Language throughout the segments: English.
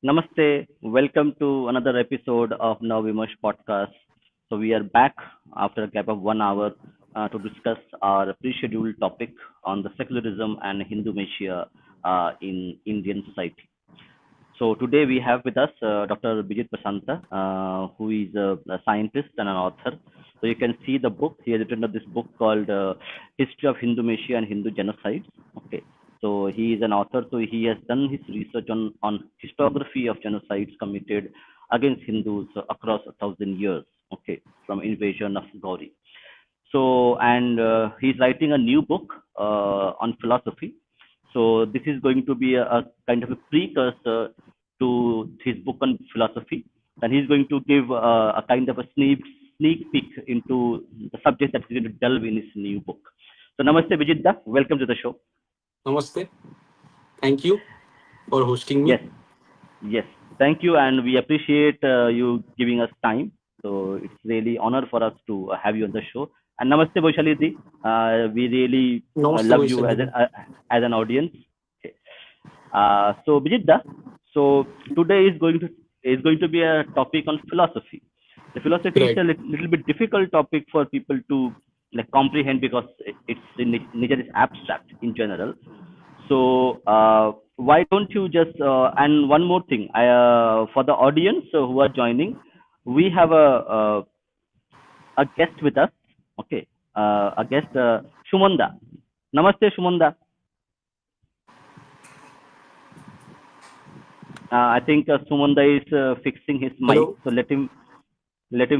Namaste. Welcome to another episode of Now Vimash podcast. So we are back after a gap of 1 hour to discuss our pre-scheduled topic on the secularism and Hindumisia in Indian society. So today we have with us Dr. Bijeet Prasantha, who is a scientist and an author. So you can see the book. He has written this book called History of Hindumasia and Hindu Genocides. Okay. So he is an author. So he has done his research on historiography of genocides committed against Hindus across 1,000 years. Okay, from invasion of Gauri. So, and he's writing a new book on philosophy. So, this is going to be a kind of a precursor to his book on philosophy. And he's going to give a kind of a sneak peek into the subject that he's going to delve in his new book. So, Namaste, Vijitda. Welcome to the show. Namaste. Thank you for hosting me. Yes, yes. Thank you. And we appreciate you giving us time. So, it's really honor for us to have you on the show. And Namaste, Vaishali. We really Namaste, love you Vaishali. as an audience. Okay. So Bijidda, so today is going to be a topic on philosophy. The philosophy is Right. a little bit difficult topic for people to like comprehend because it's in nature is abstract in general. So why don't you just and one more thing, for the audience who are joining, we have a guest with us. Okay, a guest, Shumanda. Namaste, Shumanda. I think Sumanda is fixing his mic, Hello. so let him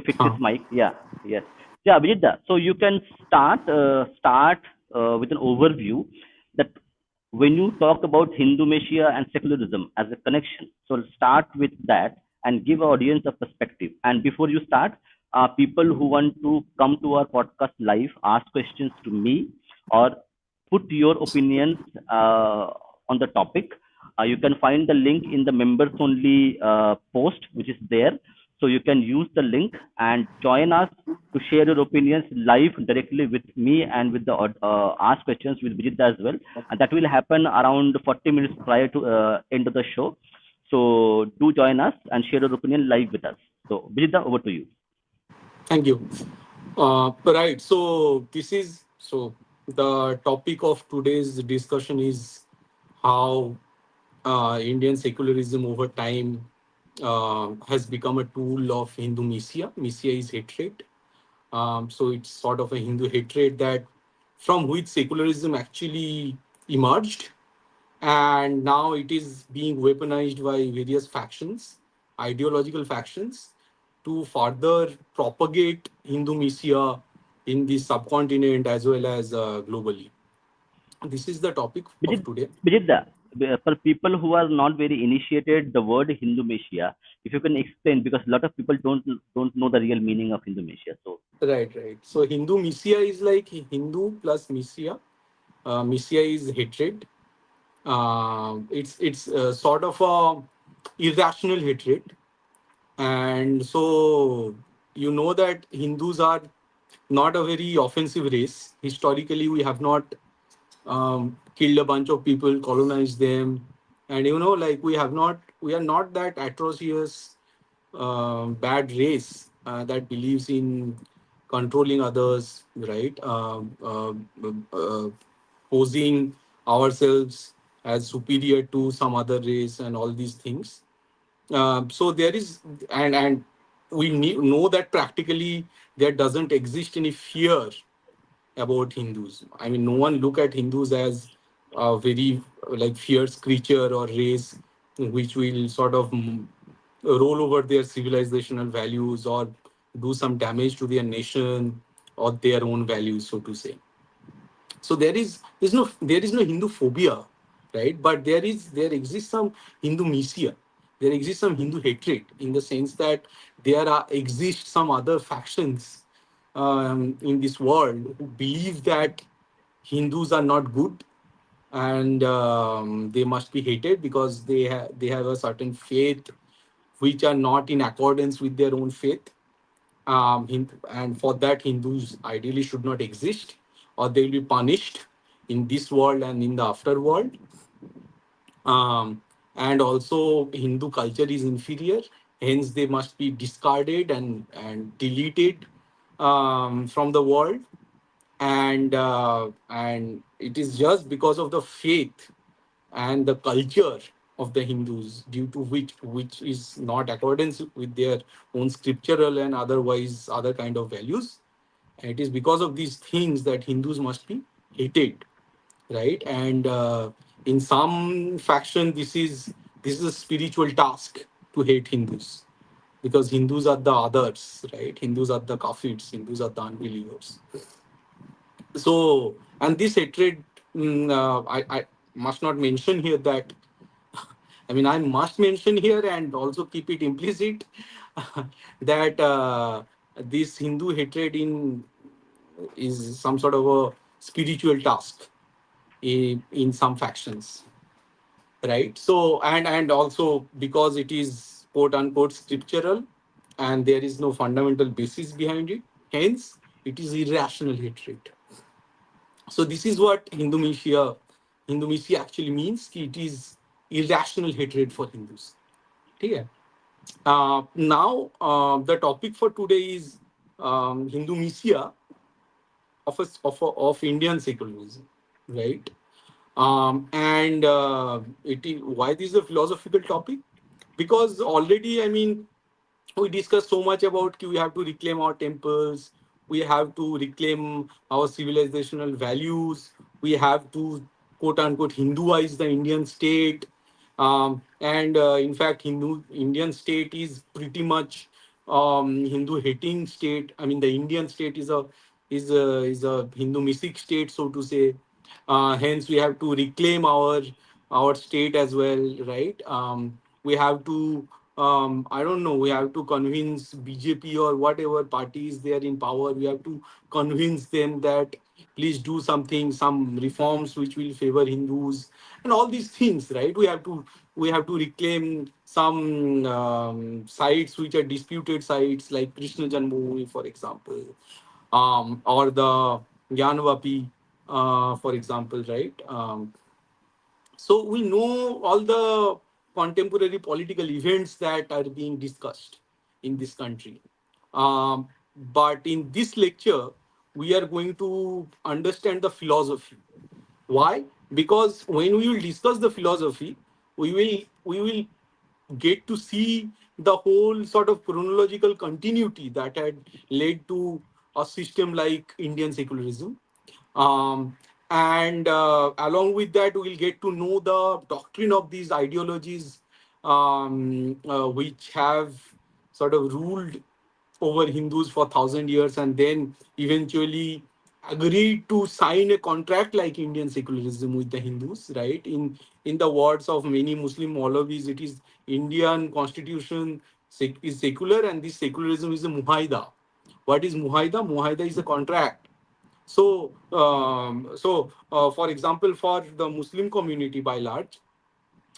fix his Huh. mic. Yeah, yes, yeah, Abhijita. So you can start with an overview that when you talk about Hindumasia and secularism as a connection. So start with that and give audience a perspective. And before you start, people who want to come to our podcast live, ask questions to me or put your opinions on the topic. You can find the link in the members only post, which is there. So you can use the link and join us to share your opinions live directly with me and with the ask questions with Vijit as well. And that will happen around 40 minutes prior to end of the show. So do join us and share your opinion live with us. So Vijit, over to you. Thank you. Right. So the topic of today's discussion is how Indian secularism over time has become a tool of Hindu Misia. Misia is hatred. So it's sort of a Hindu hatred that from which secularism actually emerged, and now it is being weaponized by various factions, ideological factions, to further propagate Hindu Misia in the subcontinent as well as globally. This is the topic of Bijit, today. Bijit, for people who are not very initiated, the word Hindumasia, if you can explain, because a lot of people don't know the real meaning of Hindumasia. So Right, right. So Hindu Misia is like Hindu plus Misia. Misia is hatred. It's sort of a irrational hatred, and so you know that Hindus are not a very offensive race. Historically, we have not killed a bunch of people, colonized them, and like we are not that atrocious, bad race that believes in controlling others, right? Posing ourselves as superior to some other race and all these things. So there is, and we know that practically there doesn't exist any fear about Hindus. I mean, no one look at Hindus as a very like fierce creature or race which will sort of roll over their civilizational values or do some damage to their nation or their own values, so to say. So there is no Hindu phobia, right? But there exists some Hindu misia. There exists some Hindu hatred in the sense that exist some other factions in this world who believe that Hindus are not good, and they must be hated because they have a certain faith which are not in accordance with their own faith. And for that, Hindus ideally should not exist, or they will be punished in this world and in the afterworld. Um, and also Hindu culture is inferior, hence they must be discarded and deleted from the world. And it is just because of the faith and the culture of the Hindus, due to which is not accordance with their own scriptural and otherwise other kind of values. And it is because of these things that Hindus must be hated, right? And in some faction, this is a spiritual task to hate Hindus, because Hindus are the others, right? Hindus are the kafirs, Hindus are the unbelievers. So, and this hatred, I must not mention here that, I mean, I must mention here and also keep it implicit that this Hindu hatred in is some sort of a spiritual task in some factions, right? So, and also because it is quote unquote scriptural, and there is no fundamental basis behind it, hence it is irrational hatred. So this is what Hindumisia actually means, कि it is irrational hatred for Hindus. Okay. Now the topic for today is Hindumisia of Indian secularism, right? And why this is a philosophical topic? Because already, I mean, we discussed so much about we have to reclaim our temples, we have to reclaim our civilizational values, we have to quote unquote Hinduize the Indian state. And in fact, Indian state is pretty much Hindu hating state. I mean, the Indian state is a Hindu mystic state, so to say. Hence, we have to reclaim our state as well, right? We have to, I don't know, we have to convince BJP or whatever parties they are in power. We have to convince them that please do something, some reforms which will favor Hindus, and all these things, right? We have to reclaim some sites which are disputed sites, like Krishna Janmabhoomi, for example, or the Gyanvapi, for example, right? So we know all the contemporary political events that are being discussed in this country. But in this lecture, we are going to understand the philosophy. Why? Because when we will discuss the philosophy, we will get to see the whole sort of chronological continuity that had led to a system like Indian secularism. And along with that, we'll get to know the doctrine of these ideologies, which have sort of ruled over Hindus for 1,000 years, and then eventually agreed to sign a contract like Indian secularism with the Hindus, right? In the words of many Muslim Maulavis, it is Indian constitution is secular, and this secularism is a muhaida. What is muhaida? Muhaida is a contract. So, for example, for the Muslim community by large,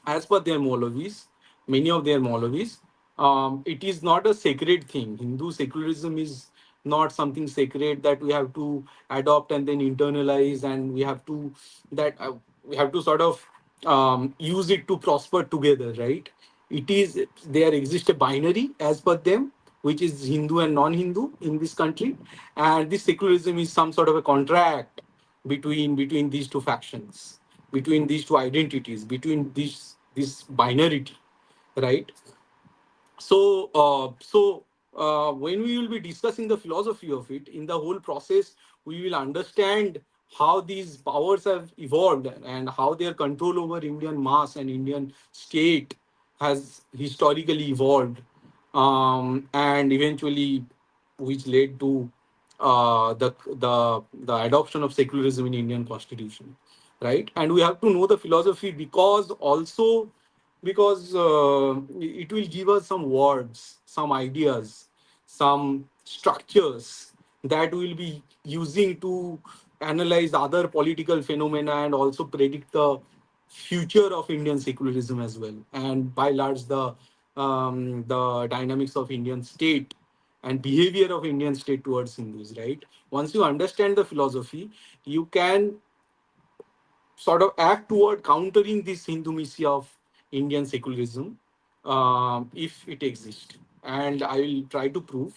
as per their Maulavis, many of their Maulavis, it is not a sacred thing. Hindu secularism is not something sacred that we have to adopt and then internalize, and we have to sort of use it to prosper together, right? It is there exists a binary as per them, which is Hindu and non-Hindu in this country, and this secularism is some sort of a contract between these two factions, between these two identities, between this binarity, right? So when we will be discussing the philosophy of it, in the whole process, we will understand how these powers have evolved and how their control over Indian mass and Indian state has historically evolved, and eventually, which led to the adoption of secularism in Indian constitution, right? And we have to know the philosophy because it will give us some words, some ideas, some structures that we'll be using to analyze other political phenomena and also predict the future of Indian secularism as well, and by large the dynamics of Indian state and behavior of Indian state towards Hindus. Right. Once you understand the philosophy, you can sort of act toward countering this Hindumisia of Indian secularism, if it exists. And I will try to prove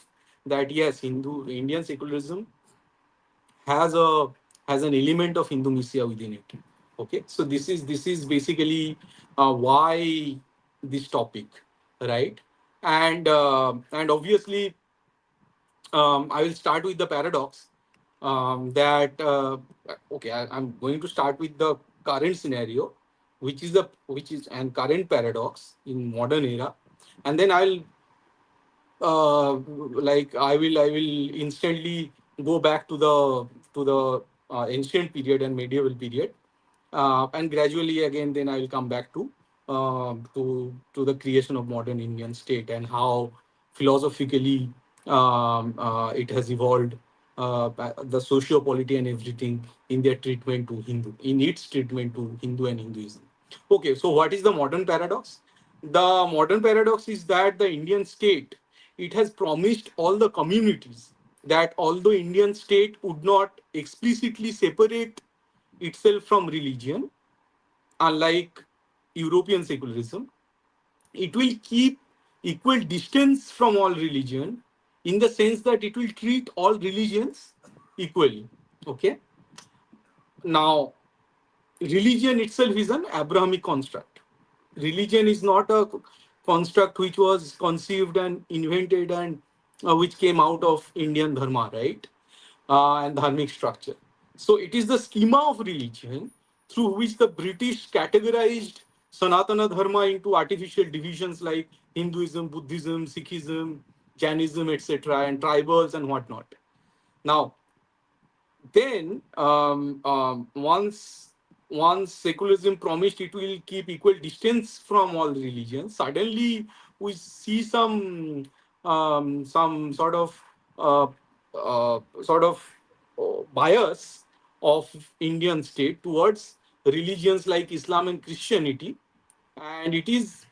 that yes, Indian secularism has a has an element of Hindumisia within it. Okay, so this is basically why this topic, right? And obviously, I will start with the paradox that okay, I'm going to start with the current scenario, which is an current paradox in modern era, and then I'll like I will instantly go back to the ancient period and medieval period, and gradually again then I will come back to the creation of modern Indian state and how philosophically it has evolved, the socio-polity and everything in their treatment to Hindu, in its treatment to Hindu and Hinduism. Okay, so what is the modern paradox? The modern paradox is that the Indian state, it has promised all the communities that although Indian state would not explicitly separate itself from religion, unlike European secularism, it will keep equal distance from all religion in the sense that it will treat all religions equally. Okay. Now, religion itself is an Abrahamic construct. Religion is not a construct which was conceived and invented and which came out of Indian dharma, right? And dharmic structure. So it is the schema of religion through which the British categorized Sanatana dharma into artificial divisions like Hinduism, Buddhism, Sikhism, Jainism, etc., and tribals and whatnot. Now, then once secularism promised it will keep equal distance from all religions, suddenly we see some uh, sort of bias of Indian state towards religions like Islam and Christianity, and it is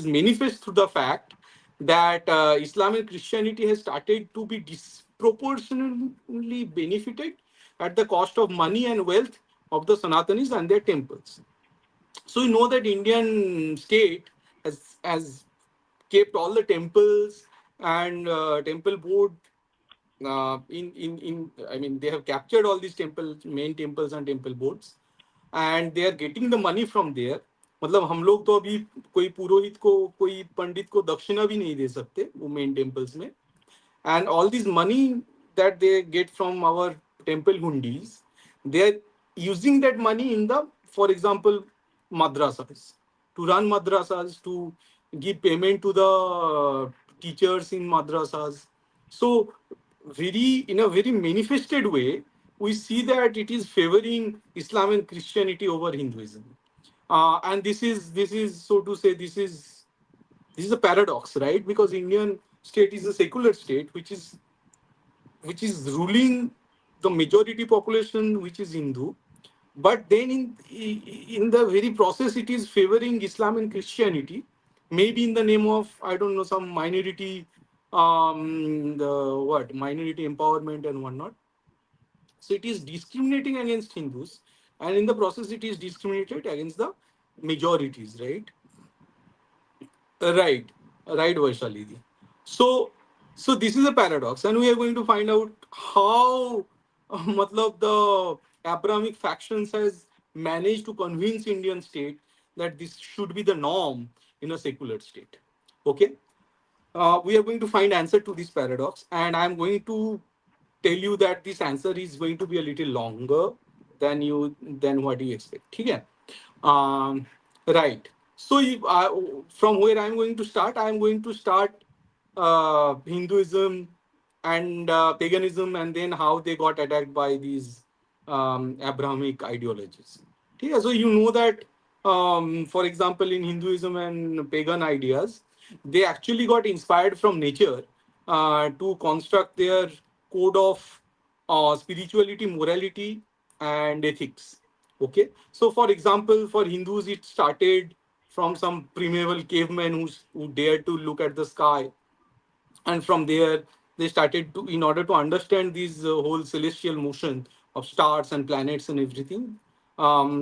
manifest through the fact that Islam and Christianity has started to be disproportionately benefited at the cost of money and wealth of the Sanatanis and their temples. So you know that Indian state has kept all the temples and temple board in I mean they have captured all these temples, main temples and temple boards, and they are getting the money from there. मतलब हम लोग तो अभी कोई पुरोहित को कोई पंडित को दक्षिणा भी नहीं दे सकते वो मेन टेम्पल्स में, and all this money that they get from our temple hundis, they are using that money in the, for example, madrasas, to run madrasas, to give payment to the teachers in madrasas. So very in a very manifested way we see that it is favoring Islam and Christianity over Hinduism, and this is so to say this is a paradox, right? Because Indian state is a secular state which is ruling the majority population, which is Hindu, but then in the very process, it is favoring Islam and Christianity, maybe in the name of I don't know some minority, the what minority empowerment and whatnot. So it is discriminating against Hindus, and in the process, it is discriminated against the majorities, right? Right, right, Vaishali. So, so this is a paradox, and we are going to find out how, matlab, the Abrahamic factions has managed to convince Indian state that this should be the norm in a secular state. Okay, we are going to find answer to this paradox, and I am going to tell you that this answer is going to be a little longer than what you expect. Okay. Right. So from where I'm going to start, I'm going to start Hinduism and paganism, and then how they got attacked by these Abrahamic ideologies. Yeah, so you know that, for example, in Hinduism and pagan ideas, they actually got inspired from nature to construct their code of spirituality, morality, and ethics. Okay, so for example, for Hindus, it started from some primeval cavemen who dared to look at the sky, and from there they started to, in order to understand these whole celestial motion of stars and planets and everything,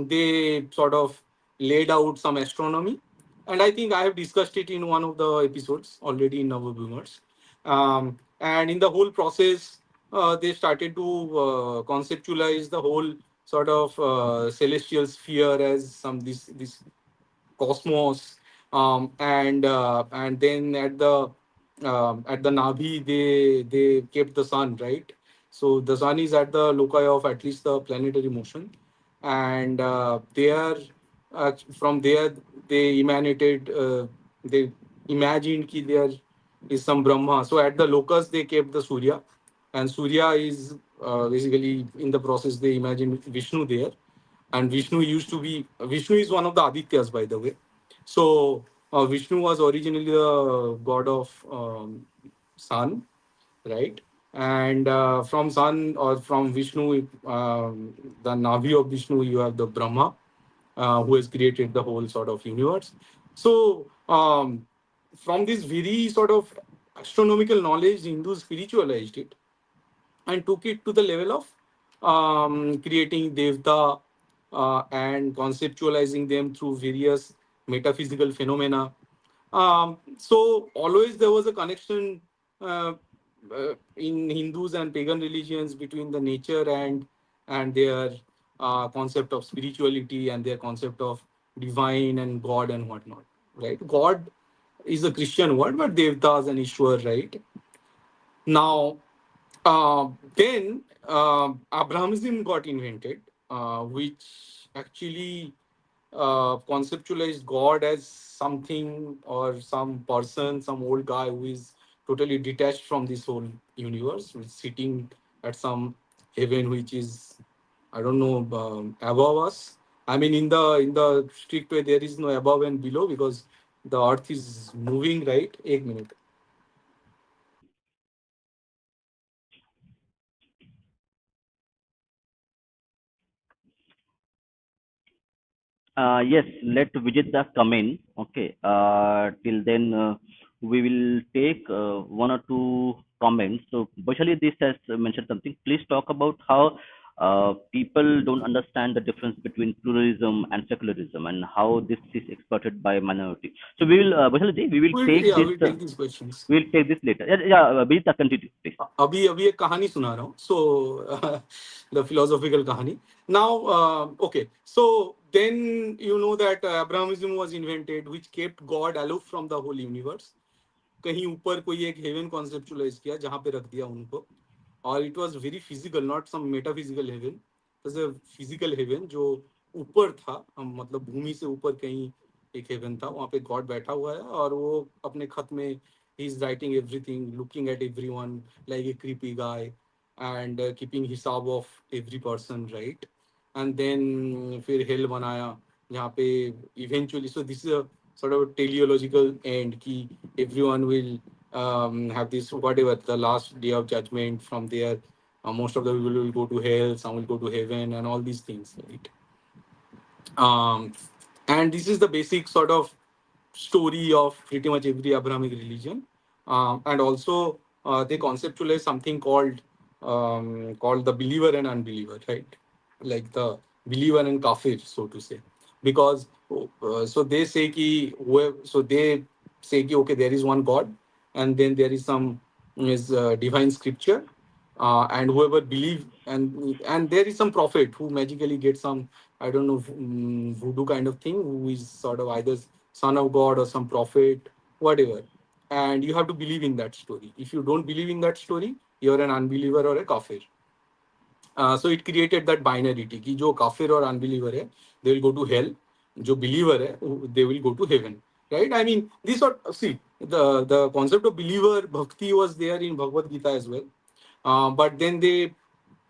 they sort of laid out some astronomy, and I think I have discussed it in one of the episodes already in our boomers. And in the whole process, they started to conceptualize the whole sort of celestial sphere as some this cosmos, and then at the Navi they kept the sun, right. So the sun is at the loci of at least the planetary motion, and there from there they emanated they imagined ki there is some Brahma. So at the locus they kept the Surya, and Surya is basically in the process they imagined Vishnu there. And Vishnu is one of the Adityas, by the way. So Vishnu was originally the god of sun, right? And from sun or from Vishnu, the Navi of Vishnu, you have the Brahma, who has created the whole sort of universe. So from this very sort of astronomical knowledge, Hindus spiritualized it and took it to the level of creating devta and conceptualizing them through various metaphysical phenomena. So always there was a connection in Hindus and pagan religions between the nature and their concept of spirituality and their concept of divine and God and whatnot. Right? God is a Christian word, but devtas and Ishwar, right? Now, then Abrahamism got invented, which actually conceptualized God as something or some person, some old guy who is totally detached from this whole universe, who is sitting at some heaven, which is, I don't know, above us. I mean, in the strict way, there is no above and below because the earth is moving, right? Ek minute. Yes, let Vijitda come in. Okay. Till then, we will take one or two comments. So, Bashali, this has mentioned something. Please talk about how people don't understand the difference between pluralism and secularism and how this is exploited by minority. So, we will, Bashali, we will take Yeah, this. we'll take these questions. We'll take this later. Yeah, yeah, Vijitda, continue, please. अभी अभी एक कहानी सुना रहा हूँ so the philosophical कहानी now okay so then you know that Abrahamism was invented which kept God aloof from the whole universe कहीं ऊपर कोई एक हेवन कॉन्सेप्चुलाइज किया जहां पे रख दिया उनको और it was very physical not some metaphysical heaven it a physical heaven जो ऊपर था मतलब भूमि से ऊपर कहीं एक हेवन था वहां पे गॉड बैठा हुआ है और वो अपने खत में ही is writing everything looking at everyone like a creepy guy and keeping हिसाब of every person right and then फिर हेल बनाया जहाँ पे eventually so this is sort of a teleological end ki everyone will have this whatever the last day of judgment from there most of the people will go to hell some will go to heaven and all these things right um, and this is the basic sort of story of pretty much every Abrahamic religion. And also, they conceptualize something called the believer and unbeliever, right? Like the believer and kafir, so to say, because so they say ki so they say ki okay, there is one God, and then there is some is divine scripture, and whoever believe and there is some prophet who magically gets some I don't know voodoo kind of thing who is sort of either son of God or some prophet whatever, and you have to believe in that story. If you don't believe in that story, you're an unbeliever or a kafir. So it created that binarity कि जो काफिर और unbeliever है they will go to hell, जो believer है they will go to heaven, right? I mean this sort see the concept of believer bhakti was there in Bhagavad Gita as well, but then they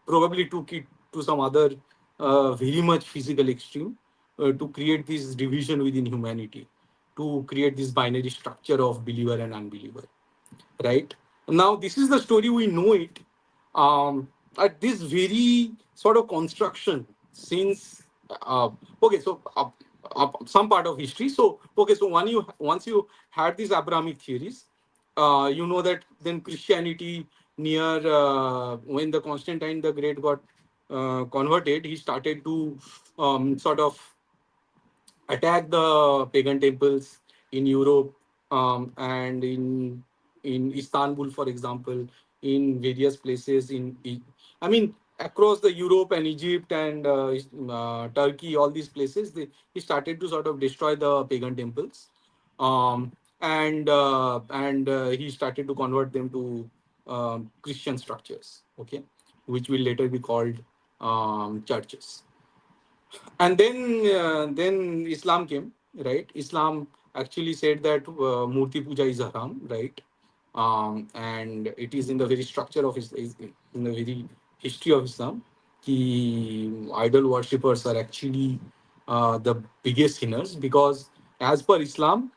probably took it to some other very much physical extreme to create this division within humanity, to create this binary structure of believer and unbeliever, right? Now, this is the story we know it. At this very sort of construction since okay, so some part of history. So okay, so once you had these Abrahamic theories, you know that then Christianity near when the Constantine the Great got converted, he started to sort of attack the pagan temples in Europe, and in Istanbul, for example, in various places I mean, across the Europe and Egypt and Turkey, all these places, he started to sort of destroy the pagan temples, um, and he started to convert them to Christian structures, okay, which will later be called churches. And then Islam came, right? Islam actually said that murti puja is haram, right? And it is in the very structure of is in the very history of Islam, ki idol worshippers are actually the biggest sinners, because as per Islam,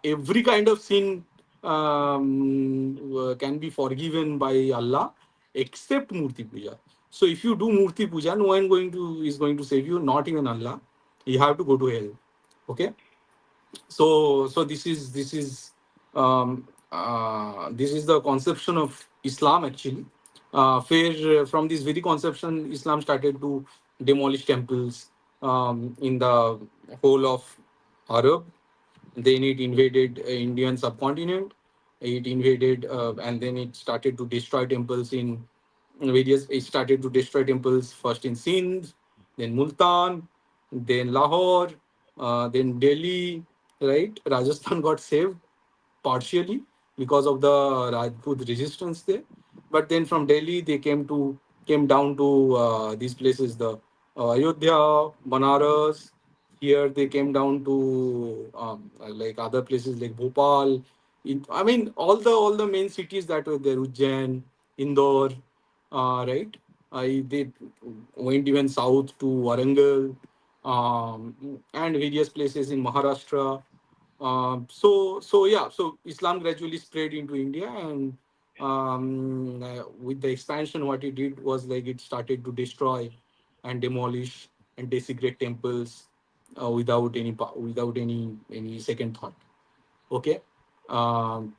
every kind of sin can be forgiven by Allah except murti puja. So if you do murti puja, no one going to save you, not even Allah. You have to go to hell. Okay. So this is the conception of Islam actually. Where from this very conception, Islam started to demolish temples in the whole of Arab. Then it invaded Indian subcontinent. It invaded, and then it started to destroy temples in various. It started to destroy temples first in Sindh, then Multan, then Lahore, then Delhi. Right, Rajasthan got saved partially because of the Rajput resistance there. But then from Delhi, they came down to these places, the Ayodhya, Banaras. Here they came down to like other places like Bhopal. I mean, all the main cities that were there, Ujjain, Indore, right? They went even south to Warangal, and various places in Maharashtra. So yeah, so Islam gradually spread into India, and with the expansion, what it did was like it started to destroy and demolish and desecrate temples without without any second thought. Okay, um,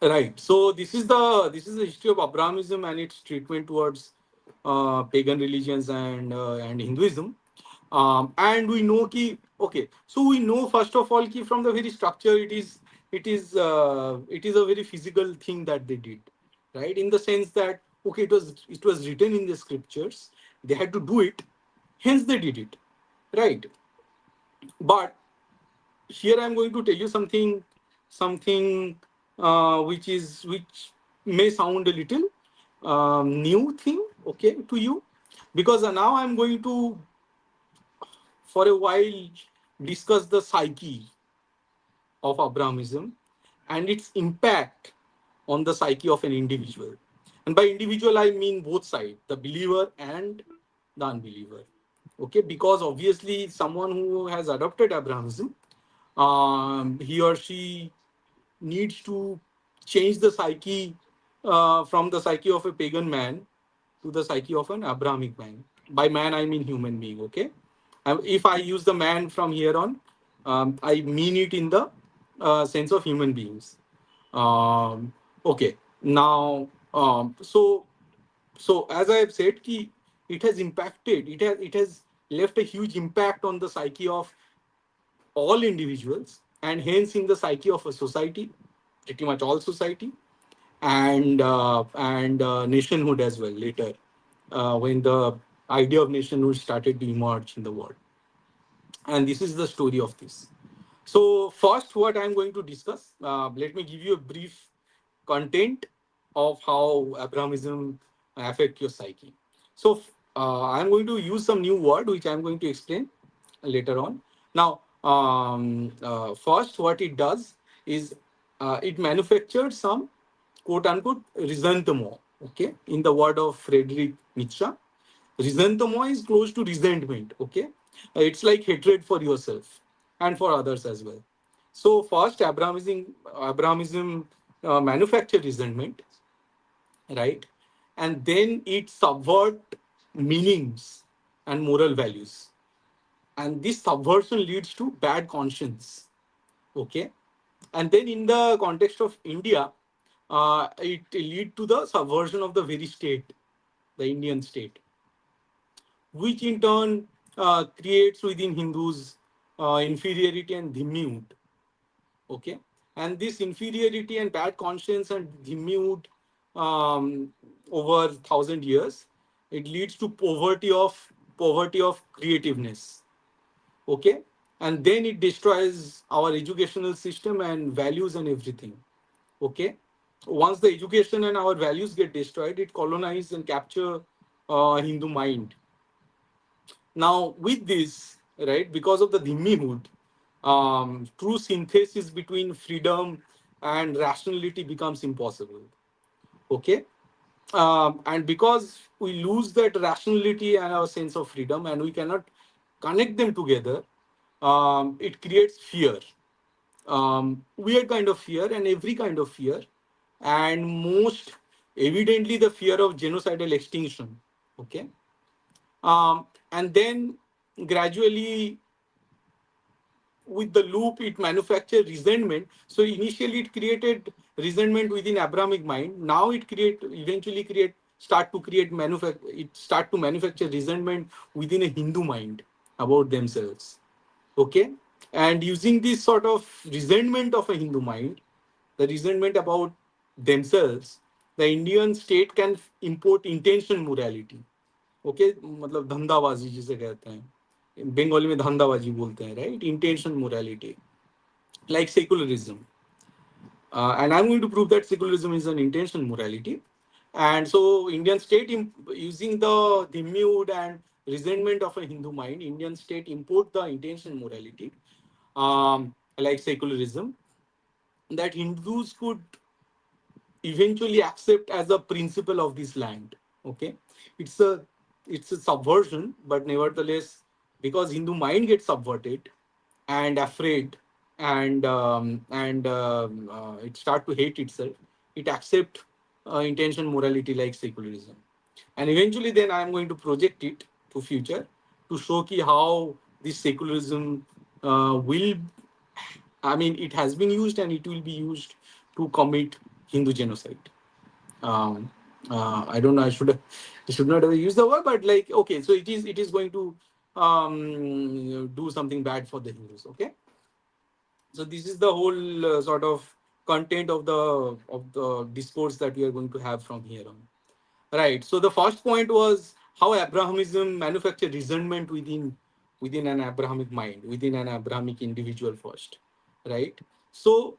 right. So this is the history of Abrahamism and its treatment towards pagan religions and Hinduism. And we know ki okay, so we know first of all ki from the very structure, it is a very physical thing that they did, right? In the sense that okay, it was written in the scriptures, they had to do it, hence they did it, right? But here I'm going to tell you something which may sound a little new thing, okay, to you, because now I'm going to for a while discuss the psyche of Abrahamism and its impact on the psyche of an individual. And by individual, I mean both sides, the believer and the unbeliever. Okay, because obviously, someone who has adopted Abrahamism, he or she needs to change the psyche from the psyche of a pagan man to the psyche of an Abrahamic man. By man, I mean human being. Okay, if I use the man from here on, I mean it in the sense of human beings. Okay, now, so as I have said, ki it has impacted. It has left a huge impact on the psyche of all individuals, and hence in the psyche of a society, pretty much all society, and nationhood as well. Later, when the idea of nationhood started to emerge in the world, and this is the story of this. So first, what I'm going to discuss, let me give you a brief content of how Abrahamism affect your psyche. So I'm going to use some new word which I'm going to explain later on. Now, first, what it does is it manufactured some quote unquote resentment. Okay, in the word of Frederick Nietzsche, resentment is close to resentment. Okay, it's like hatred for yourself and for others as well. So first, Abrahamism manufactured resentment, right? And then it subvert meanings and moral values. And this subversion leads to bad conscience. Okay. And then in the context of India, it lead to the subversion of the very state, the Indian state, which in turn creates within Hindus inferiority and dhimmyut. Okay, and this inferiority and bad conscience and dhimmyut, over 1,000 years, it leads to poverty of creativeness. Okay, and then it destroys our educational system and values and everything. Okay, once the education and our values get destroyed, it colonize and capture Hindu mind. Now with this, right, because of the dhimmyhood, true synthesis between freedom and rationality becomes impossible. Okay, and because we lose that rationality and our sense of freedom, and we cannot connect them together, it creates fear, weird kind of fear and every kind of fear, and most evidently the fear of genocidal extinction. Okay, and then gradually with the loop it manufactured resentment. So initially it created resentment within Abrahamic mind. Now it eventually create start to create manufacture it start to manufacture resentment within a Hindu mind about themselves. Okay, and using this sort of resentment of a Hindu mind, the resentment about themselves, the Indian state can import intention morality. Okay, मतलब धंधाबाजी जिसे कहते हैं, बंगाली में धंधाबाजी बोलते हैं, right, intention morality, like secularism. And I'm going to prove that secularism is an intentional morality. And so Indian state using the mood and resentment of a Hindu mind, Indian state import the intentional morality, like secularism, that Hindus could eventually accept as a principle of this land. Okay, it's a it's a subversion, but nevertheless, because Hindu mind gets subverted and afraid, and it start to hate itself, it accept intention morality like secularism, and eventually then I am going to project it to future to show ki how this secularism will, I mean, it has been used and it will be used to commit Hindu genocide. Um, I don't know. I should not have used the word, but like, okay, so it is going to do something bad for the Hindus. Okay, so this is the whole sort of content of the discourse that we are going to have from here on. Right. So the first point was how Abrahamism manufactured resentment within an Abrahamic mind, within an Abrahamic individual first. Right. So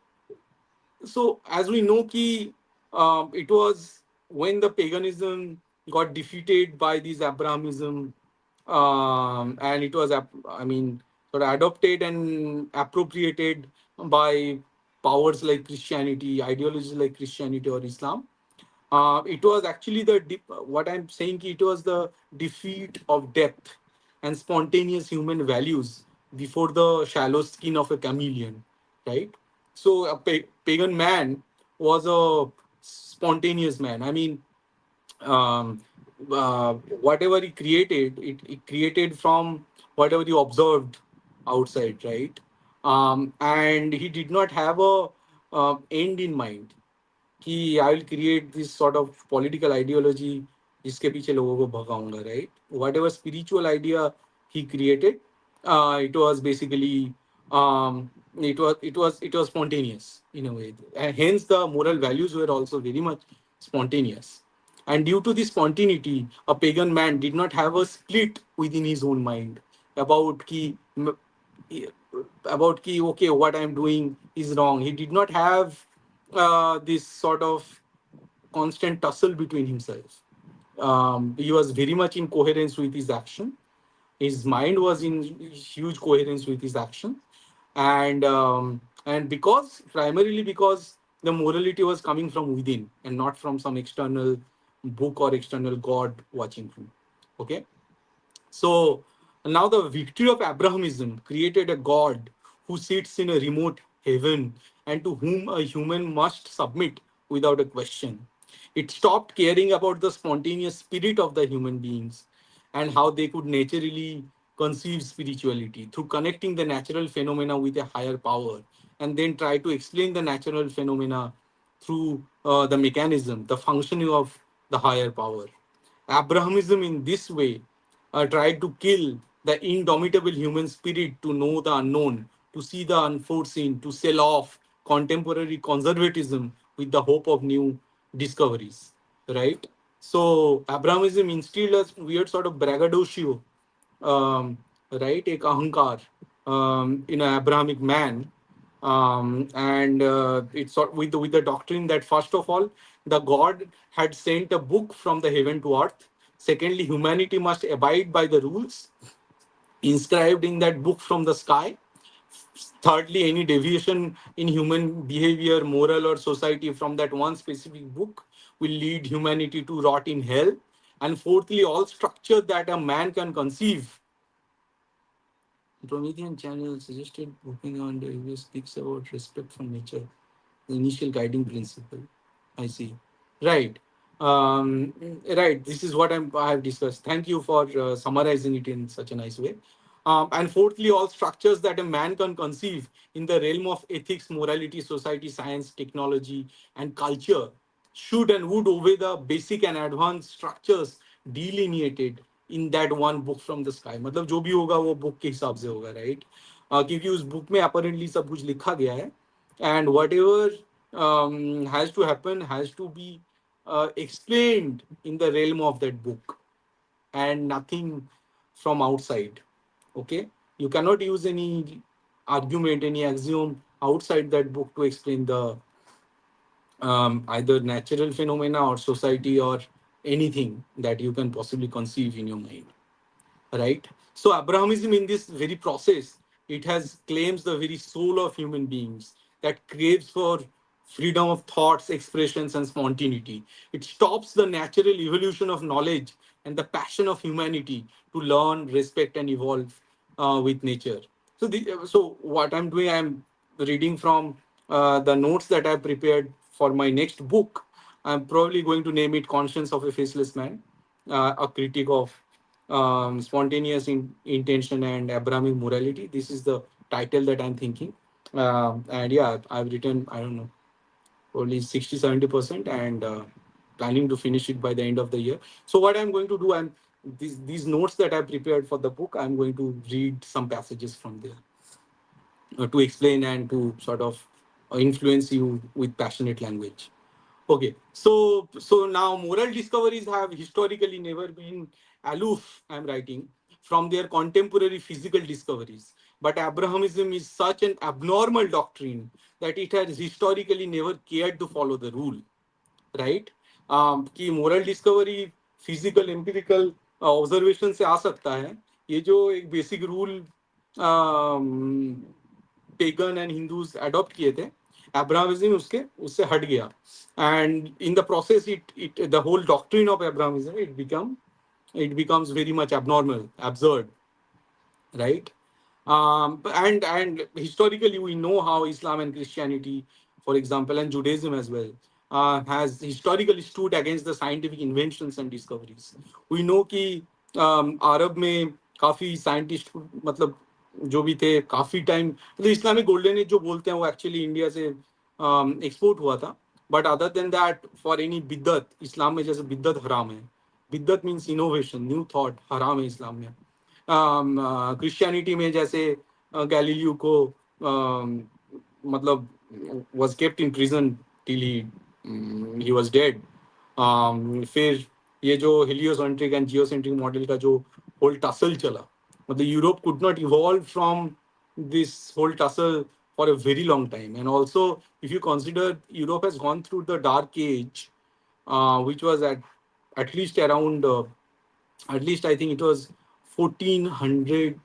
as we know ki, it was when the paganism got defeated by this Abrahamism, and it was I mean sort of adopted and appropriated by powers like Christianity, ideologies like Christianity or Islam. It was actually what I'm saying ki it was the defeat of depth and spontaneous human values before the shallow skin of a chameleon, right? So a pagan man was a spontaneous man. I mean, um, whatever he created, it created from whatever he observed outside, right? And he did not have a end in mind कि I will create this sort of political ideology जिसके पीछे लोगों को भगाऊंगा, right, whatever spiritual idea he created, it was basically, it was spontaneous in a way, and hence the moral values were also very much spontaneous. And due to this spontaneity, a pagan man did not have a split within his own mind about ki okay, what I'm doing is wrong. He did not have this sort of constant tussle between himself. He was very much in coherence with his action. His mind was in huge coherence with his action, and because primarily because the morality was coming from within and not from some external book or external god watching him. Okay, so now the victory of Abrahamism created a God who sits in a remote heaven and to whom a human must submit without a question. It stopped caring about the spontaneous spirit of the human beings and how they could naturally conceive spirituality through connecting the natural phenomena with a higher power, and then try to explain the natural phenomena through the mechanism, the functioning of the higher power. Abrahamism, in this way, tried to kill the indomitable human spirit to know the unknown, to see the unforeseen, to sell off contemporary conservatism with the hope of new discoveries, right? So Abrahamism instilled a weird sort of braggadocio, right? Ek ahankar in an Abrahamic man, and it's sort with the doctrine that first of all, the God had sent a book from the heaven to earth. Secondly, humanity must abide by the rules inscribed in that book from the sky. Thirdly, any deviation in human behavior, moral, or society from that one specific book will lead humanity to rot in hell. And fourthly, all structure that a man can conceive. Promethean channel suggested booking on the review speaks about respect for nature, the initial guiding principle. I see. Right. Um, right. This is what I have discussed. Thank you for summarizing it in such a nice way. And fourthly, all structures that a man can conceive in the realm of ethics, morality, society, science, technology, and culture should and would obey the basic and advanced structures delineated in that one book from the sky. मतलब जो भी होगा वो book के हिसाब से होगा, right? क्योंकि उस बुक में apparently सब कुछ लिखा गया है, and whatever has to happen has to be explained in the realm of that book and nothing from outside. Okay, you cannot use any argument, any axiom outside that book to explain the either natural phenomena or society or anything that you can possibly conceive in your mind, right? So Abrahamism, in this very process, it has claims the very soul of human beings that craves for freedom of thoughts, expressions, and spontaneity. It stops the natural evolution of knowledge and the passion of humanity to learn, respect, and evolve with nature. So what I'm doing, I'm reading from the notes that I prepared for my next book. I'm probably going to name it "Conscience of a Faceless Man," a critique of spontaneous intention and Abrahamic morality. This is the title that I'm thinking. And yeah, I've written, I don't know, only 60-70%, and planning to finish it by the end of the year. So what I'm going to do, these notes that I prepared for the book, I'm going to read some passages from there to explain and to sort of influence you with passionate language. Okay, so now moral discoveries have historically never been aloof, I'm writing, from their contemporary physical discoveries. But Abrahamism is such an abnormal doctrine that it has historically never cared to follow the rule, right? कि moral discovery physical empirical observation से आ सकता है. ये जो एक basic rule pagan and Hindus adopt किए थे, Abrahamism उसके उससे हट गया, and in the process it the whole doctrine of Abrahamism it becomes very much abnormal, absurd, right? And historically, we know how Islam and Christianity, for example, and Judaism as well, has historically stood against the scientific inventions and discoveries. We know कि अरब में काफी scientist, मतलब जो भी थे काफी time, मतलब Islamic golden age जो बोलते हैं वो एक्चुअली इंडिया से एक्सपोर्ट हुआ था. But other than that, for any बिद्दत, इस्लाम में जैसे बिद्दत हराम है. बिद्दत मीन्स इनोवेशन, न्यू थॉट, हराम है इस्लाम में. क्रिश्चियनिटी में जैसे गैलीलियो को मतलब was kept in prison till he was dead. फिर ये जो heliocentric and geocentric मॉडल का जो whole tussle चला, मतलब Europe could not evolve from this whole tussle for a very long time. And also, if you consider, Europe has gone through the dark age, which was at least around at least I think it was 1400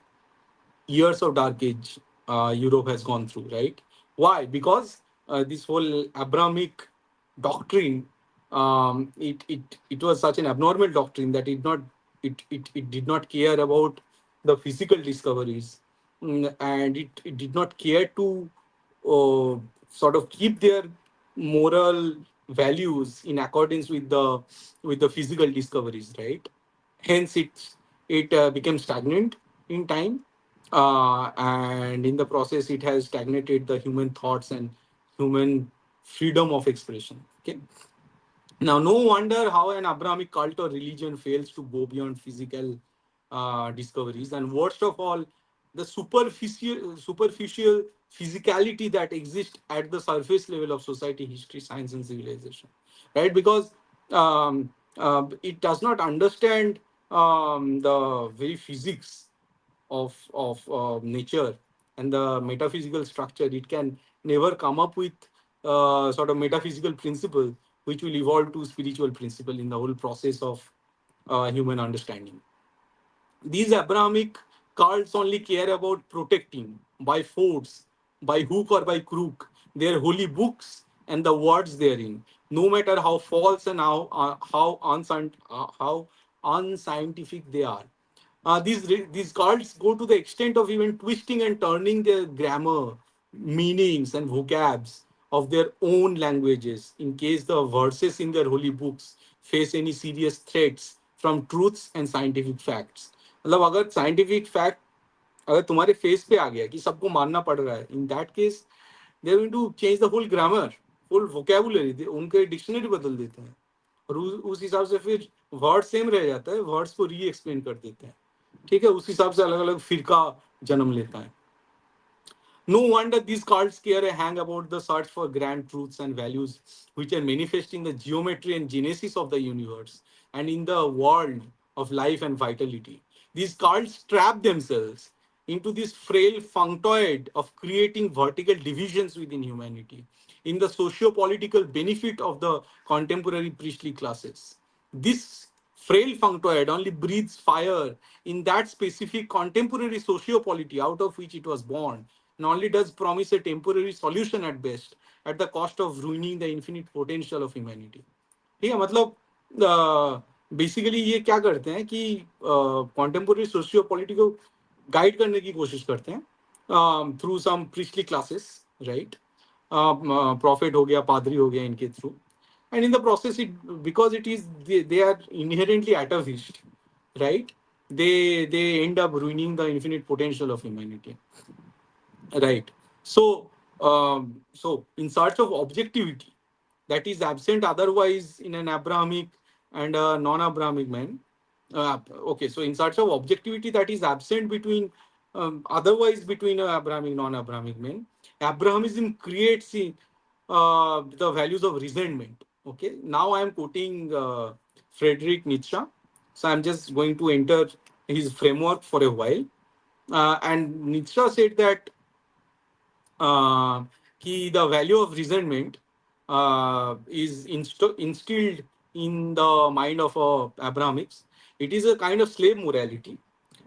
years of dark age Europe has gone through, right? Why? Because this whole Abrahamic doctrine, it was such an abnormal doctrine that it did not care about the physical discoveries. And it did not care to sort of keep their moral values in accordance with the physical discoveries, right? Hence, it became stagnant in time, and in the process, it has stagnated the human thoughts and human freedom of expression. Okay. Now, no wonder how an Abrahamic cult or religion fails to go beyond physical discoveries, and worst of all, the superficial physicality that exists at the surface level of society, history, science, and civilization, right? Because it does not understand the very physics of nature and the metaphysical structure. It can never come up with sort of metaphysical principle which will evolve to spiritual principle in the whole process of human understanding. These Abrahamic cults only care about protecting by force, by hook or by crook, their holy books and the words therein, no matter how false and how unscientific they are. These cults go to the extent of even twisting and turning their grammar, meanings, and vocabs of their own languages in case the verses in their holy books face any serious threats from truths and scientific facts. मतलब अगर scientific fact अगर तुम्हारे face पे आ गया कि सबको मानना पड़ रहा है, in that case they going to change the whole grammar, whole vocabulary, उनके डिक्शनरी बदल देते हैं और उस हिसाब से फिर वर्ड सेम रह जाता है, वर्ड्स को री एक्सप्लेन कर देते हैं. ठीक है, उस हिसाब से अलग अलग फिरका जन्म लेता है. No wonder these cults care a hang about the search for grand truths and values which are manifest in the geometry and genesis of the universe and in the world of life and vitality. These cults trap themselves into this frail functoid of creating vertical divisions within humanity in the socio-political benefit of the contemporary priestly classes. This frail functoid only breathes fire in that specific contemporary socio-polity out of which it was born, and only does promise a temporary solution at best, at the cost of ruining the infinite potential of humanity. ठीक है, मतलब basically ये क्या करते हैं कि contemporary socio polity को guide करने की कोशिश करते हैं through some priestly classes, right? Prophet हो गया, पादरी हो गया, इनके through. And in the process, it because it is they are inherently atavist, right? They end up ruining the infinite potential of humanity, right? So in search of objectivity that is absent otherwise in an Abrahamic and a non-Abrahamic man. Okay, so in search of objectivity that is absent between otherwise between a Abrahamic non-Abrahamic men, Abrahamism creates the values of resentment. Okay, now I am quoting Friedrich Nietzsche, so I'm just going to enter his framework for a while. And Nietzsche said that the value of resentment is instilled in the mind of Abrahamics. It is a kind of slave morality.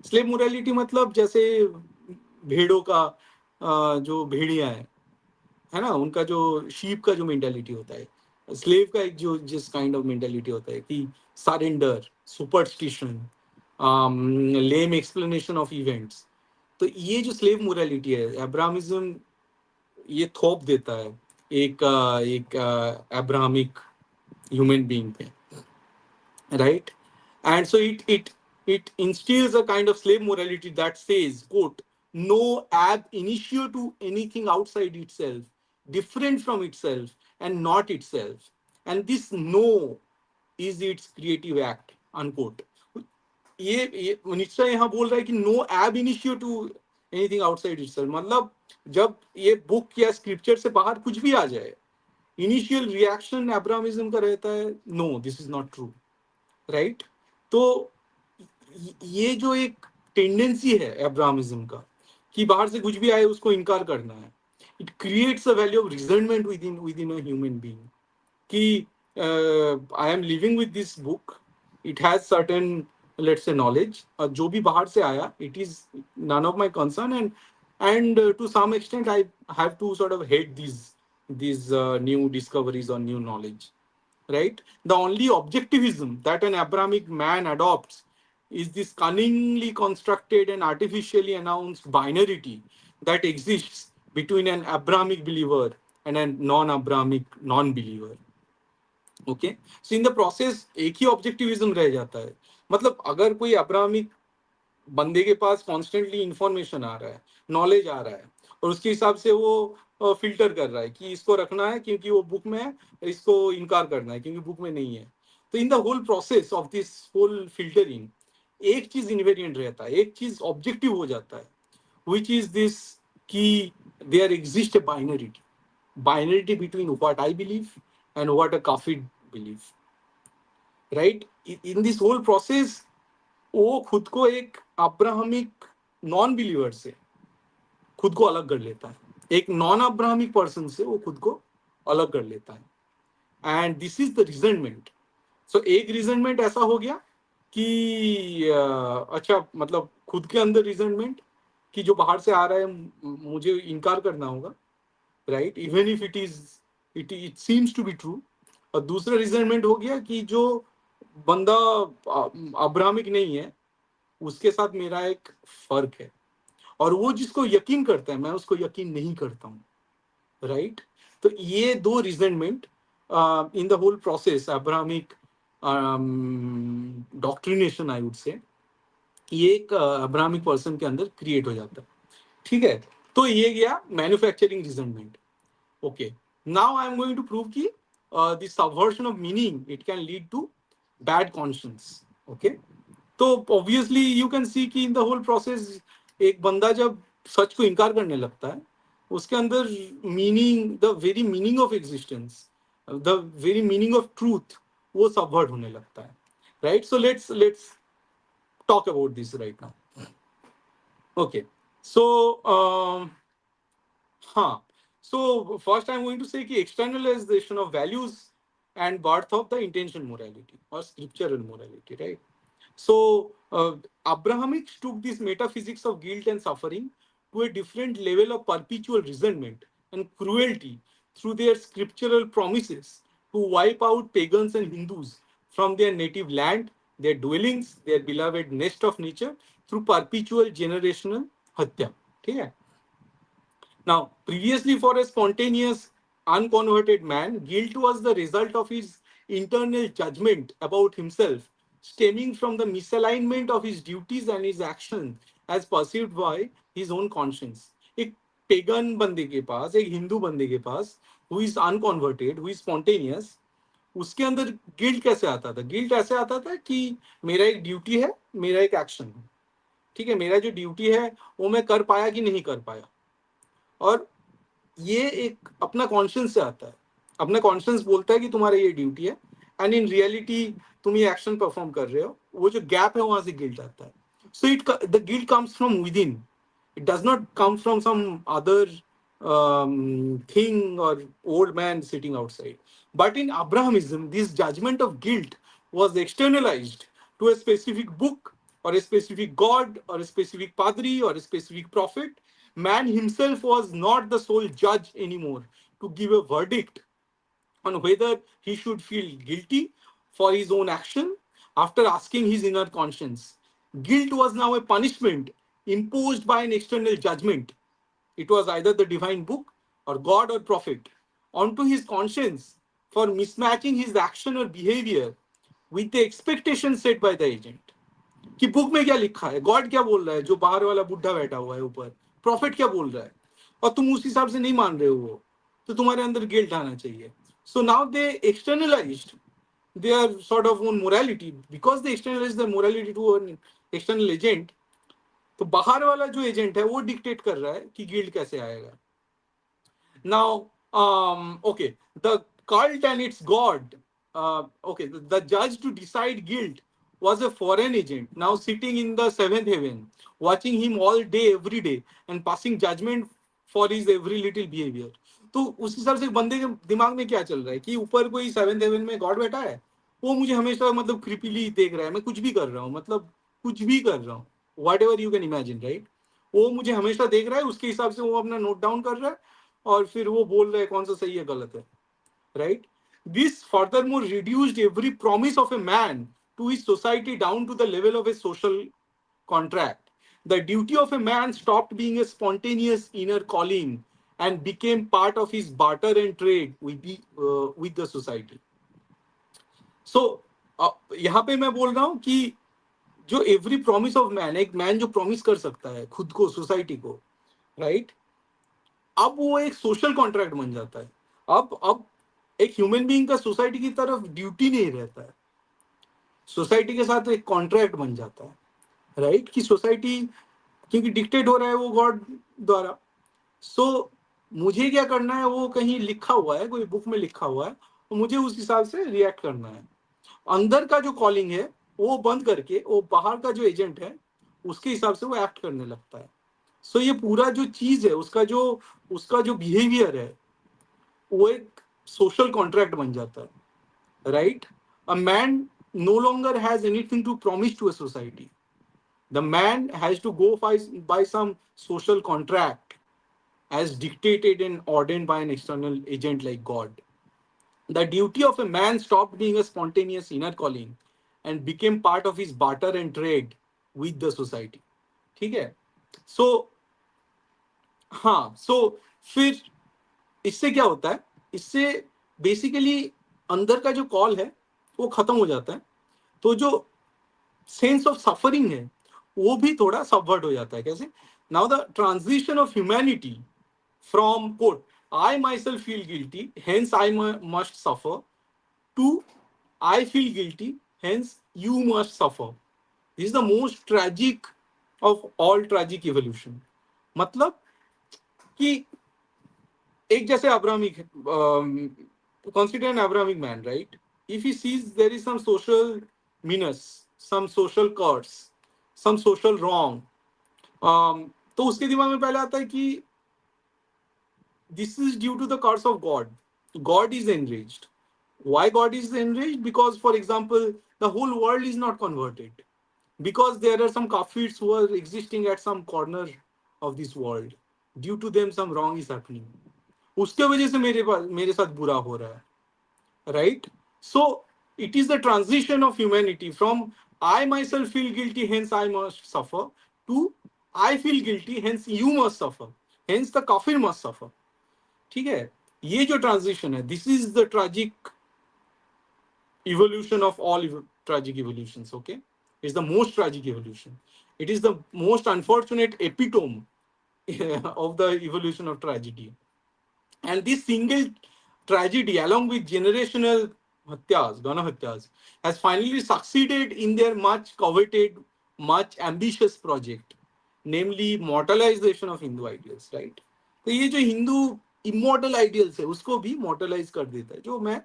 Slave morality मतलब जैसे भेड़ों का जो भेड़िया है ना, उनका जो sheep का जो मेंटालिटी होता है, स्लेव का एक जो जिस काइंड ऑफ मेंटालिटी होता है कि surrender, superstition, lame explanation of events. तो ये जो स्लेव मोरालिटी है, अब्राहमिज्म ये थोप देता है एक अब्राहमिक ह्यूमन बीइंग पे, right? And so it instills a kind of slave morality that says, quote, no ab initio to anything outside itself, different from itself and not itself, and this no is its creative act, unquote. ये निश्चय यहाँ बोल रहा है कि no ab initio to anything outside itself, मतलब जब ये बुक या स्क्रिप्चर से बाहर कुछ भी आ जाए, इनिशियल रिएक्शन अब्राहमिज्म का रहता है, no this is not true, right? तो ये जो एक टेंडेंसी है अब्राहमिज्म का कि बाहर से कुछ भी आए उसको इनकार करना है, it creates a value of resentment within a human being कि I am living with this book, it has certain let's say knowledge, और जो भी बाहर से आया it is none of my concern, and to some extent I have to sort of hate these new discoveries or new knowledge, right? The only objectivism that an Abrahamic man adopts is this cunningly constructed and artificially announced binarity that exists between an Abrahamic believer and a non-Abrahamic non-believer. Okay, so in the process एक ही ऑब्जेक्टिविज्म रह जाता है. मतलब अगर कोई Abrahamic बंदे के पास constantly information आ रहा है, नॉलेज आ रहा है, और उसके हिसाब से वो फिल्टर कर रहा है कि इसको रखना है क्योंकि वो बुक में है, इसको इनकार करना है क्योंकि बुक में नहीं है. तो in the whole process of this whole filtering, एक चीज इनवेरिएंट रहता है, एक चीज ऑब्जेक्टिव हो जाता है, which is this कि there exists a binarity between what I believe and what a kafir believe, right? In this whole process वो खुद को एक अब्राहमिक नॉन बिलीवर से खुद को अलग कर लेता है, एक नॉन अब्राहमिक पर्सन से वो खुद को अलग कर लेता है, एंड दिस इज द रिजनमेंट. सो एक रिजनमेंट ऐसा हो गया कि अच्छा मतलब खुद के अंदर रिजनमेंट कि जो बाहर से आ रहा है मुझे इनकार करना होगा, right, even if it seems to be true. और दूसरा रिजनमेंट हो गया कि जो बंदा अब्राहमिक नहीं है उसके साथ मेरा एक फर्क है, और वो जिसको यकीन करता है मैं उसको यकीन नहीं करता हूँ, राइट. तो ये दो resentment in the whole process Abrahamic doctrination I would say, ये एक अब्राहमिक पर्सन के अंदर क्रिएट हो जाता है. ठीक है, तो ये गया manufacturing resentment. Okay, now I am going to prove कि this subversion of meaning it can lead to bad conscience. Okay, तो ऑब्वियसली यू कैन सी कि इन द होल प्रोसेस एक बंदा जब सच को इनकार करने लगता है उसके अंदर meaning, the very meaning of existence, the very meaning of truth वो सबवर्ट होने लगता है, right. So let's talk about this right now. Okay, so huh. So first I'm going to say कि externalization of values and birth of the intention morality or scriptural morality, right? So Abrahamics took this metaphysics of guilt and suffering to a different level of perpetual resentment and cruelty through their scriptural promises to wipe out pagans and Hindus from their native land, their dwellings, their beloved nest of nature through perpetual generational hatya. Okay? Now, previously, for a spontaneous, unconverted man, guilt was the result of his internal judgment about himself, stemming from the misalignment of his duties and his actions as perceived by his own conscience. एक pagan बंदे के पास, एक हिंदू बंदे के पास, who is unconverted, who is spontaneous, उसके अंदर guilt कैसे आता था? गिल्ट ऐसे आता था कि मेरा एक ड्यूटी है, मेरा एक एक्शन है. ठीक है, मेरा जो ड्यूटी है वो मैं कर पाया कि नहीं कर पाया, और ये एक अपना कॉन्शियंस से आता है. अपना कॉन्शियंस बोलता है कि तुम्हारा ये ड्यूटी है, एंड इन रियलिटी तुम ये एक्शन परफॉर्म कर रहे हो. वो जो गैप है वहां से गिल्ट आता है. So it the guilt comes from with in, it does not come from some other thing or old man sitting outside. But in Abrahamism, this judgment of guilt was externalized to a specific book or a specific god or a specific padri or a specific prophet. Man himself was not the sole judge anymore to give a verdict on whether he should feel guilty for his own action after asking his inner conscience. Guilt was now a punishment imposed by an external judgment. It was either the divine book or God or prophet onto his conscience for mismatching his action or behavior with the expectation set by the agent. कि book में क्या लिखा है, God क्या बोल रहा है, जो बाहर वाला बुढ़ा बैठा हुआ है ऊपर, प्रॉफिट क्या बोल रहा है, और तुम उस हिसाब से नहीं मान रहे हो वो, तो तुम्हारे अंदर गिल्ट आना चाहिए. So now they externalised their sort of own morality because they externalize their morality to an external agent. तो बाहर वाला जो एजेंट है वो डिक्टेट कर रहा है कि गिल्ट कैसे आएगा. Now, okay, the cult and its god, okay, the judge to decide guilt was a foreign agent, now sitting in the seventh heaven, watching him all day, every day, and passing judgment for his every little behavior. तो उस हिसाब से बंदे के दिमाग में क्या चल रहा है कि ऊपर कोई सेवेंथ हेवन में गॉड बैठा है, वो मुझे हमेशा मतलब क्रिपीली देख रहा है, मैं कुछ भी कर रहा हूँ, मतलब कुछ भी कर रहा हूँ, what ever you can imagine, right. वो मुझे हमेशा देख रहा है, उसके हिसाब से वो अपना नोट डाउन कर रहा है, और फिर वो बोल रहे हैं कौन सा सही है गलत है, right. This furthermore reduced every promise of a man to his society down to the level of a social contract. The duty of a man stopped being a spontaneous inner calling and became part of his barter and trade with the society. So यहाँ पे मैं बोल रहा हूँ कि जो every promise of man, एक man जो प्रॉमिस कर सकता है खुद को, सोसाइटी को, राइट, अब वो एक सोशल कॉन्ट्रैक्ट बन जाता है. अब एक ह्यूमन बीइंग का सोसाइटी की तरफ ड्यूटी नहीं रहता है, सोसाइटी के साथ एक कॉन्ट्रैक्ट बन जाता है. राइट, कि सोसाइटी क्योंकि डिक्टेट हो रहा है वो गॉड द्वारा। सो मुझे क्या करना है, वो कहीं लिखा हुआ है, कोई बुक में लिखा हुआ है, तो मुझे उस हिसाब से रिएक्ट करना है। अंदर का जो कॉलिंग है वो बंद करके वो बाहर का जो एजेंट है उसके हिसाब से वो एक्ट करने लगता है। सो ये पूरा जो चीज है उसका जो बिहेवियर है वो एक सोशल कॉन्ट्रैक्ट बन जाता है, right. A man no longer has anything to promise to a society. The man has to go by some social contract as dictated and ordained by an external agent like God. The duty of a man stopped being a spontaneous inner calling and became part of his barter and trade with the society. ठीक है। सो हाँ, सो फिर इससे क्या होता है, इससे basically अंदर का जो कॉल है वो खत्म हो जाता है। तो जो सेंस ऑफ सफरिंग है वो भी थोड़ा सबवर्ट हो जाता है। कैसे? Now the transition of humanity from quote I myself feel guilty hence I must suffer to I feel guilty hence you must suffer is the most tragic of all tragic evolution. मतलब कि एक जैसे Abrahamic, consider an Abrahamic man, right? If he sees there is some social menace, some social curse, some social wrong, तो उसके दिमाग में पहले आता है कि this is due to the curse of God. God is enraged. Why God is enraged? Because, for example, the whole world is not converted. Because there are some kafirs who are existing at some corner of this world. Due to them, some wrong is happening. उसके वजह से मेरे साथ बुरा हो रहा है, right? So it is the transition of humanity from I myself feel guilty, hence I must suffer, to I feel guilty, hence you must suffer, hence the kafir must suffer. ठीक है, ये जो ट्रांजिशन है, this is the tragic evolution of all tragic evolutions. Okay, it's the most tragic evolution. It is the most unfortunate epitome of the evolution of tragedy. And this single tragedy, along with generational hatyas, Gana hatyas, has finally succeeded in their much coveted, much ambitious project, namely mortalization of Hindu ideals, right? तो ये जो Hindu immortal ideals है उसको भी मॉर्टलाइज कर देता है, जो मैं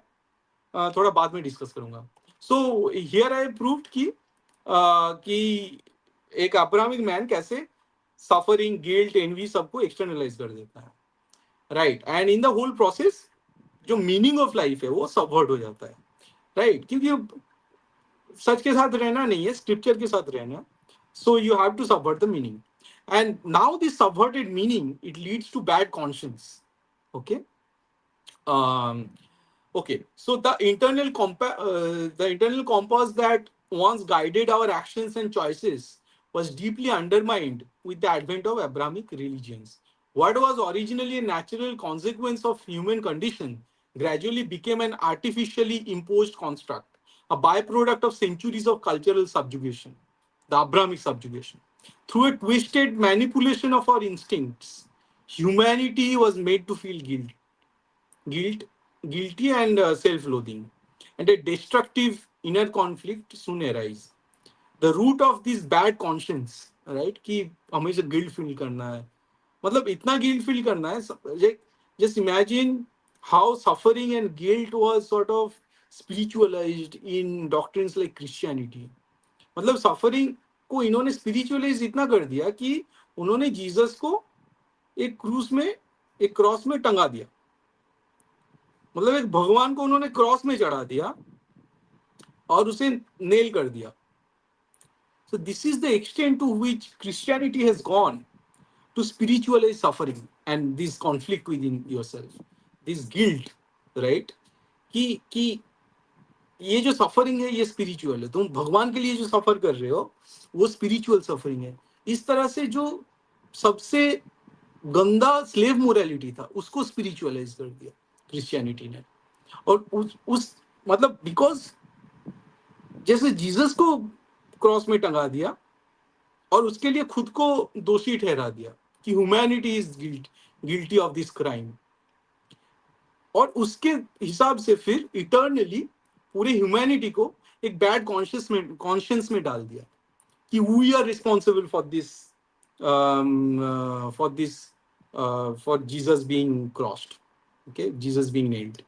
थोड़ा बाद में डिस्कस करूंगा। सो हियर आई प्रूव्ड कि एक अब्राहमिक मैन कैसे सफरिंग, गिल्ट, एनवी सबको एक्सटर्नलाइज कर देता है, right. And in the whole process जो मीनिंग ऑफ लाइफ है वो सबवर्ट हो जाता है, राइट। क्योंकि सच के साथ रहना नहीं है, स्क्रिप्चर के साथ रहना। So you have to subvert the meaning, and now this subverted meaning it leads to bad conscience. Okay, okay, so the internal compass that once guided our actions and choices was deeply undermined with the advent of Abrahamic religions. What was originally a natural consequence of human condition gradually became an artificially imposed construct, a byproduct of centuries of cultural subjugation, the Abrahamic subjugation. Through a twisted manipulation of our instincts, humanity was made to feel guilt, guilty and self-loathing, and a destructive inner conflict soon arise. The root of this bad conscience, right? कि हमेशा guilt feel करना है, मतलब इतना guilt feel करना है। Just imagine how suffering and guilt was sort of spiritualized in doctrines like Christianity. मतलब suffering को इन्होंने स्पिरिचुअलाइज इतना कर दिया कि उन्होंने जीसस को एक क्रॉस में टंगा दिया। मतलब एक भगवान को उन्होंने क्रॉस में चढ़ा दिया और उसे नेल कर दिया। So this is the extent to which Christianity has gone to spiritualize suffering and this conflict within yourself, this guilt, right? कि ये जो सफरिंग है ये स्पिरिचुअल है, तुम भगवान के लिए जो सफर कर रहे हो वो स्पिरिचुअल सफरिंग है। इस तरह से जो सबसे गंदा स्लेव मोरालिटी था उसको स्पिरिचुअलाइज कर दिया क्रिश्चियनिटी ने। और उस मतलब बिकॉज जैसे जीसस को क्रॉस में टंगा दिया और उसके लिए खुद को दोषी ठहरा दिया कि humanity is guilty of this crime, और उसके हिसाब से फिर इटर्नली पूरे ह्यूमैनिटी को एक बैड कॉन्शियंस में डाल दिया। कि we are responsible for this for Jesus being crossed, okay, Jesus being nailed.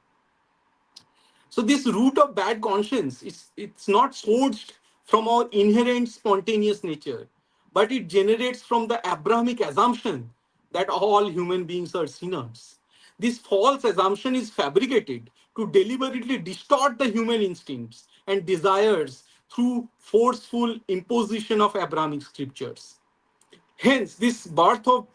So this root of bad conscience, it's not sourced from our inherent spontaneous nature, but it generates from the Abrahamic assumption that all human beings are sinners. This false assumption is fabricated to deliberately distort the human instincts and desires through forceful imposition of Abrahamic scriptures. Hence, this birth of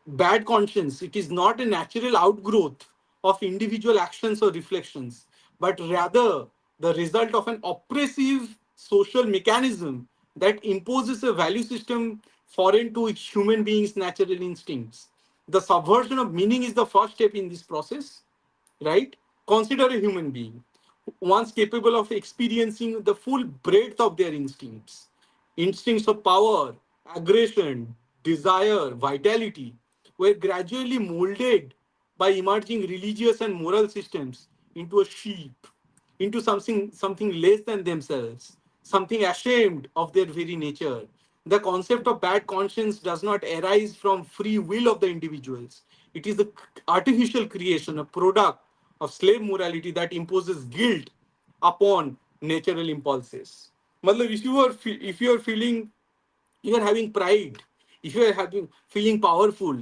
bad conscience, it is not a natural outgrowth of individual actions or reflections, but rather the result of an oppressive social mechanism that imposes a value system foreign to human beings' natural instincts. The subversion of meaning is the first step in this process, right? Consider a human being, once capable of experiencing the full breadth of their instincts. Instincts of power, aggression, desire, vitality were gradually molded by emerging religious and moral systems into a sheep, into something less than themselves, something ashamed of their very nature. The concept of bad conscience does not arise from free will of the individuals. It is the artificial creation, a product of slave morality that imposes guilt upon natural impulses. Matlab, if you are feeling, you are having pride, if you are having feeling powerful,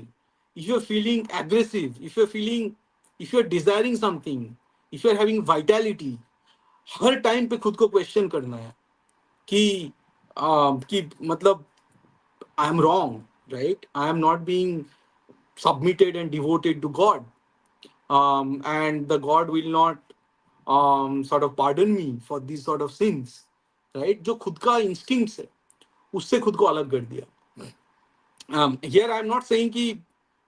if you are feeling aggressive, if you are desiring something, if you are having vitality, her time पे खुद को question करना है कि कि मतलब I am wrong, right, I am not being submitted and devoted to God, and the God will not sort of pardon me for these sort of sins, right? जो खुद का instincts है उससे खुद को अलग कर दिया. Here I am not saying कि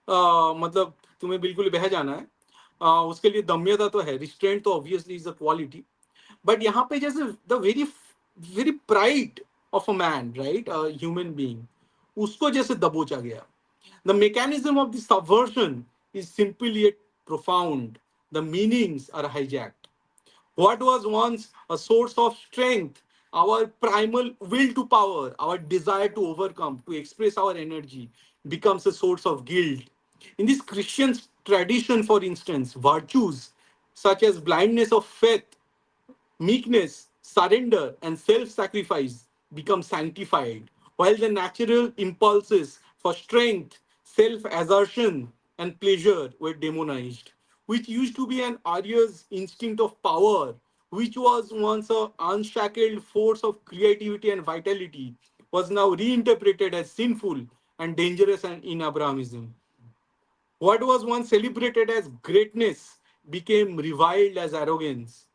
मतलब तुम्हें बिल्कुल बह जाना है, उसके लिए दम्यता तो है, रिस्ट्रेंट तो obviously is a quality, but यहाँ पे जैसे the very very pride of a man, right, a human being, उसको जैसे दबोचा गया. The mechanism of the subversion is simply yet profound. The meanings are hijacked. What was once a source of strength, our primal will to power, our desire to overcome, to express our energy, becomes a source of guilt. In this Christian tradition, for instance, virtues such as blindness of faith, meekness, surrender, and self sacrifice become sanctified, while the natural impulses for strength, self assertion, and pleasure were demonized, which used to be an Arya's instinct of power, which was once an unshackled force of creativity and vitality, was now reinterpreted as sinful and dangerous and in Abrahamism. What was once celebrated as greatness became reviled as arrogance.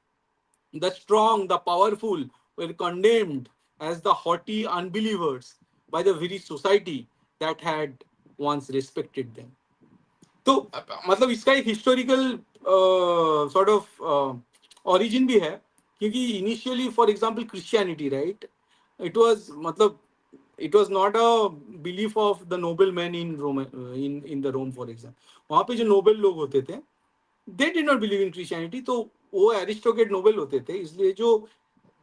The strong, the powerful were condemned as the haughty unbelievers by the very society that had once respected them. तो मतलब इसका एक historical sort of origin भी है, क्योंकि initially for example Christianity, right, it was मतलब it was not a belief of the noble man in Rome, in the Rome for example. वहाँ पे जो नोबल लोग होते थे, they did not believe in Christianity, तो वो एरिस्टोक्रेट नोबल होते थे, इसलिए जो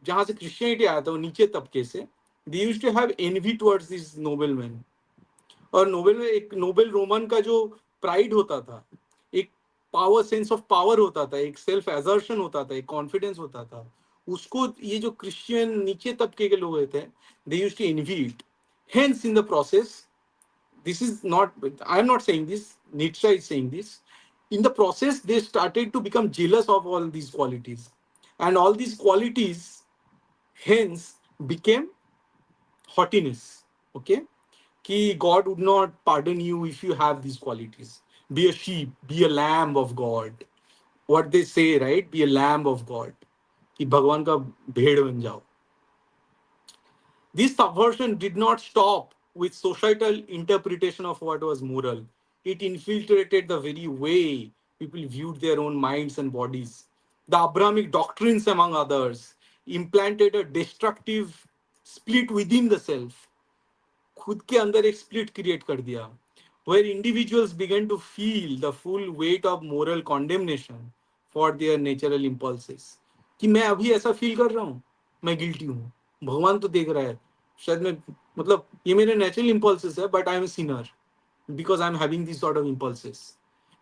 जहाँ से क्रिश्चियनिटी आया था वो नीचे तबके से, they used to have envy towards this noble man. और नोबेल में एक नोबेल रोमन का जो प्राइड होता था, एक पावर, सेंस ऑफ पावर होता था, एक सेल्फ एजर्शन होता था, एक कॉन्फिडेंस होता था, उसको ये जो क्रिश्चियन नीचे तबके के लोग थे, they used to envy it. Hence in the process, this is not, I am not saying this, Nietzsche is saying this, in the process they started to become jealous of all these qualities, and all these qualities hence became haughtiness. Okay, कि God would not pardon you if you have these qualities. Be a sheep, be a lamb of God. What they say, right? Be a lamb of God. कि भगवान का भेड़ बन जाओ. This subversion did not stop with societal interpretation of what was moral. It infiltrated the very way people viewed their own minds and bodies. The Abrahamic doctrines, among others, implanted a destructive split within the self. खुद के अंदर एक split create कर दिया, where individuals began to feel the full weight of moral condemnation for their natural impulses. कि मैं अभी ऐसा फील कर रहा हूँ, मैं गिल्टी हूँ, भगवान तो देख रहा है, शायद मैं मतलब ये मेरे नेचुरल इम्पल्सेस है, but I am Sinner because I'm having these sort of impulses.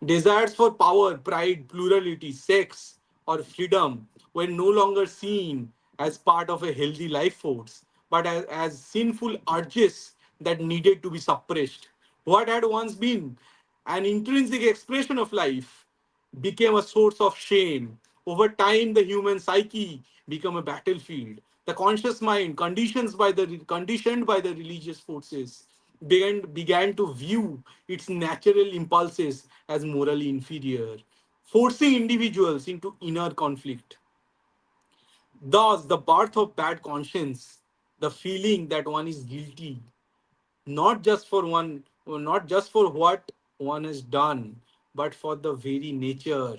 Desires for power, pride, plurality, sex, or freedom were no longer seen as part of a healthy life force, but as sinful urges that needed to be suppressed. What had once been an intrinsic expression of life became a source of shame. Over time, the human psyche became a battlefield. The conscious mind, conditioned by the religious forces, began to view its natural impulses as morally inferior, forcing individuals into inner conflict. Thus, the birth of bad conscience, the feeling that one is guilty, not just for what one has done, but for the very nature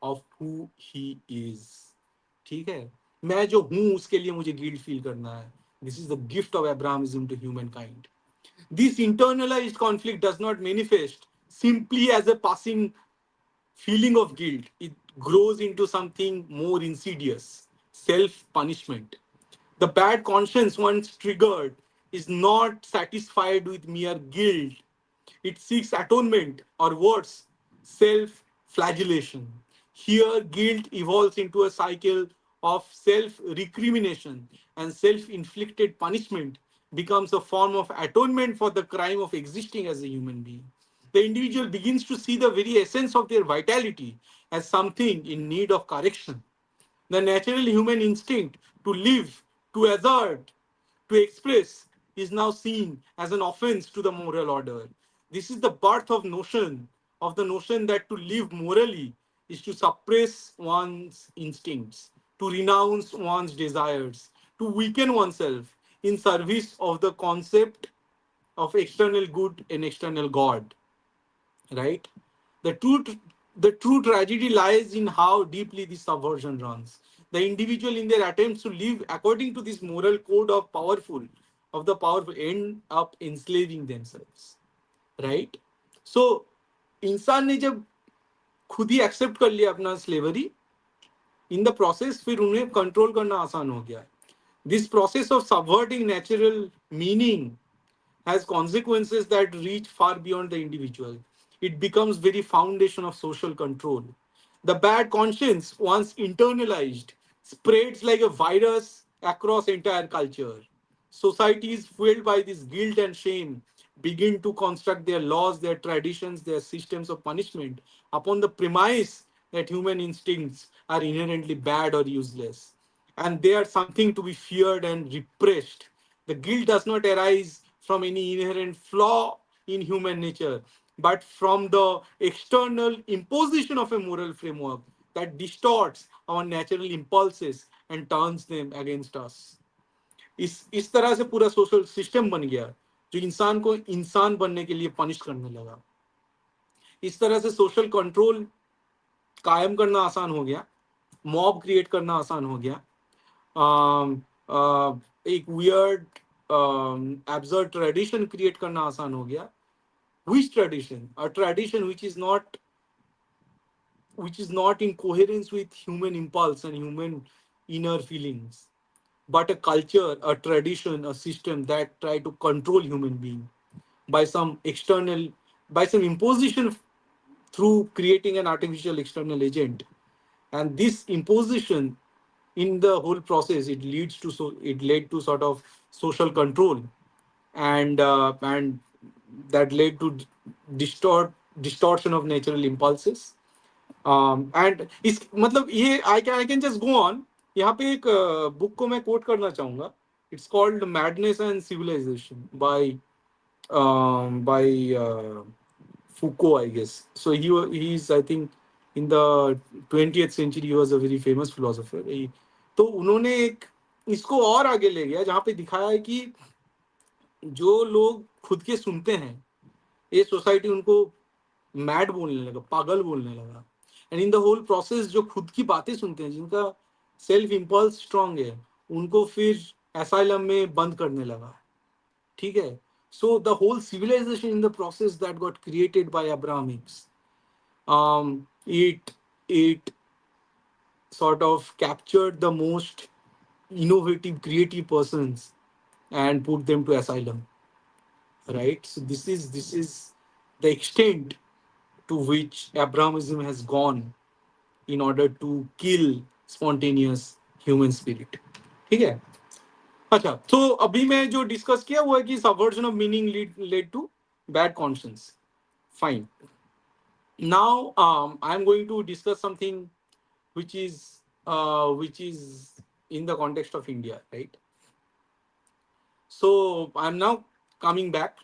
of who he is. ठीक है, मैं जो हूं उसके लिए मुझे guilt feel करना है. This is the gift of Abrahamism to humankind. This internalized conflict does not manifest simply as a passing feeling of guilt. It grows into something more insidious: self punishment. The bad conscience, once triggered, is not satisfied with mere guilt. It seeks atonement, or worse, self flagellation. Here, guilt evolves into a cycle of self recrimination, and self inflicted punishment becomes a form of atonement for the crime of existing as a human being. The individual begins to see the very essence of their vitality as something in need of correction. The natural human instinct to live, to assert, to express is now seen as an offense to the moral order. This is the birth of the notion that to live morally is to suppress one's instincts, to renounce one's desires, to weaken oneself in service of the concept of external good and external God, right? The true tragedy lies in how deeply this subversion runs. The individual, in their attempts to live according to this moral code of the powerful, end up enslaving themselves, right? So, इंसान ने जब खुद ही accept कर लिया अपना slavery, in the process फिर उन्हें control करना आसान हो गया. This process of subverting natural meaning has consequences that reach far beyond the individual. It becomes very foundation of social control. The bad conscience, once internalized, spreads like a virus across entire culture. Societies fueled by this guilt and shame begin to construct their laws, their traditions, their systems of punishment upon the premise that human instincts are inherently bad or useless, and they are something to be feared and repressed. The guilt does not arise from any inherent flaw in human nature, but from the external imposition of a moral framework that distorts our natural impulses and turns them against us. इस तरह से पूरा social system बन गया जो इंसान को इंसान बनने के लिए पनिश करने लगा. इस तरह से सोशल कंट्रोल कायम करना आसान हो गया, मॉब क्रिएट करना आसान हो गया, एक वियर्ड एब्सर्ड ट्रेडिशन क्रिएट करना आसान हो गया. Which tradition? A tradition which is not in coherence with human impulse and human inner feelings, but a culture, a tradition, a system that try to control human being by some external, by some imposition through creating an artificial external agent. And this imposition in the whole process, it led to sort of social control, and that led to distortion of natural impulses. And इस मतलब ये I can just go on. यहाँ पे एक book को मैं quote करना चाहूंगा. It's called madness and civilisation by Foucault, I guess. So he's I think in the 20th century he was a very famous philosopher. तो उन्होंने एक इसको और आगे ले गया जहाँ पे दिखाया है कि जो लोग खुद के सुनते हैं, ये सोसाइटी उनको मैड बोलने लगा, पागल बोलने लगा. And in the whole process जो खुद की बातें सुनते हैं, जिनका सेल्फ इम्पल्स स्ट्रांग है, उनको फिर एसाइलम में बंद करने लगा. ठीक है. So the whole civilisation in the process that got created by Abrahamics, it sort of captured the most innovative, creative persons and put them to asylum, right? So this is the extent to which Abrahamism has gone in order to kill spontaneous human spirit. ठीक है. अच्छा, तो अभी मैं जो discuss किया वो है कि subversion of meaning led to bad conscience. Fine. Now I'm going to discuss something which is in the context of India, right? So I'm now coming back.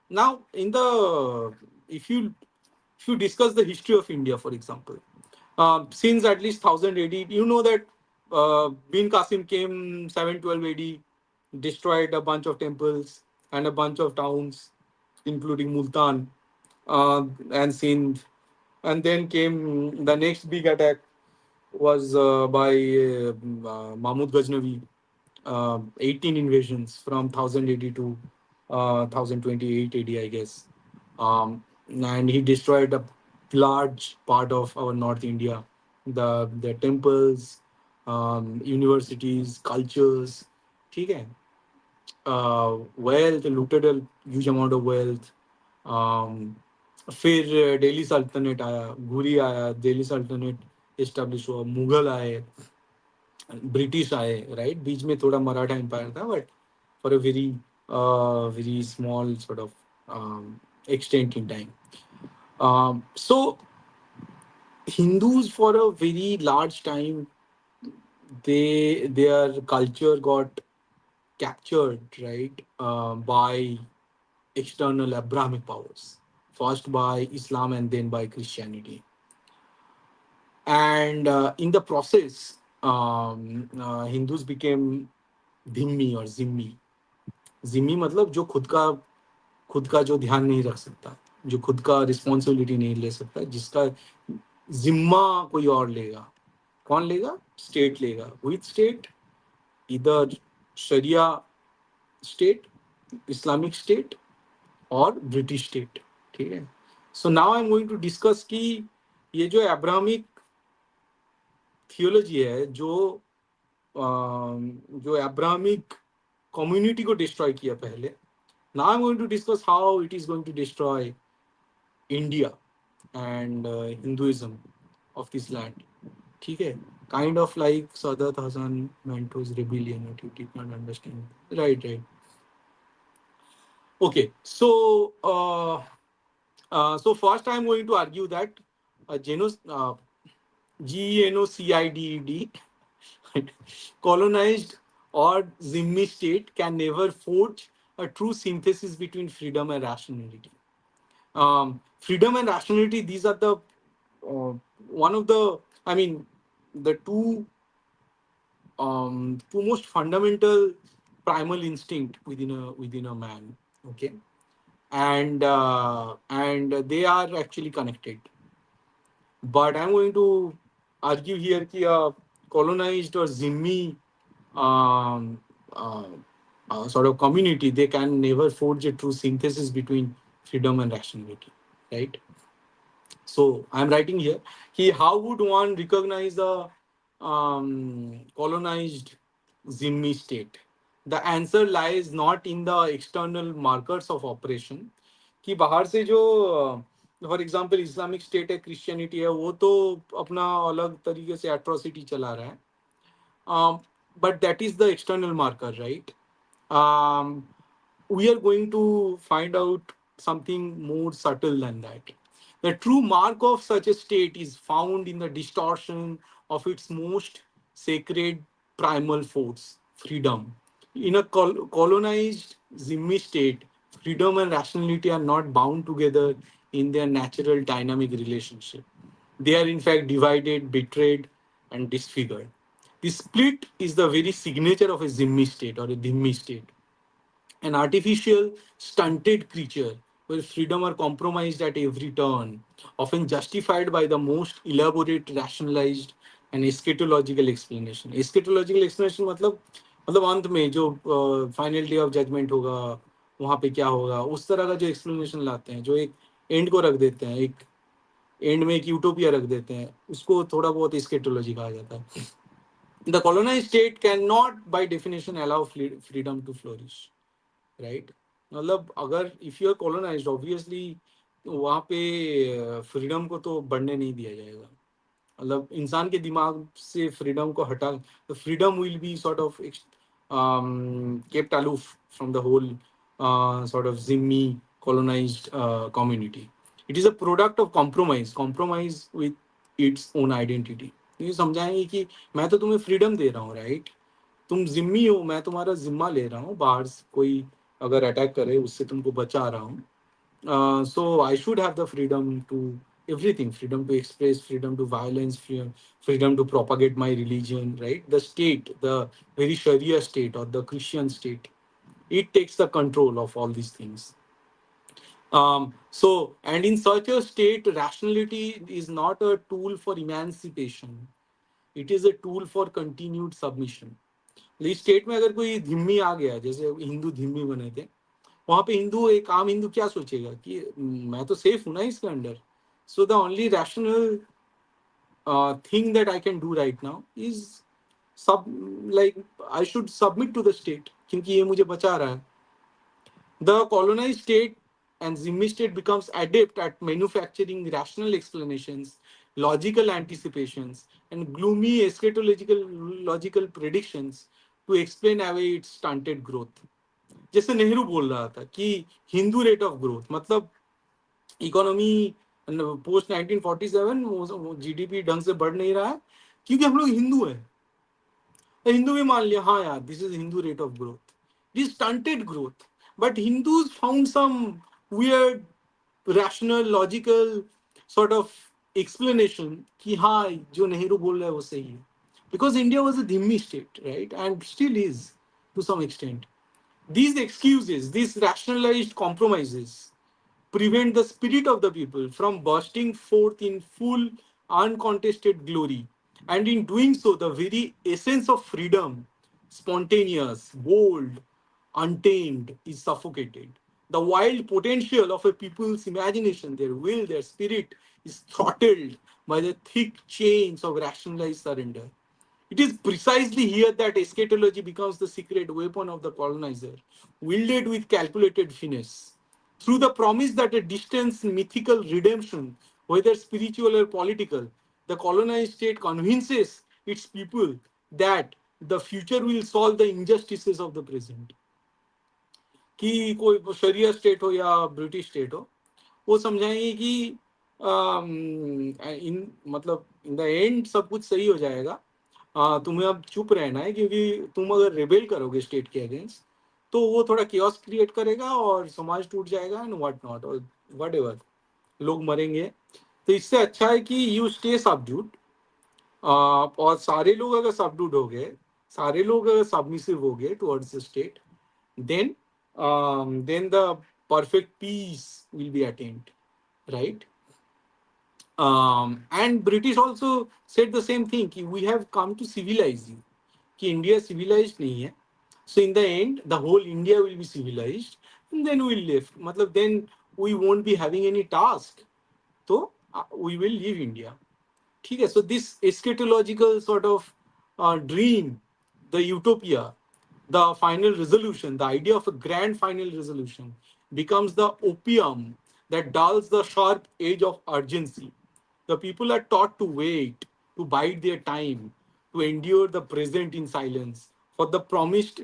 Now in the if you if you discuss the history of India, for example, since at least 1000 AD, you know that Bin Qasim came 712 AD, destroyed a bunch of temples and a bunch of towns, including Multan and Sindh. And then came the next big attack was by Mahmud Ghaznavi, 18 invasions from 1000 AD to 1028 AD, I guess. And he destroyed a large part of our North India, the temples, universities, cultures. ठीक है. Wealth, looted a huge amount of wealth. um, फिर दिल्ली सल्तनत आया, घुरी आया, दिल्ली सल्तनत establish हुआ, मुगल आए, ब्रिटिश आए, राइट? बीच में थोड़ा मराठा एम्पायर था, but for a very small sort of extent in time. So Hindus for a very large time, their culture got captured, right, by external Abrahamic powers, first by Islam and then by Christianity. And in the process, Hindus became dhimmi or zimmi. Jimmy मतलब जो खुद का जो ध्यान नहीं रख सकता, जो खुद का रिस्पॉन्सिबिलिटी नहीं ले सकता, जिसका जिम्मा कोई और लेगा. कौन लेगा? स्टेट लेगा. विथ स्टेट, इधर शरिया स्टेट, इस्लामिक स्टेट और ब्रिटिश स्टेट. ठीक है. So now I am going to discuss कि ये जो अब्राहमिक थियोलॉजी है, जो अब्राहमिक कम्युनिटी को डिस्ट्रॉय किया पहले. Now I'm going to discuss how it is going to destroy India and Hinduism of this land. ठीक है. Kind of like Sadat Hasan Manto's rebellion that you did not understand. Right, right. Okay. So first I'm going to argue that GENOCIDED colonized or Zimmi state can never forge a true synthesis between freedom and rationality. Freedom and rationality, these are the one of the, I mean, the two most fundamental primal instinct within a man. Okay. And they are actually connected. But I'm going to argue here कि colonized or Zimmi um, uh, sort of community, they can never forge a true synthesis between freedom and rationality, right? So I'm writing here. How would one recognize the colonized Zimmi state? The answer lies not in the external markers of oppression. कि बाहर से जो for example Islamic state है, Christianity है, वो तो अपना अलग तरीके से एट्रोसिटी चला रहा है. But that is the external marker, right? um, we are going to find out something more subtle than that. The true mark of such a state is found in the distortion of its most sacred primal force, freedom. In a colonized Zimmi state, freedom and rationality are not bound together in their natural dynamic relationship. They are, in fact, divided, betrayed, and disfigured. The split is the very signature of a Zimmi state or a Dhimmi state, an artificial, stunted creature where freedom are compromised at every turn, often justified by the most elaborate, rationalized, and eschatological explanation. Eschatological explanation मतलब अंत में जो final day of judgement होगा, वहां पे क्या होगा, उस तरह का जो एक्सप्लेनेशन लाते हैं, जो एक एंड को रख देते हैं, एक एंड में एक यूटोपिया रख देते हैं, उसको थोड़ा बहुत एस्केटोलॉजी कहा जाता है. The colonized state cannot by definition allow freedom to flourish, right? मतलब अगर if you are colonized obviously वहाँ पे फ्रीडम को तो बढ़ने नहीं दिया जाएगा. मतलब इंसान के दिमाग से फ्रीडम को हटा, the freedom will be sort of kept aloof from the whole sort of zimmi colonized community. It is a product of compromise with its own identity. ये समझाएंगे कि मैं तो तुम्हें फ्रीडम दे रहा हूँ, राइट? तुम जिम्मी हो, मैं तुम्हारा जिम्मा ले रहा हूँ, बाहर से कोई अगर अटैक करे उससे तुमको बचा रहा हूँ. So I should have the freedom to everything, freedom to express, freedom to violence, freedom to propagate my religion, right? The state, the very Sharia state or the Christian state, it takes the control of all these things. And in such a state, rationality is not a tool for emancipation. It is a tool for continued submission. इस state में अगर कोई धिम्मी आ गया, जैसे हिंदू धिम्मी बने थे, वहां पे हिंदू, एक आम हिंदू क्या सोचेगा कि मैं तो सेफ हूं ना इसके under. So the only rational thing that I can do right now is सब, like I should submit to the state क्योंकि ये मुझे बचा रहा है. The colonized state and Zimmi state becomes adept at manufacturing rational explanations, logical anticipations, and gloomy eschatological logical predictions to explain away its stunted growth. जैसे नेहरू बोल रहा था कि हिंदू रेट ऑफ ग्रोथ मतलब इकोनॉमी पोस्ट 1947 जीडीपी ढंग से बढ़ नहीं रहा है क्योंकि हम लोग हिंदू हैं. तो हिंदू भी मान लिया हाँ यार this is Hindu rate of growth, this stunted growth. But Hindus found some weird rational logical sort of explanation कि हाँ जो नेहरू बोल रहा है वो सही है. बिकॉज इंडिया वॉज अ धिम्मी state, right, and still is to some extent. These excuses, these rationalized compromises, prevent the spirit of the people from bursting forth in full, uncontested glory. And in doing so, the very essence of freedom, spontaneous, bold, untamed, is suffocated. The wild potential of a people's imagination, their will, their spirit, is throttled by the thick chains of rationalized surrender. It is precisely here that eschatology becomes the secret weapon of the colonizer, wielded with calculated finesse. Through the promise that a distant mythical redemption, whether spiritual or political, the colonized state convinces its people that the future will solve the injustices of the present. कि कोई शरिया state हो या British state हो, वो समझाएंगे कि इन मतलब in the end सब कुछ सही हो जाएगा. तुम्हें अब चुप रहना है क्योंकि तुम अगर रिबेल करोगे स्टेट के अगेंस्ट तो वो थोड़ा कियोस क्रिएट करेगा और समाज टूट जाएगा एंड व्हाट नॉट और वट एवर, लोग मरेंगे. तो इससे अच्छा है कि यू स्टे सबड्यूड. और सारे लोग अगर सबड्यूड हो गए, सारे लोग अगर सबमिसिव हो गए towards the state, then then the perfect peace will be attained, right? And British also said the same thing कि we have come to civilize you, कि India civilized नहीं है. So in the end the whole India will be civilized and then we'll live, मतलब then we won't be having any task, तो we will leave India. ठीक है. So this eschatological sort of dream, the utopia, the final resolution, the idea of a grand final resolution becomes the opium that dulls the sharp edge of urgency. The people are taught to wait, to bide their time, to endure the present in silence, for the promised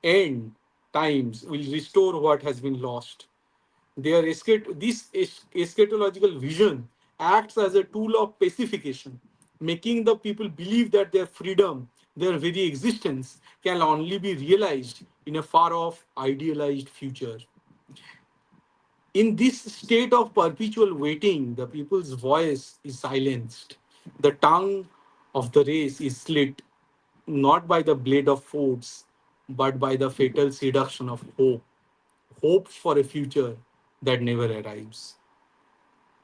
end times will restore what has been lost. This eschatological vision acts as a tool of pacification, making the people believe that their freedom, their very existence, can only be realized in a far off, idealized future. In this state of perpetual waiting, the people's voice is silenced. The tongue of the race is slit, not by the blade of force, but by the fatal seduction of hope. Hope for a future that never arrives.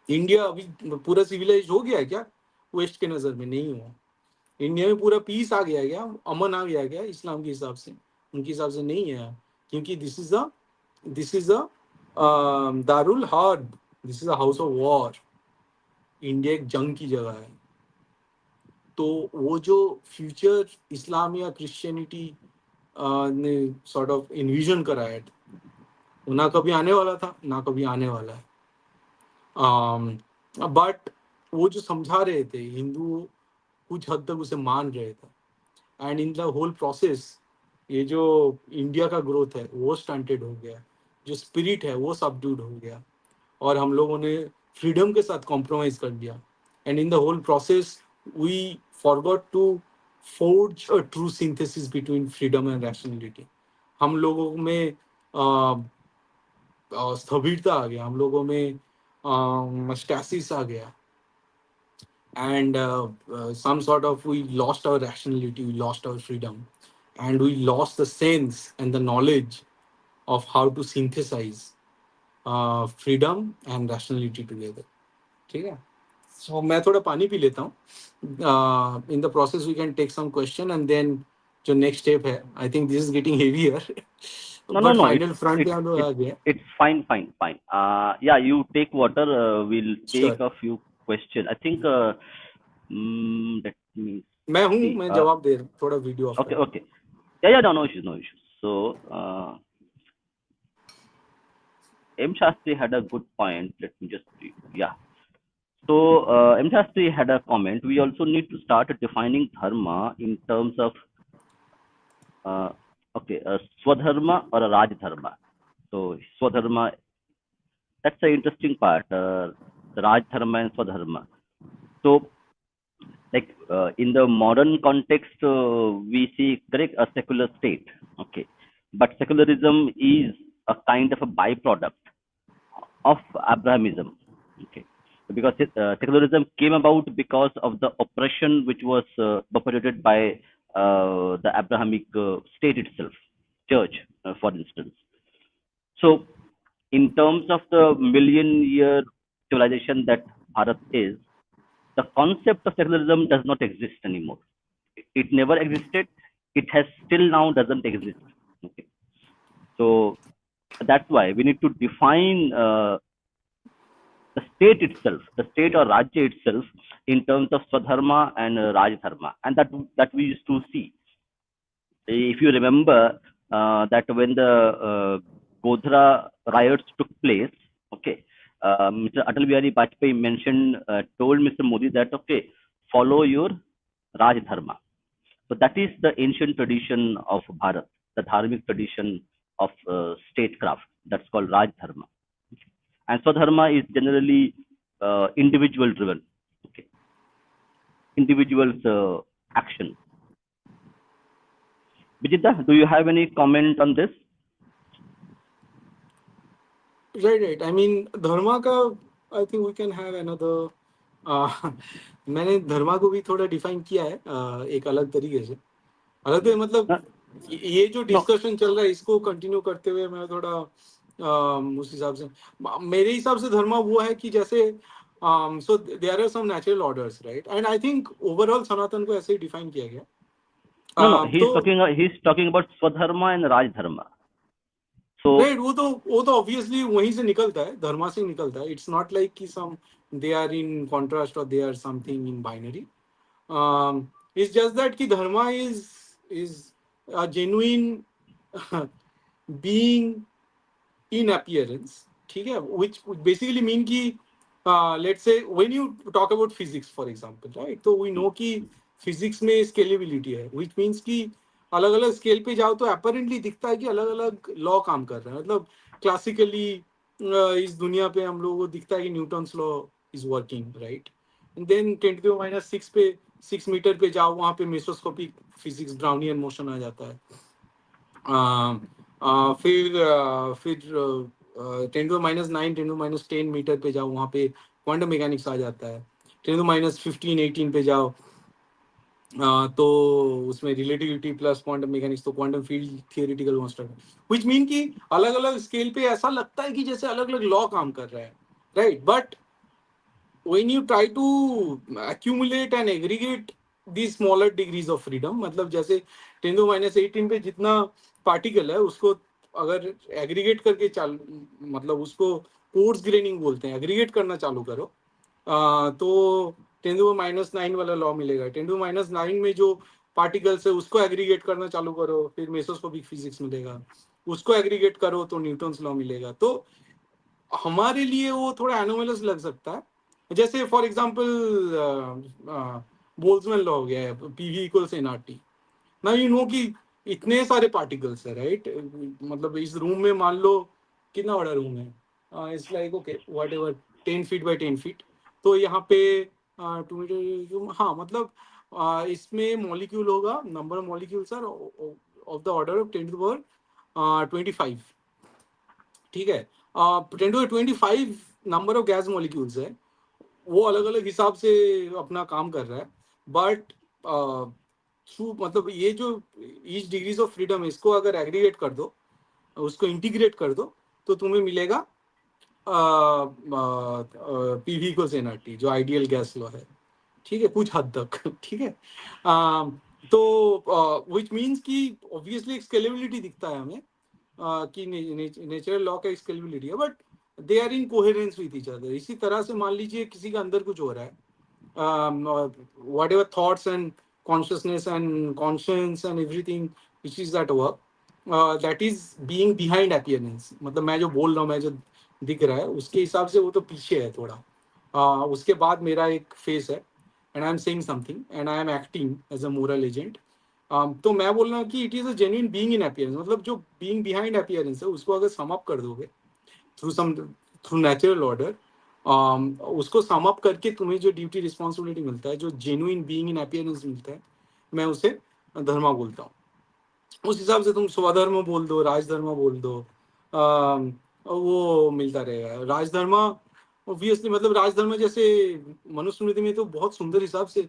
India अभी पूरा civilised हो गया है क्या? Waste के नजर में नहीं हुआ. इंडिया में पूरा पीस आ गया क्या, अमन आ गया क्या इस्लाम के हिसाब से? उनके हिसाब से नहीं है, क्योंकि this is a Darul herb, this is a house of war. India एक जंग की जगह है. तो वो जो फ्यूचर इस्लाम या क्रिश्चियनिटी ने सॉर्ट ऑफ इन्विजन कराया था, वो ना कभी आने वाला था ना कभी आने वाला है। बट वो जो समझा रहे थे हिंदू कुछ हद तक उसे मान रहे थे, and in the whole process ये जो इंडिया का ग्रोथ है वो स्टंटेड हो गया, जो स्पिरिट है वो सबड्यूड हो गया, और हम लोगों ने फ्रीडम के साथ कॉम्प्रोमाइज कर दिया, and in the whole process we forgot to forge a true synthesis between freedom and rationality. हम लोगों में स्थविरता आ गया, हम लोगों में स्टैसिस आ गया, and some sort of we lost our rationality, we lost our freedom, and we lost the sense and the knowledge of how to synthesize freedom and rationality together. ठीक है, so मैं थोड़ा पानी पी लेता हूँ। In the process we can take some question and then जो next step है, I think this is getting heavier No, no, but no. final front It's पे हम लोग it's आ गए। it's fine, fine, fine. Yeah, you take water. We'll take Sure, a few questions. I think. Let me मैं हूँ, see. मैं जवाब दे रहा हूँ, थोड़ा वीडियो ऑफ Okay, करना। okay. Yeah, yeah. No, no issues, no issues. So, M. Shastri had a good point. Let me just read. Yeah. So, M. Shastri had a comment. We also need to start defining dharma in terms of uh, okay, swadharma or a rajadharma. So, swadharma, that's the interesting part. The rajadharma and swadharma. So, like in the modern context, we see correct a secular state. Okay, but secularism is a kind of a byproduct of Abrahamism. Okay, because secularism came about because of the oppression which was perpetrated by the Abrahamic state itself, church, for instance. So, in terms of the million-year civilization that Bharat is, the concept of secularism does not exist anymore. It never existed. It has still now doesn't exist. Okay, so that's why we need to define the state itself, the state or Rajya itself, in terms of Swadharma and Rajadharma, and that we used to see. If you remember that when the Godhra riots took place, okay, Mr. Atal Bihari Vajpayee mentioned, told Mr. Modi that okay, follow your Rajadharma. So that is the ancient tradition of Bharat, the dharmic tradition of statecraft. That's called Rajadharma. And Swadharma is generally individual driven. Okay, individuals' action. Vijita, do you have any comment on this? Right, I mean dharma का I think we can have another मैंने धर्मा को भी थोड़ा define किया है एक अलग तरीके से, अलग तो मतलब No, ये जो no, डिस्कशन चल रहा है इसको कंटिन्यू करते हुए मैं थोड़ा उस हिसाब से, मेरे हिसाब से धर्मा वो है कि जैसे so there are some natural orders, right, and I think overall Sanatan को ऐसे ही डिफाइन किया गया। no, no. तो He's talking about Swadharma and Rajdharma. So right, वो तो ऑब्वियसली वहीं से निकलता है, धर्मा से निकलता है। इट्स नॉट लाइक कि सम दे आर इन कॉन्ट्रास्ट और they are something in binary. It's just that कि dharma is a genuine being in appearance, ठीक है, व्हिच बेसिकली मीन कि let's say when you talk about physics for example, right, तो we know कि physics में scalability है, which means कि अलग अलग स्केल पे जाओ तो अपेरेंटली दिखता है कि अलग अलग लॉ काम कर रहे हैं। मतलब क्लासिकली इस दुनिया पे हम लोगों को दिखता है कि Newton's law is working, right, and then 10⁻⁶ पे 6 मीटर पे जाओ, वहां पे मेसोस्कोपिक फिजिक्स ब्राउनियन मोशन आ जाता है। फिर 10⁻⁹ 10⁻10 मीटर पे जाओ, वहाँ पे क्वांटम मैकेनिक्स आ जाता है। 10⁻15 18 पे जाओ, तो उसमें रिलेटिविटी प्लस क्वांटम मैकेनिक्स, तो quantum field theoretical construct, which mean कि अलग अलग स्केल पे ऐसा लगता है कि जैसे अलग अलग लॉ काम कर रहा है, right, but when you try to accumulate and aggregate these smaller degrees of freedom, मतलब जैसे 10⁻18 पे जितना पार्टिकल है उसको अगर एग्रीगेट करके मतलब उसको कोर्स ग्रेनिंग बोलते हैं, एग्रीगेट करना चालू करो, तो 10⁻⁹ वाला लॉ मिलेगा। 10⁻⁹ में जो पार्टिकल्स है उसको एग्रीगेट करना चालू करो, फिर मेसोस्कोपिक फिजिक्स मिलेगा। उसको एग्रीगेट करो तो न्यूटन्स लॉ मिलेगा। तो हमारे लिए वो थोड़ा एनोमलस लग सकता है। जैसे फॉर एग्जांपल बोल्ट्जमैन लॉ हो गया है, पीवी इक्वल्स एनआरटी। ना यू नो कि इतने सारे पार्टिकल्स है, राइट? मतलब इस रूम में मान लो कितना बड़ा रूम है, it's like okay what ever 10 feet by 10 feet. तो यहाँ पे 2 मीटर, हाँ मतलब इसमें मॉलिक्यूल होगा, number of molecules are of the order of 10⁻25। ठीक है, 10⁻25 नंबर ऑफ गैस मॉलिक्यूल्स है। वो अलग अलग हिसाब से अपना काम कर रहा है, बट थ्रू मतलब ये जो ईच डिग्रीज ऑफ फ्रीडम है, इसको अगर एग्रीगेट कर दो, उसको इंटीग्रेट कर दो, तो तुम्हें मिलेगा पीवी इक्वल्स एनआरटी, जो आइडियल गैस लॉ है। ठीक है, कुछ हद तक ठीक है। तो विच मीन्स कि ऑब्वियसली एक स्केलेबिलिटी दिखता है हमें, कि नेचुरल लॉ का स्केलेबिलिटी है, but they are in coherence with each other. इसी तरह से मान लीजिए किसी के अंदर कुछ हो रहा है, whatever thoughts and consciousness and conscience and everything which is at work, that is being behind appearance। मतलब मैं जो बोल रहा हूँ, मैं जो दिख रहा है, उसके हिसाब से वो तो पीछे है थोड़ा। उसके बाद मेरा एक फेस है, and I am saying something and I am acting as a moral agent. तो मैं बोल रहा हूँ कि it is a genuine being in appearance. मतलब जो बीइंग बिहाइंड अपीयरेंस है, उसको अगर सम अप कर दोगे through some through natural order, उसको सम अप करके तुम्हें जो ड्यूटी रिस्पॉन्सिबिलिटी मिलता है, जो जेन्युइन बीइंग इन अपीयरेंस मिलता है, मैं उसे धर्मा बोलता हूँ। उस हिसाब से तुम स्वधर्म बोल दो, राजधर्म बोल दो, वो मिलता रहेगा। राजधर्म ऑब्वियसली, मतलब राजधर्म जैसे मनुस्मृति में तो बहुत सुंदर हिसाब से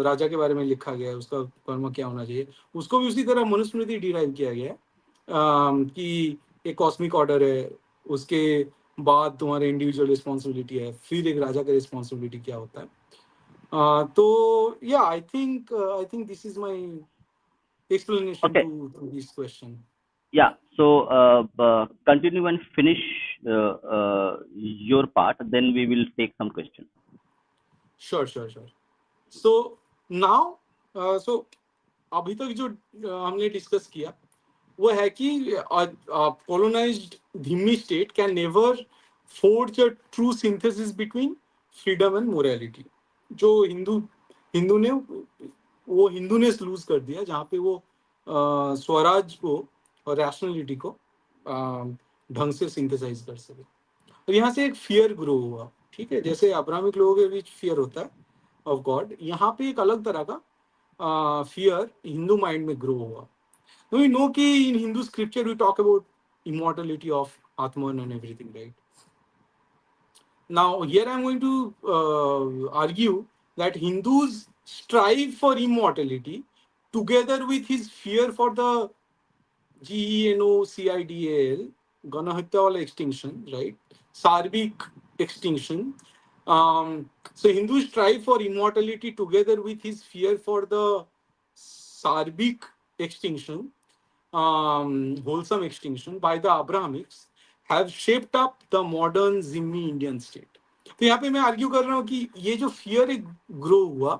राजा के बारे में लिखा गया है, उसका कर्म क्या होना चाहिए। उसको भी उसी तरह मनुस्मृति डिराइव किया गया है, कि एक कॉस्मिक ऑर्डर है, उसके बाद तुम्हारे इंडिविजुअल रिस्पॉन्सिबिलिटी है, फिर एक राजा का रिस्पॉन्सिबिलिटी क्या होता है। तो या I think this is my explanation Okay. to this question. Yeah. So continue and finish your part. Then we will take some questions. Sure. So now, so अभी तक जो हमने डिस्कस किया वो है कि colonized dhimmi state can never forge a true synthesis between freedom and morality। जो हिंदू ने वो हिंदूनेस लूज कर दिया, जहाँ पे वो स्वराज को और रैशनलिटी को ढंग से सिंथेसाइज कर सके। और यहाँ से एक फियर ग्रो हुआ। ठीक है, जैसे अब्राहमिक लोगों के बीच फियर होता है ऑफ गॉड, यहाँ पे एक अलग तरह का फियर हिंदू माइंड में ग्रो हुआ। तो वी नो कि in Hindu scripture we talk about immortality of Atman and everything, right? Now, here I'm going to argue that Hindus strive for immortality together with his fear for the GENOCIDAL, Ganahitya extinction, right? Sarbic extinction. So Hindus strive for immortality together with his fear for the Sarbic extinction, wholesome extinction by the Abrahamics, have shaped up the modern Zimmi Indian state. तो यहाँ पे मैं argue कर रहा हूँ कि ये जो फियर एक ग्रो हुआ,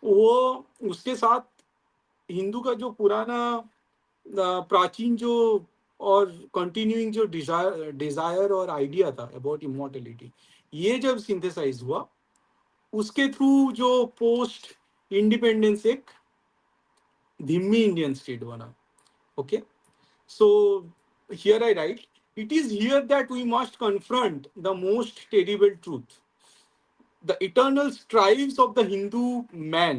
वो उसके साथ हिंदू का जो पुराना प्राचीन जो और कंटिन्यूइंग जो डिजायर और आइडिया था अबाउट इमोर्टलिटी, ये जब सिंथेसाइज हुआ, उसके थ्रू जो पोस्ट इंडिपेंडेंस एक धिम्मी इंडियन स्टेट बना। Okay, so here I write, it is here that we must confront the most terrible truth, the eternal strives of the Hindu man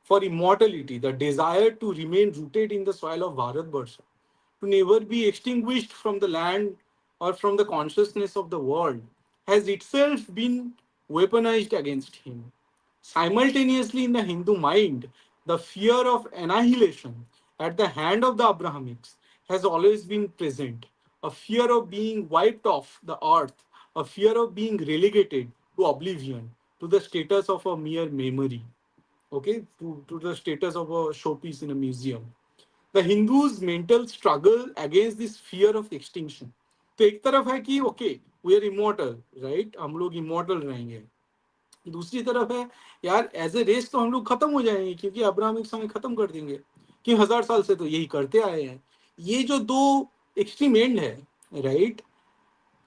for immortality, the desire to remain rooted in the soil of Bharatvarsha, to never be extinguished from the land or from the consciousness of the world, has itself been weaponized against him. Simultaneously, in the Hindu mind, the fear of annihilation at the hand of the Abrahamics has always been present. A fear of being wiped off the earth, a fear of being relegated to oblivion, to the status of a mere memory, okay, to the status of a showpiece in a museum. The Hindus' mental struggle against this fear of extinction. तो एक तरफ है कि okay we are immortal, right, हम लोग immortal रहेंगे, दूसरी तरफ है यार एज ए रेस तो हम लोग खत्म हो जाएंगे क्योंकि अब्राहमिक समय खत्म कर देंगे, कि 1000 साल से तो यही करते आए हैं। ये जो दो एक्सट्रीम एंड है, right,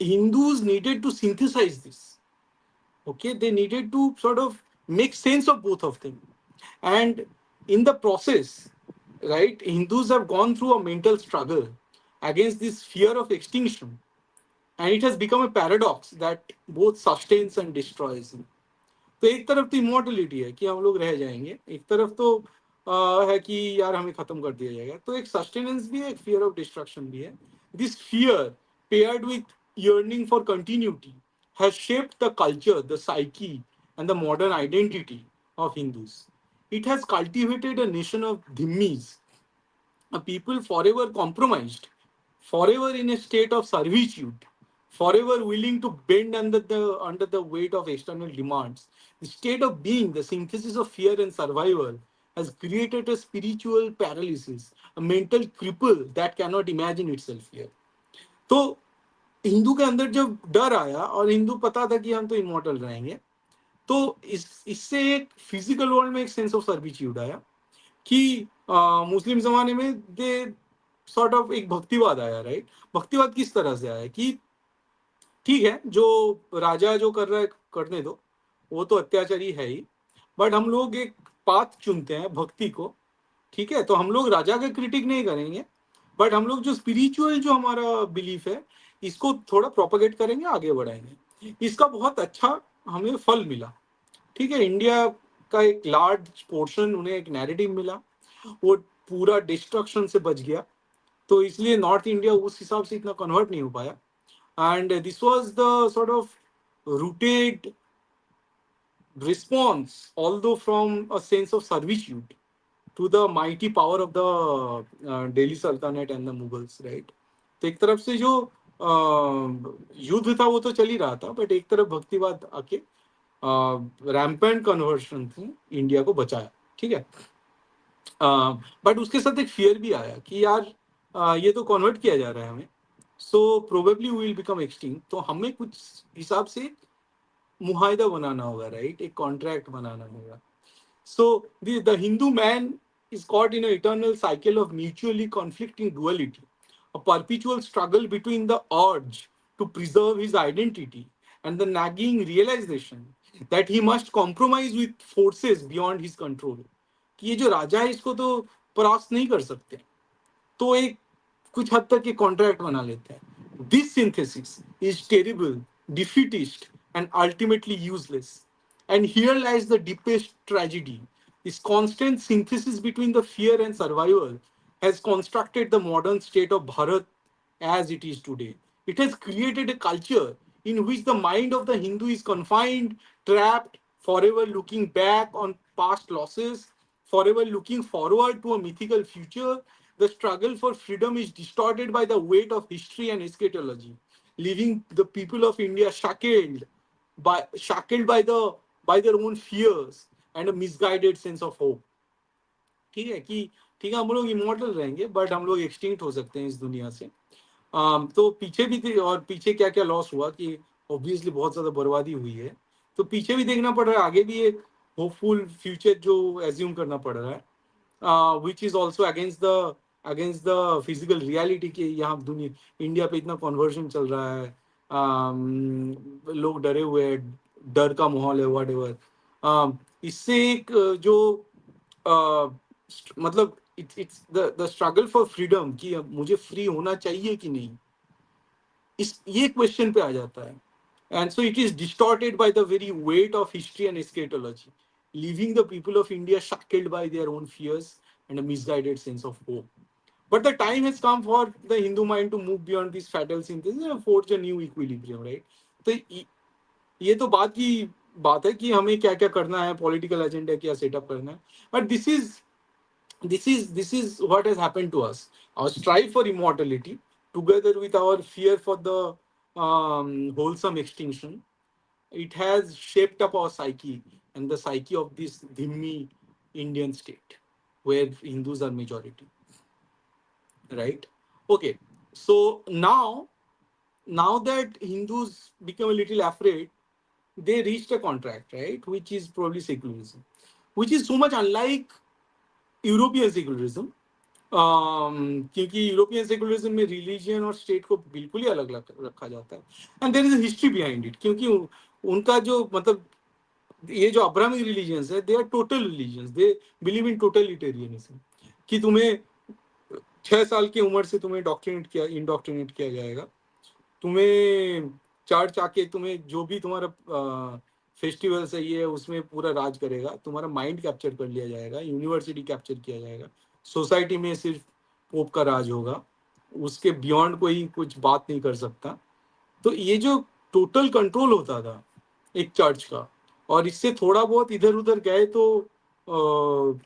Hindus needed to synthesize this. Okay, they needed to sort of make sense of both of them, and in the process, right, Hindus have gone through a mental struggle against this fear of extinction, and it has become a paradox that both sustains and destroys. तो एक तरफ तो immortality है कि हम लोग रह जाएंगे, एक तरफ तो है कि यार हमें खत्म कर दिया जाएगा, तो एक सस्टेनेंस भी है, एक फियर ऑफ डिस्ट्रक्शन भी है। This fear paired with yearning for continuity has shaped the culture, the psyche, and the modern identity of Hindus. It has cultivated a nation of dhimmis, a people forever compromised, forever in a state of servitude, forever willing to bend under the weight of external demands. The state of being, the synthesis of fear and survival, has created a spiritual paralysis, a mental cripple that cannot imagine itself here. तो हिंदू के अंदर जब डर आया और हिंदू पता था कि हम तो इमोर्टल रहेंगे, तो इससे एक फिजिकल वर्ल्ड में एक सेंस ऑफ सर्विट्यूड आया कि मुस्लिम जमाने में दे सॉर्ट ऑफ एक भक्तिवाद आया, राइट। भक्तिवाद किस तरह से आया कि ठीक है, जो राजा जो कर रहा है करने दो, वो तो अत्याचारी है ही, बट हम लोग एक पाथ चुनते हैं भक्ति को, ठीक है, तो हम लोग राजा का क्रिटिक नहीं करेंगे, बट हम लोग जो स्पिरिचुअल जो हमारा बिलीफ है इसको थोड़ा प्रोपेगेट करेंगे, आगे बढ़ाएंगे। इसका बहुत अच्छा हमें फल मिला, ठीक है। इंडिया का एक लार्ज पोर्शन उन्हें एक नैरेटिव मिला, वो पूरा डिस्ट्रक्शन से बच गया, तो इसलिए नॉर्थ इंडिया उस हिसाब से इतना कन्वर्ट नहीं हो पाया। And this was the sort of rooted response, although from a sense of servitude to the mighty power of the Delhi Sultanate and the Mughals, right? तो एक तरफ से जो युद्ध था वो तो चल ही रहा था, बट एक तरफ भक्तिवाद आके रैम्पेंट कन्वर्शन थी, इंडिया को बचाया, ठीक है। बट उसके साथ एक फियर भी आया कि यार ये तो कन्वर्ट किया जा रहा है हमें, so probably we will become extinct, तो हमें कुछ हिसाब से मुहायदा बनाना होगा, राइट, एक कॉन्ट्रैक्ट बनाना होगा। So the Hindu man is caught in an eternal cycle of mutually conflicting duality, a perpetual struggle between the urge to preserve his identity and the nagging realization that he must compromise with forces beyond his control. कि ये जो राजा है इसको तो परास्त नहीं कर सकते, तो एक कुछ हद तक ये कॉन्ट्रैक्ट बना लेते हैं। This synthesis is terrible, defeatist and ultimately useless, and here lies the deepest tragedy. This constant synthesis between the fear and survival has constructed the modern state of Bharat as it is today. It has created a culture in which the mind of the Hindu is confined, trapped, forever looking back on past losses, forever looking forward to a mythical future. The struggle for freedom is distorted by the weight of history and eschatology, leaving the people of India shackled by their own fears and a misguided sense of hope. ठीक है कि ठीक है, हम लोग immortal रहेंगे but हम लोग एक्सटिंक्ट हो सकते हैं इस दुनिया से। तो पीछे भी थे, और पीछे क्या क्या लॉस हुआ कि ऑब्वियसली बहुत ज्यादा बर्बादी हुई है, तो पीछे भी देखना पड़ रहा है, आगे भी एक होपफुल फ्यूचर जो एज्यूम करना पड़ रहा है, which is also against the physical reality कि यहाँ दुनिया इंडिया पे इतना कन्वर्जन चल रहा है, लोग डरे हुए हैं, डर का माहौल है, वट एवर। इससे एक जो मतलब it's the struggle for freedom कि मुझे फ्री होना चाहिए कि नहीं, इस ये क्वेश्चन पे आ जाता है। And so it is distorted by the very weight of history and eschatology, leaving the people of India shackled by their own fears and a misguided sense of hope. But the time has come for the Hindu mind to move beyond this fatal synthesis and forge a new equilibrium, right? तो ये तो बात है कि हमें क्या क्या करना है, पॉलिटिकल एजेंडा क्या सेटअप करना है, but this is what has happened to us. Our strive for immortality, together with our fear for the wholesome extinction, it has shaped up our psyche and the psyche of this dhimmi Indian state, where Hindus are majority, right? Okay, so now that Hindus become a little afraid, they reached a contract, right, which is probably secularism, which is so much unlike European secularism. क्योंकि European secularism में religion और state को बिल्कुल ही अलग रखा जाता है, and there is a history behind it, क्योंकि उनका जो मतलब ये जो अब्राहमिक रिलीजियंस है, they are total religions, they believe in totalitarianism, कि तुम्हें 6 साल की उम्र से तुम्हें इंडोक्ट्रिनेट किया जाएगा, तुम्हें चर्च आके तुम्हें जो भी तुम्हारा फेस्टिवल है ये उसमें पूरा राज करेगा, तुम्हारा माइंड कैप्चर कर लिया जाएगा, यूनिवर्सिटी कैप्चर किया जाएगा, सोसाइटी में सिर्फ पोप का राज होगा, उसके बियॉन्ड कोई कुछ बात नहीं कर सकता। तो ये जो टोटल कंट्रोल होता था एक चर्च का, और इससे थोड़ा बहुत इधर उधर गए तो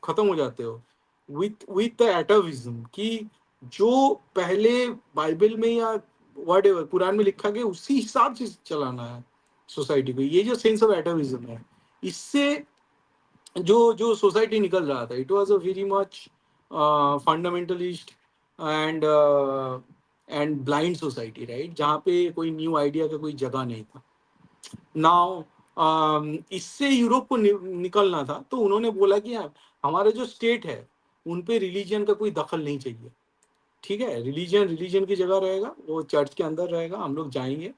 खत्म हो जाते हो विथ द एटाविज्म, कि जो पहले बाइबल में या वर्ड एवर कुरान में लिखा गया उसी हिसाब से चलाना है सोसाइटी को। ये जो सेंस ऑफ एटाविज्म है, इससे जो जो सोसाइटी निकल रहा था, it was a very much fundamentalist and blind society, right, जहाँ पे कोई न्यू आइडिया का कोई जगह नहीं था। नाउ इससे यूरोप को निकलना था, तो उन्होंने बोला कि हमारा जो स्टेट है उन पे रिलीजन का कोई दखल नहीं चाहिए, ठीक है, रिलीजन रिलीजन की जगह रहेगा, वो चर्च के अंदर रहेगा, हम लोग जाएंगे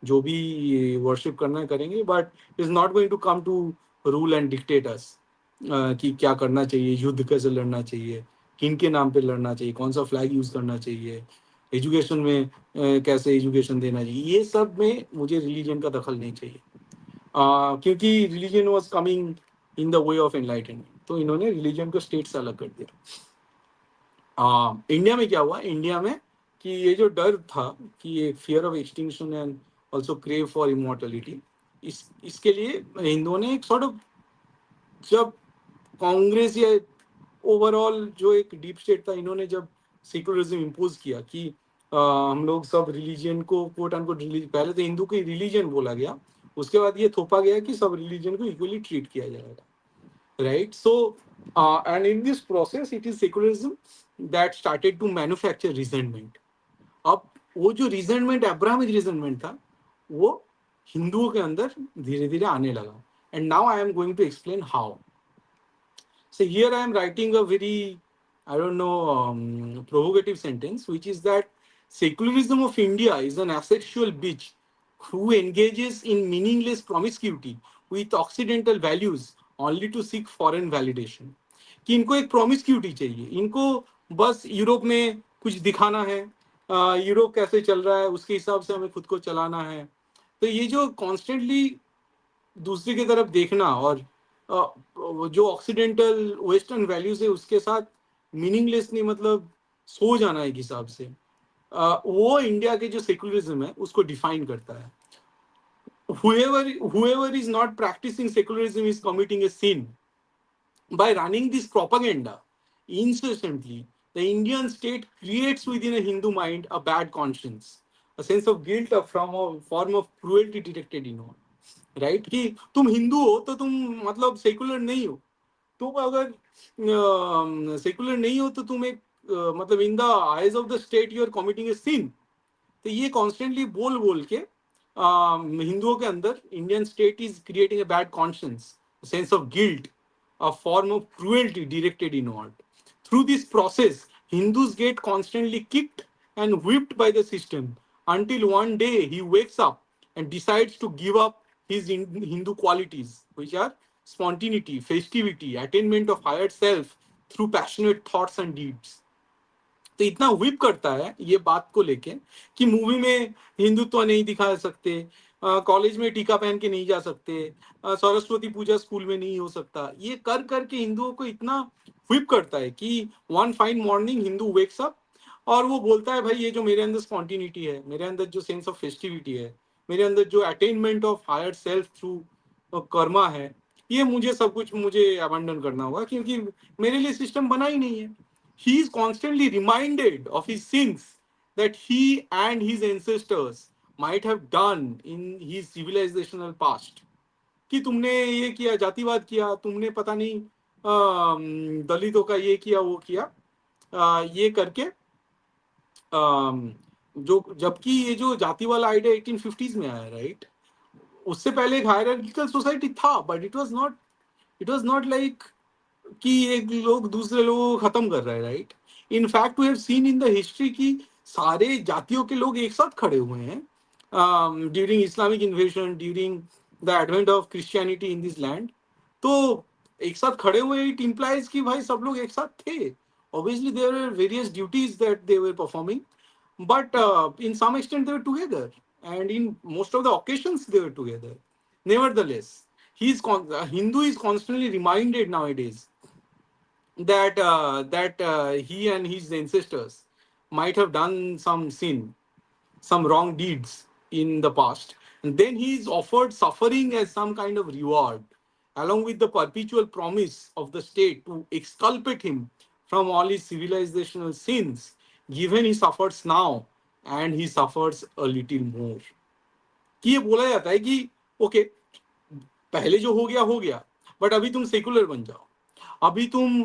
जो भी वर्शिप करना है करेंगे, but is not going to come to rule and dictate us कि क्या करना चाहिए, युद्ध कैसे लड़ना चाहिए, किन के नाम पे लड़ना चाहिए, कौन सा फ्लैग यूज करना चाहिए, एजुकेशन में कैसे एजुकेशन देना चाहिए, ये सब में मुझे रिलीजन का दखल नहीं चाहिए, क्योंकि religion was coming in the way of enlightenment, तो इन्होंने रिलीजन को स्टेट से अलग कर दिया। इंडिया में क्या हुआ, इंडिया में कि ये जो डर था कि एक fear of extinction and also crave for immortality, इसके लिए हिंदुओं ने एक सॉर्ट ऑफ, जब कांग्रेस या ओवरऑल जो एक डीप स्टेट था, इन्होंने जब सेकुलरिज्म इम्पोज किया कि हम लोग सब रिलीजन को कोट एंड कोट, पहले तो हिंदू को रिलीजन बोला गया, उसके बाद ये थोपा गया कि सब रिलीजन को इक्वली ट्रीट किया जाएगा, right? So and in this process it is secularism that started to manufacture resentment. अब वो जो resentment, अब्राहमिक resentment था, वो हिंदुओं के अंदर धीरे धीरे आने लगा, and now I am going to explain how. So here I am writing a very, I don't know, provocative sentence, which is that secularism of India is an asexual bitch who engages in meaningless promiscuity with Occidental values only to seek foreign validation. कि इनको एक promiscuity चाहिए, इनको बस Europe में कुछ दिखाना है, यूरोप कैसे चल रहा है उसके हिसाब से हमें खुद को चलाना है। तो ये जो कॉन्स्टेंटली दूसरे की तरफ देखना और जो ऑक्सीडेंटल वेस्टर्न वैल्यूज है उसके साथ मीनिंगलेसली मतलब सो जाना एक हिसाब से, वो इंडिया के जो सेकुलरिज्म है उसको डिफाइन करता है। whoever is not practicing secularism is committing a sin by running this propaganda incessantly. The Indian state creates within a Hindu mind a bad conscience, a sense of guilt, from a form of cruelty detected in all. Right, कि तुम हिंदू हो तो तुम मतलब secular नहीं हो, तुम अगर सेकुलर नहीं हो तो तुम एक मतलब in the eyes of the state you are committing a sin. तो ये कॉन्स्टेंटली बोल बोल के हिंदुओं के अंदर Indian state is creating a bad conscience, sense of guilt, a form of cruelty directed inward. Through this process, Hindus get constantly kicked and whipped by the system until one day he wakes up and decides to give up his Hindu qualities, which are spontaneity, festivity, attainment of higher self through passionate thoughts and deeds. तो इतना whip करता है ये बात को लेके कि movie में हिंदुत्व नहीं दिखा सकते, कॉलेज में टीका पहन के नहीं जा सकते, सरस्वती पूजा स्कूल में नहीं हो सकता, ये कर करके हिंदुओं को इतना व्हिप करता है कि one fine morning Hindu wakes up और वो बोलता है भाई ये जो मेरे अंदर स्पॉन्टिनिटी है, मेरे अंदर जो सेंस ऑफ फेस्टिविटी है, मेरे अंदर जो attainment of higher self through karma है, ये मुझे सब कुछ मुझे अबंडन करना होगा क्योंकि मेरे लिए सिस्टम बना ही नहीं है। He is constantly reminded of his sins that he and his ancestors might have done in his civilizational past. कि तुमने ये किया, जातिवाद किया, तुमने पता नहीं दलितों का ये किया वो किया, ये करके जो जबकि ये जो जाति वाला आइडिया 1850s में आया, राइट, उससे पहले एक हायरार्किकल सोसाइटी था, but it was not like कि एक लोग दूसरे लोगों को खत्म कर रहा है, right? In fact we have seen in the history कि सारे जातियों के लोग एक साथ खड़े हुए हैं during Islamic invasion, during the advent of Christianity in this land. तो एक साथ खड़े हुए, इट इम्प्लाइज कि भाई सब लोग एक साथ थे। Obviously there are various duties that they were performing, but in some extent they were together, and in most of the occasions they were together. Nevertheless, Hindu is constantly reminded nowadays that he and his ancestors might have done some sin, some wrong deeds in the past, and then he is offered suffering as some kind of reward, along with the perpetual promise of the state to exculpate him from all his civilizational sins, given he suffers now and he suffers a little more. कि ये बोला जाता है कि okay, पहले जो हो गया, बट अभी तुम सेकुलर बन जाओ। अभी तुम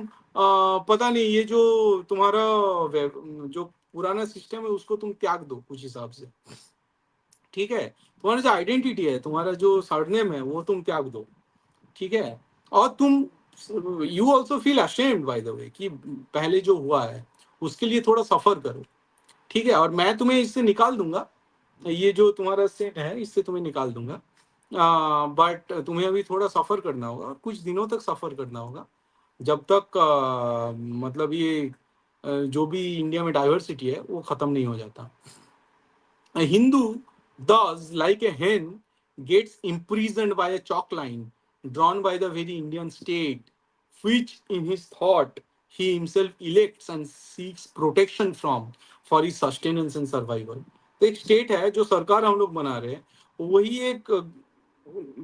पता नहीं, ये जो तुम्हारा जो पुराना सिस्टम है उसको तुम त्याग दो कुछ हिसाब से, ठीक है? तुम्हारा जो आइडेंटिटी है, तुम्हारा जो सरनेम है, वो तुम त्याग दो, ठीक है? और तुम you also feel ashamed by the way कि पहले जो हुआ है उसके लिए थोड़ा सफर करो, ठीक है? और मैं तुम्हें इससे निकाल दूंगा, ये जो तुम्हारा सेट है इससे तुम्हें निकाल दूंगा, बट तुम्हें अभी थोड़ा सफर करना होगा, कुछ दिनों तक सफर करना होगा, जब तक मतलब ये जो भी इंडिया में डाइवर्सिटी है वो खत्म नहीं हो जाता। A Hindu, thus, like a hen, gets imprisoned by a chalk line drawn by the very Indian state, which in his thought he himself elects and seeks protection from for his sustenance and survival. तो एक state है जो सरकार हम लोग बना रहे हैं, वही एक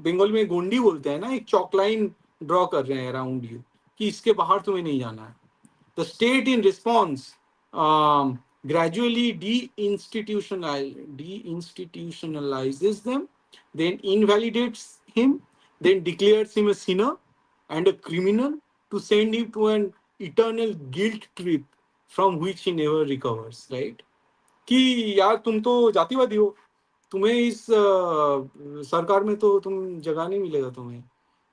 बंगाल में गोंडी बोलते हैं ना, एक चौक लाइन ड्रॉ कर रहे हैं अराउंड यू कि इसके बाहर तुम्हें नहीं जाना है। The state, in response, gradually deinstitutionalizes them, then invalidates him, then declares him a sinner and a criminal to send him to an eternal guilt trip from which he never recovers, right? कि यार तुम तो जातिवादी हो, तुम्हें इस सरकार में तो तुम जगह नहीं मिलेगा तुम्हें,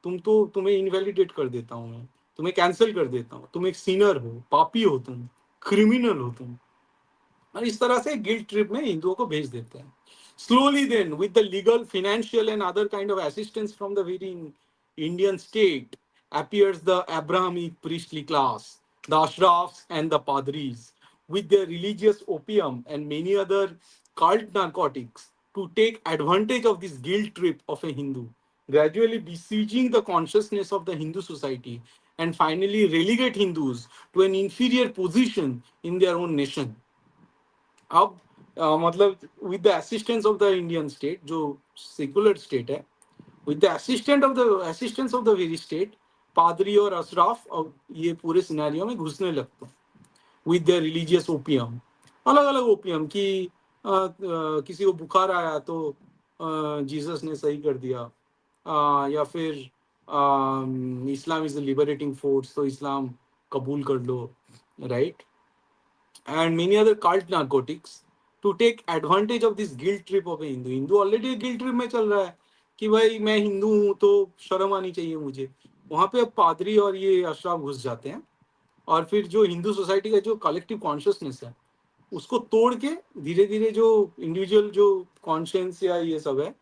तुम्हें इनवैलिडेट कर देता हूँ मैं, तुम्हें कैंसिल कर देता हूँ, तुम एक सीनर हो, पापी हो, तुम क्रिमिनल हो तुम। और इस तरह से गिल्ट ट्रिप में हिंदुओं को भेज देते हैं। Slowly then, with the legal, financial and other kind of assistance from the very Indian state, appears the Abrahamic priestly class, the Ashrafs and the Padris, with their religious opium and many other cult narcotics, to take advantage of this guilt trip of a Hindu, gradually besieging the consciousness of the Hindu society and finally relegate Hindus to an inferior position in their own nation. अब मतलब with the assistance of the Indian state, जो secular state है, with the assistance of the very state, पादरी और अशराफ अब ये पूरे scenario में घुसने लगते हैं विद द रिलीजियस ओपियम, अलग अलग ओपियम की किसी को बुखार आया तो जीसस ने सही कर दिया, या फिर Islam is the liberating force तो इस्लाम कबूल कर लो, right? And many other cult narcotics to take advantage of this guilt trip of a Hindu. Hindu already guilt trip में चल रहा है कि भाई मैं हिंदू हूँ तो शर्म आनी चाहिए मुझे। वहां पे अब पादरी और ये अशराफ घुस जाते हैं और फिर जो हिंदू सोसाइटी का जो कलेक्टिव कॉन्शियसनेस है उसको तोड़ के धीरे धीरे जो इंडिविजुअल जो कॉन्शियंस या ये सब है,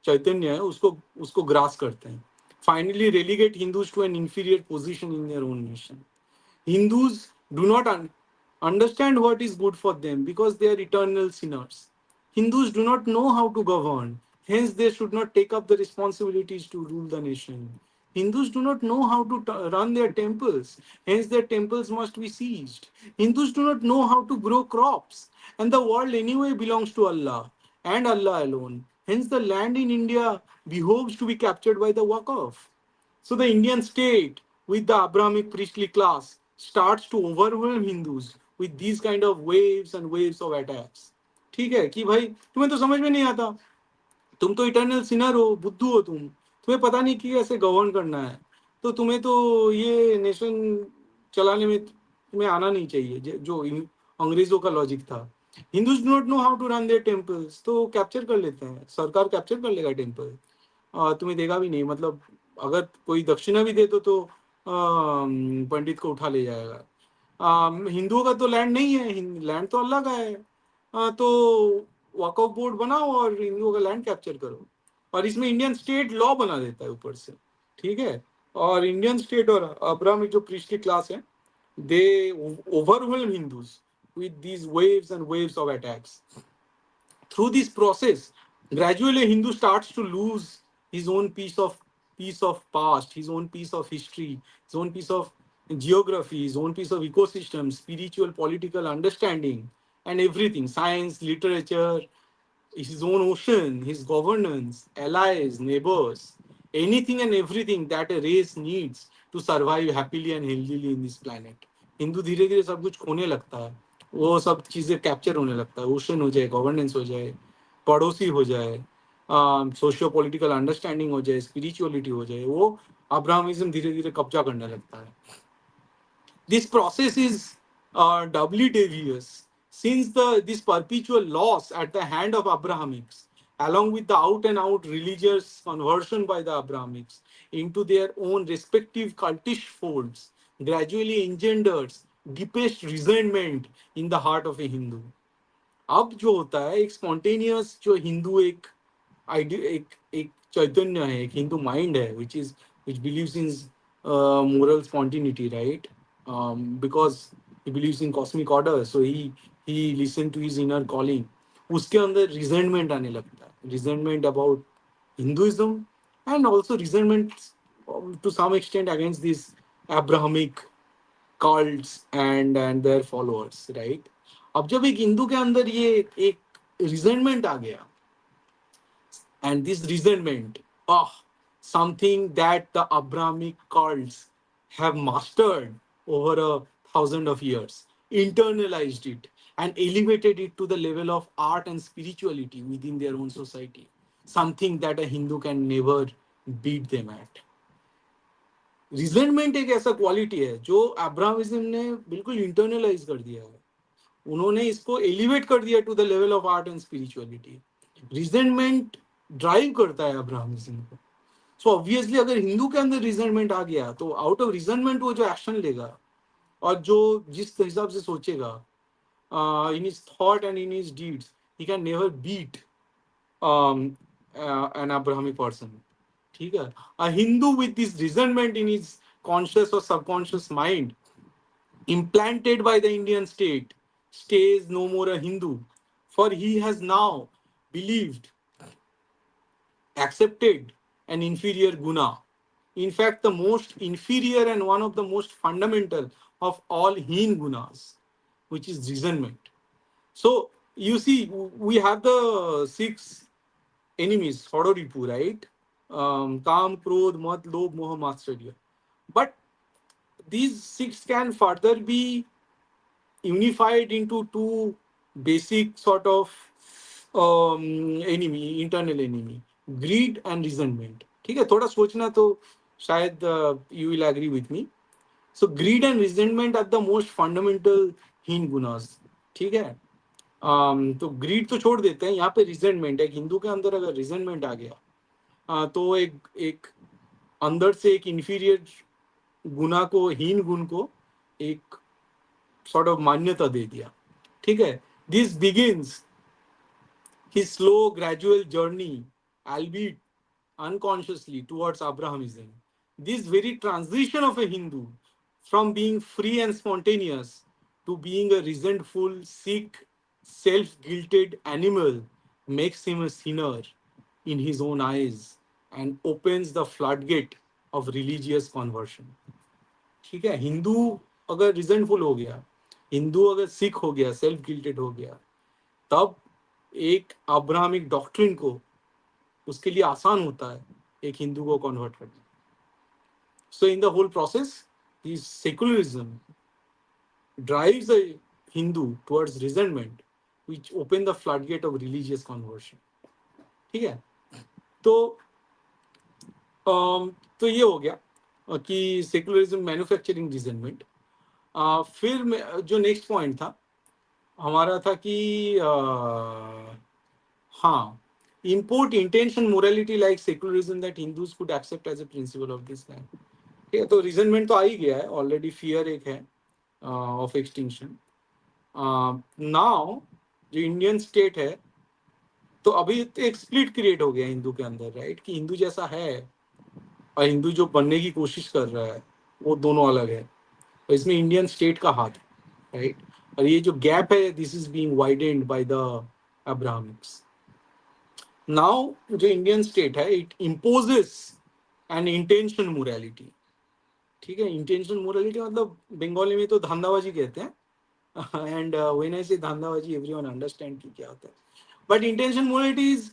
चैतन्य है, उसको उसको ग्रास करते हैं। Finally relegate Hindus to an inferior position in their own nation. Hindus do not understand what is good for them because they are eternal sinners. Hindus do not know how to govern, hence, they should not take up the responsibilities to rule the nation. Hindus do not know how to run their temples, hence, their temples must be seized. Hindus do not know how to grow crops, and the world anyway belongs to Allah and Allah alone. Hence, the land in India behoves to be captured by the Waqf. So the Indian state, with the Abrahamic priestly class, starts to overwhelm Hindus with these kind of waves and waves of attacks. ठीक है कि भाई तुम्हें तो समझ में नहीं आता, तुम तो इटर्नल सिनर हो, बुद्धू हो, तुम्हें पता नहीं कि ऐसे गवर्न करना है, तो तुम्हें तो ये नेशन चलाने में तुम्हें आना नहीं चाहिए, जो अंग्रेजों का लॉजिक था। Hindus do not know how to run their temples, तो कैप्चर कर लेते हैं, सरकार कैप्चर कर लेगा टेम्पल। तुम्हें देगा भी नहीं, मतलब अगर कोई दक्षिणा भी दे तो पंडित को उठा ले जाएगा। हिंदुओं का तो लैंड नहीं है, लैंड तो अल्लाह का है। तो वक्फ बोर्ड बनाओ और हिंदुओं का लैंड कैप्चर करो। और इसमें इंडियन स्टेट लॉ बना देता है ऊपर से, ठीक है। और इंडियन स्टेट और अब्राहमिक जो प्रीस्टली क्लास है, they overwhelm Hindus with these waves and waves of attacks. Through this process, gradually Hindu starts to lose his own piece of past, his own piece of history, his own piece of geography, his own piece of ecosystem, spiritual, political understanding, and everything, science, literature, his own ocean, his governance, allies, neighbors, anything and everything that a race needs to survive happily and healthily in this planet. Hindu धीरे धीरे सब कुछ खोने लगता है, वो सब चीजें कैप्चर होने लगता है, ओशन हो जाए, गवर्नेंस हो जाए, पड़ोसी हो जाए, सोशियो पॉलिटिकल अंडरस्टैंडिंग हो जाए, स्पिरिचुअलिटी हो जाए, वो अब्राहमिज्म धीरे धीरे कब्जा करने लगता है। This process is doubly devious since this perpetual loss at the hand of Abrahamics, along with the out and out religious conversion by the Abrahamics into their own respective cultish folds, gradually engenders deepest resentment in the heart of a Hindu. अब जो होता है एक spontaneous जो हिंदू एक एक एक चैतन्य है, एक हिंदू माइंड है, which believes in moral spontaneity, right? Because he believes in cosmic order, so he listen to his inner calling. उसके अंदर रिजेंटमेंट आने लगता है, resentment about Hinduism and also resentment to some extent against this Abrahamic cults and their followers, right? अब जब एक हिंदू के अंदर ये एक रिजेंटमेंट आ गया, and this resentment, something that the Abrahamic cults have mastered over 1,000 of years, internalized it and elevated it to the level of art and spirituality within their own society, something that a Hindu can never beat them at. Resentment एक ऐसा quality है जो अब्राहमिज्म ने बिल्कुल internalise कर दिया है, उन्होंने इसको एलिवेट कर दिया to the level of art and spirituality. Resentment drive करता है अब्राहमिज्म को। सो ऑब्वियसली अगर हिंदू के अंदर रिजेंटमेंट आ गया तो आउट ऑफ रिजेंटमेंट वो जो एक्शन लेगा और जो जिस हिसाब से सोचेगा in his thought and in his deeds, he can never beat an Abrahamic person, ठीक है। A Hindu with this resentment in his conscious और subconscious mind implanted by the Indian state, stays no more a Hindu, for he has now believed, accepted an inferior guna. In fact, the most inferior and one of the most fundamental of all heen gunas, which is resentment. So, you see, we have the six enemies, Hodoripu, right? Kam, Krodh, Mat, Lobh, Moha, Matsarya. But these six can further be unified into two basic sort of enemy, internal enemy, greed and resentment. ठीक है, थोड़ा सोचना तो शायद you will agree with me. So greed and resentment are the most fundamental हीन गुनाज, ठीक है। तो ग्रीड तो छोड़ देते हैं, यहाँ पे रिजेंटमेंट, एक हिंदू के अंदर अगर रिजेंटमेंट आ गया तो एक एक अंदर से एक इंफीरियर गुना को, हीन गुण को एक sort of मान्यता दे दिया, ठीक है। This begins his slow gradual journey, albeit unconsciously, towards Abrahamism. This very transition of a Hindu from being free and spontaneous to being a resentful, sick, self-guilted animal makes him a sinner in his own eyes and opens the floodgate of religious conversion. ठीक है, हिंदू अगर resentful हो गया, हिंदू अगर सिख हो गया, self गिल्टेड हो गया, तब एक अब्राहमिक डॉक्ट्रिन को उसके लिए आसान होता है एक हिंदू को कन्वर्ट करना। So in the whole process this secularism drives a Hindu towards resentment which open the floodgate of religious conversion, ठीक है। तो तो ये हो गया कि सेकुलरिज्म मैन्युफैक्चरिंग रिजेंटमेंट। फिर जो नेक्स्ट पॉइंट था हमारा था कि हाँ, import intention morality like secularism that Hindus could accept as a principle of this land. ठीक है, तो रिजनमेंट तो आ ही गया है ऑलरेडी, फियर एक है ऑफ एक्सटिंक्शन. नाउ जो इंडियन स्टेट है, तो अभी तो एक स्प्लिट क्रिएट हो गया हिंदू के अंदर, राइट, कि हिंदू जैसा है और हिंदू जो बनने की कोशिश कर रहा है वो दोनों अलग है. तो इसमें इंडियन स्टेट का हाथ है, राइट. और ये जो गैप है, this is being widened by the Abrahamics. Now जो इंडियन स्टेट है, it imposes an intention morality. ठीक है, इंटेंशन मोरालिटी मतलब बंगाली में तो धांधाबाजी कहते हैं. एंड व्हेन आई से धांधाबाजी, एवरीवन अंडरस्टैंड कि क्या होता है. बट इंटेंशन मोरालिटी इज,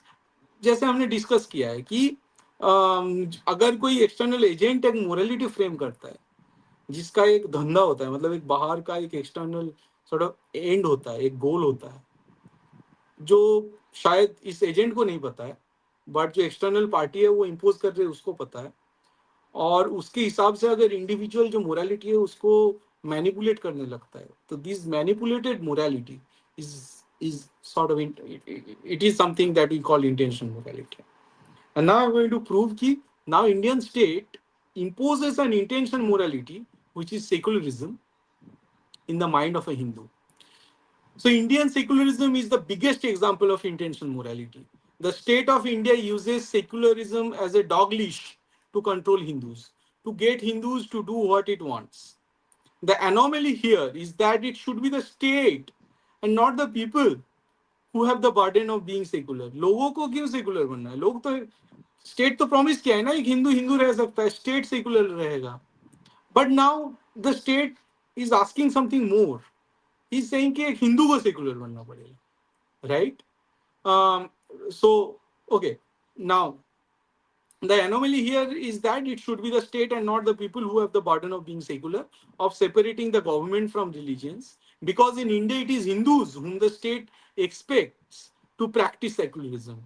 जैसे हमने डिस्कस किया है कि अगर कोई एक्सटर्नल एजेंट एक मोरालिटी फ्रेम करता है जिसका एक धंधा होता है, मतलब एक बाहर का एक एक्सटर्नल सॉर्ट ऑफ एंड होता है, एक गोल होता है, जो शायद इस एजेंट को नहीं पता है, बट जो एक्सटर्नल पार्टी है वो इम्पोज कर रही है उसको पता है. और उसके हिसाब से अगर इंडिविजुअल जो मोरालिटी है उसको मैनिपुलेट करने लगता है, तो this manipulated morality is is sort of, it is something that we call intention morality. And now I'm going to prove कि now Indian state imposes an intention morality which is secularism in the mind of a Hindu. So Indian secularism is the biggest example of intentional morality. The state of India uses secularism as a dog leash to control Hindus, to get Hindus to do what it wants. The anomaly here is that it should be the state and not the people who have the burden of being secular. लोगों को क्यों secular बनना है? लोग तो state तो promise किया है ना, एक हिंदू हिंदू रह सकता है, स्टेट सेकुलर रहेगा. But now the state is asking something more. He is saying कि एक हिंदू को सेकुलर बनना पड़ेगा, right. So okay, now the anomaly here is that it should be the state and not the people who have the burden of being secular, of separating the government from religions. Because in India, it is Hindus whom the state expects to practice secularism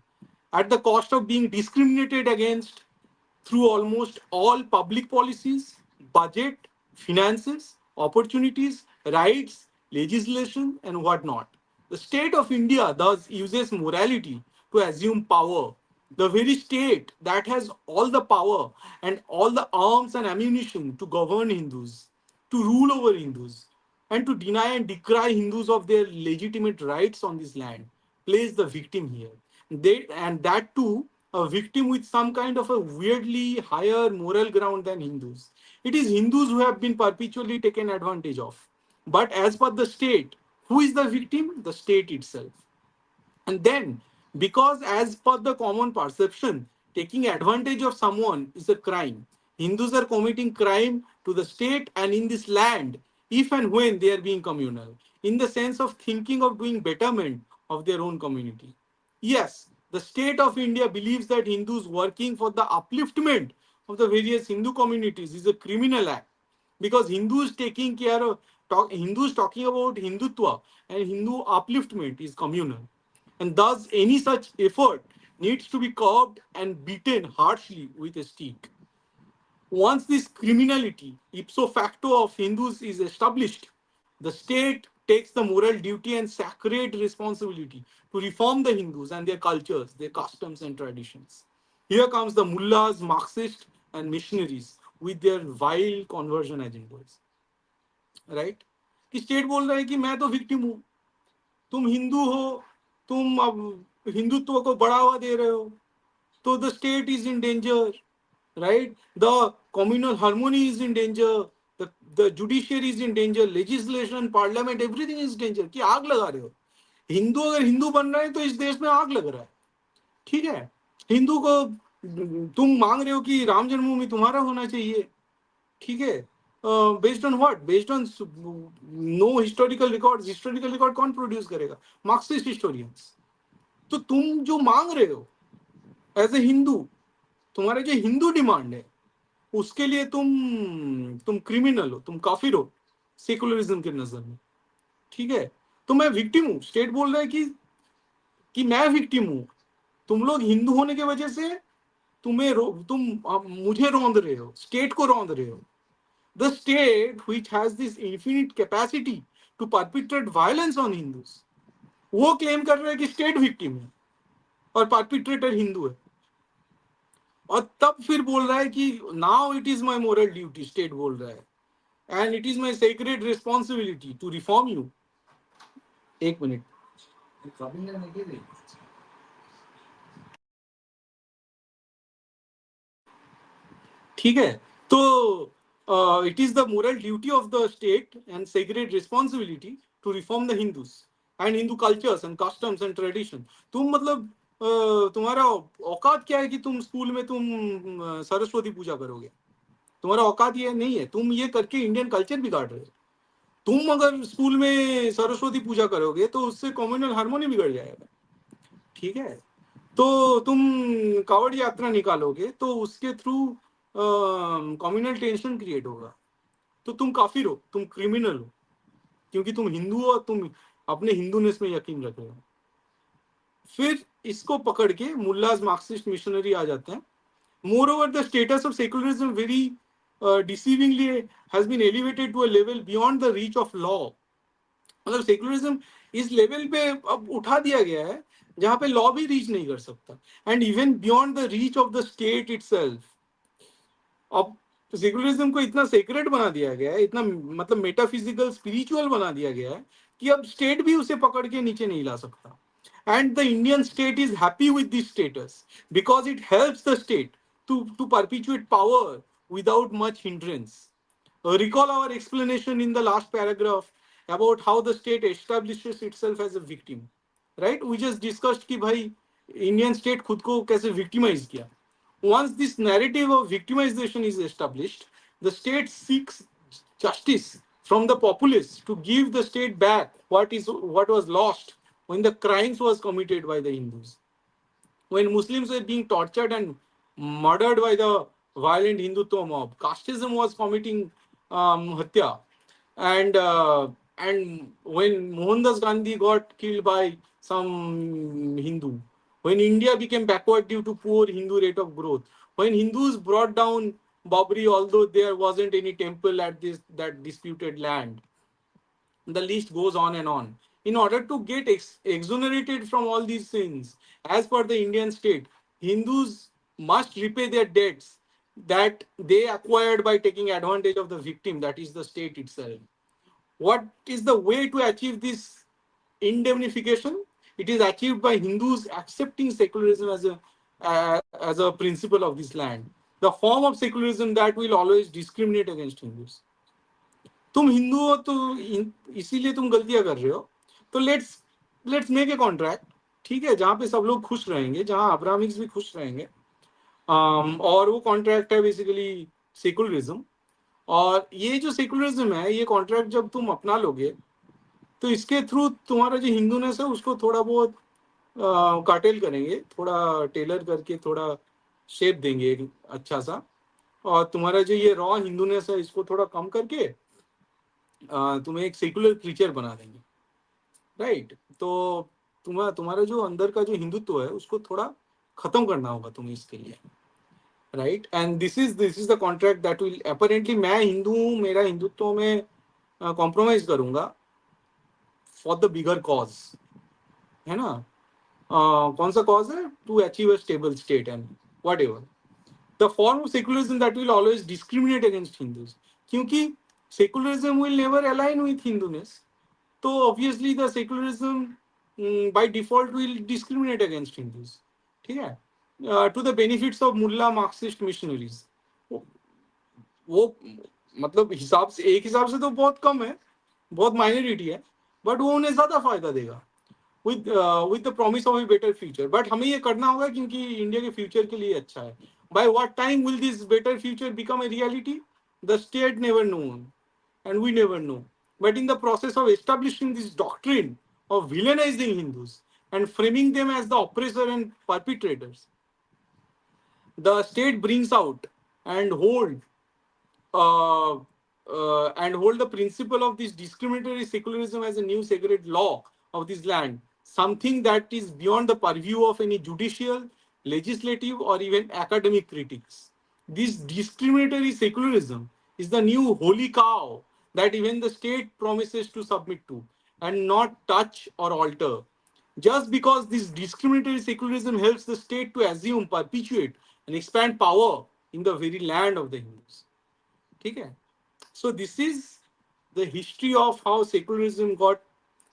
at the cost of being discriminated against through almost all public policies, budget, finances, opportunities, rights, legislation, and whatnot. The state of India thus uses morality to assume power. The very state that has all the power and all the arms and ammunition to govern Hindus, to rule over Hindus, and to deny and decry Hindus of their legitimate rights on this land, plays the victim here. And that too, a victim with some kind of a weirdly higher moral ground than Hindus. It is Hindus who have been perpetually taken advantage of. But as per the state, who is the victim? The state itself. And then, because as per the common perception, taking advantage of someone is a crime, Hindus are committing crime to the state and in this land if and when they are being communal, in the sense of thinking of doing betterment of their own community. Yes, the state of India believes that Hindus working for the upliftment of the various Hindu communities is a criminal act, because Hindus taking care of Hindus talking about Hindutva and Hindu upliftment is communal. And thus, any such effort needs to be curbed and beaten harshly with a stick. Once this criminality, ipso facto, of Hindus is established, the state takes the moral duty and sacred responsibility to reform the Hindus and their cultures, their customs and traditions. Here comes the mullahs, Marxists, and missionaries with their vile conversion agendas. Right, कि state बोल रहा है कि मैं तो victim हूं, तुम हिंदू हो, तुम अब हिंदुत्व को बढ़ावा दे रहे हो, तो the state is in danger, right. The communal harmony is in danger, the judiciary is in danger, legislation, parliament, everything is danger. कि आग लगा रहे हो. हिंदू अगर हिंदू बन रहा है तो इस देश में आग लग रहा है. ठीक है, हिंदू को तुम मांग रहे हो कि राम जन्मभूमि तुम्हारा होना चाहिए. ठीक है, based on what, based on no historical records. Historical record कौन प्रोड्यूस करेगा? Marxist historians. तो तुम जो मांग रहे हो एज ए हिंदू, तुम्हारे जो हिंदू डिमांड है उसके लिए तुम क्रिमिनल हो, तुम काफिर हो सेकुलरिज्म के नजर में. ठीक है, तो मैं विक्टिम हूं. स्टेट बोल रहा है कि मैं विक्टिम हूं, तुम लोग हिंदू होने की वजह से तुम मुझे रौंद रहे हो, स्टेट को रौंद रहे हो. The state which has this infinite capacity to perpetrate violence on Hindus, वो क्लेम कर रहे हैं कि स्टेट विक्टिम है. और परपिट्रेटर हिंदू है, और तब फिर बोल रहा है कि now it is my moral duty, state बोल रहा है, and it is my sacred responsibility to reform you. एक मिनट। ठीक है, तो it is the moral duty of the state and sacred responsibility to reform the Hindus and Hindu cultures and customs and tradition. तुम मतलब तुम्हारा औकात क्या है कि तुम स्कूल में तुम सरस्वती पूजा करोगे? तुम्हारा औकात ये नहीं है, तुम ये करके इंडियन कल्चर बिगाड़ रहे हो। तुम अगर स्कूल में सरस्वती पूजा करोगे तो उससे कम्युनल हार्मोनी बिगड़ जाएगा। ठीक है, तो तुम कावड़ यात्रा निकालोगे तो उसके थ्रू कम्युनल टेंशन क्रिएट होगा, तो तुम काफिर हो, तुम क्रिमिनल हो, क्योंकि तुम हिंदू हो और तुम अपने हिंदूनेस में यकीन रख रहे हो। फिर इसको पकड़ के मुल्लाज मार्क्सिस्ट मिशनरी आ जाते हैं। Moreover the status of secularism very deceivingly has been elevated to a level beyond the reach of law. मतलब सेकुलरिज्म इस लेवल पे अब उठा दिया गया है जहां पे लॉ भी रीच नहीं कर सकता, and even beyond the reach of the state itself. अब सेकुलरिज्म को इतना सेक्रेट बना दिया गया है, इतना मतलब मेटाफिजिकल स्पिरिचुअल बना दिया गया है कि अब स्टेट भी उसे पकड़ के नीचे नहीं ला सकता। And the Indian state is happy with this status because it helps the state to perpetuate power without much hindrance. Recall our explanation in the last paragraph about how the state establishes itself as a victim. Right? We just discussed कि भाई Indian state खुद को कैसे victimise किया। Once this narrative of victimization is established, the state seeks justice from the populace to give the state back what was lost when the crimes was committed by the Hindus. When Muslims were being tortured and murdered by the violent Hindutva mob, casteism was committing hatya, and when Mohandas Gandhi got killed by some Hindu, when India became backward due to poor Hindu rate of growth, when Hindus brought down Babri, although there wasn't any temple at this that disputed land, the list goes on and on. In order to get exonerated from all these sins, as per the Indian state, Hindus must repay their debts that they acquired by taking advantage of the victim, that is the state itself. What is the way to achieve this indemnification? It is achieved by Hindus accepting secularism as a principle of this land. The form of secularism that will always discriminate against Hindus. तुम हिंदू हो तो इसीलिए तुम गलतियां कर रहे हो, तो लेट्स मेक ए कॉन्ट्रैक्ट, ठीक है, जहां पे सब लोग खुश रहेंगे, जहां अब्राहमिक्स भी खुश रहेंगे। और वो कॉन्ट्रैक्ट है बेसिकली सेकुलरिज्म। और ये जो सेकुलरिज्म है, ये कॉन्ट्रैक्ट जब तुम अपना लोगे तो इसके थ्रू तुम्हारा जो हिंदूनेस है उसको थोड़ा बहुत काटेल करेंगे, थोड़ा टेलर करके थोड़ा शेप देंगे एक अच्छा सा, और तुम्हारा जो ये रॉ हिंदूनेस है इसको थोड़ा कम करके तुम्हें एक सेकुलर क्रीचर बना देंगे। राइट? तो तुम्हारा जो अंदर का जो हिंदुत्व है उसको थोड़ा खत्म करना होगा तुम्हें इसके लिए। Right? And this is the contract that will apparently, मैं हिंदू हूँ, मेरा हिंदुत्व में कॉम्प्रोमाइज करूंगा फॉर द बिगर कॉज, है ना? कौन सा कॉज है? To achieve a stable state and whatever the form of secularism that will always discriminate against Hindus, क्योंकि secularism will never align with Hinduness, तो obviously the secularism by default will discriminate against Hindus. ठीक है, to the benefits of मुल्ला Marxist missionaries. वो मतलब हिसाब से, एक हिसाब से तो बहुत कम है, बहुत माइनॉरिटी है, बट वो उन्हें ज्यादा फायदा देगा with the promise of a better future. But हमें ये करना होगा क्योंकि इंडिया के फ्यूचर के लिए अच्छा है। By what time will this better future become a reality? The state never known, and we never know. But in the process of establishing this doctrine of villainizing Hindus and framing them as the oppressor and perpetrators, the state brings out and uh, hold the principle of this discriminatory secularism as a new sacred law of this land, something that is beyond the purview of any judicial, legislative, or even academic critics. This discriminatory secularism is the new holy cow that even the state promises to submit to and not touch or alter. just because this discriminatory secularism helps the state to assume, perpetuate, and expand power in the very land of the Hindus. Okay? So this is the history of how secularism got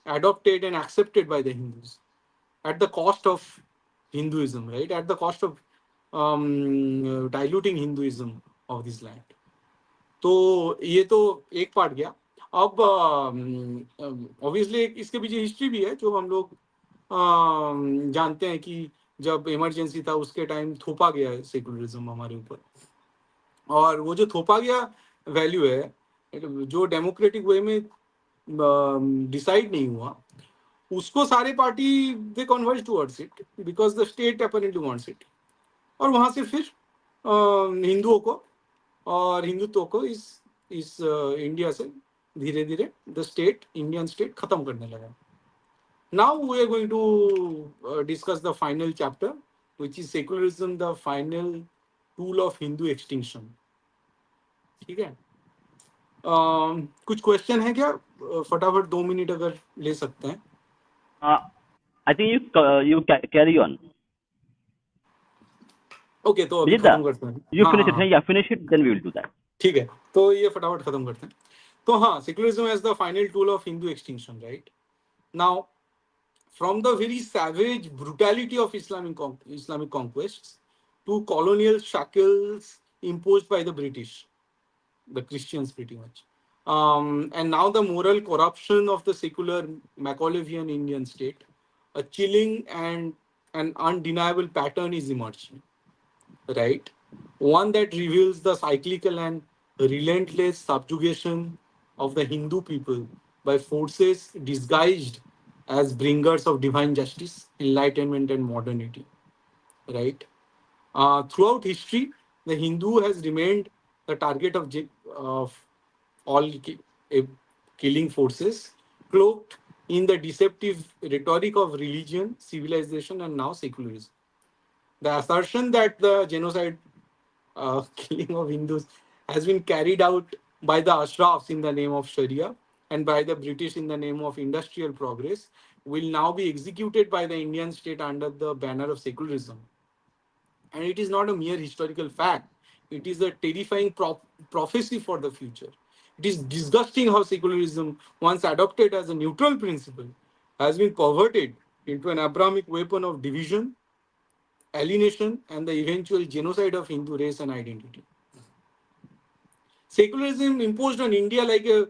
adopted and accepted by the Hindus at the cost of Hinduism, right? At the cost of diluting Hinduism of this land. तो ये तो एक part गया. अब obviously इसके पीछे history भी है जो हम लोग जानते हैं कि जब इमरजेंसी था उसके टाइम थोपा गया है सेकुलरिज्म हमारे ऊपर. और वो जो थोपा गया वैल्यू है जो डेमोक्रेटिक वे में डिसाइड नहीं हुआ उसको सारे party they converge towards it because the state apparently wants it. और वहां से फिर हिंदुओं को और हिंदुत्व को इस इंडिया से धीरे धीरे द स्टेट इंडियन स्टेट खत्म करने लगा. Now we are going to discuss the final chapter which is secularism the final tool of Hindu extinction. ठीक है. कुछ क्वेश्चन है क्या? फटाफट 2 मिनट अगर ले सकते हैं. Uh, I think you carry on. Okay तो अभी Vijita, खत्म करते हैं. you हाँ finish हाँ it. हाँ Yeah, finish it. Then we will do that. ठीक है. तो ये फटाफट खत्म करते हैं. तो हाँ secularism as the final tool of Hindu extinction. Right now from the very savage brutality of Islamic conquests to colonial shackles imposed by the British, the Christians pretty much. And now the moral corruption of the secular Machiavellian Indian state, a chilling and an undeniable pattern is emerging, right? One that reveals the cyclical and relentless subjugation of the Hindu people by forces disguised as bringers of divine justice, enlightenment, and modernity, right? Throughout history, the Hindu has remained the target of all killing forces, cloaked in the deceptive rhetoric of religion, civilization, and now secularism. The assertion that the genocide killing of Hindus has been carried out by the Ashrafs in the name of Sharia and by the British in the name of industrial progress will now be executed by the Indian state under the banner of secularism. And it is not a mere historical fact, it is a terrifying prophecy for the future. It is disgusting how secularism, once adopted as a neutral principle, has been perverted into an Abrahamic weapon of division, alienation, and the eventual genocide of Hindu race and identity. Secularism imposed on India like a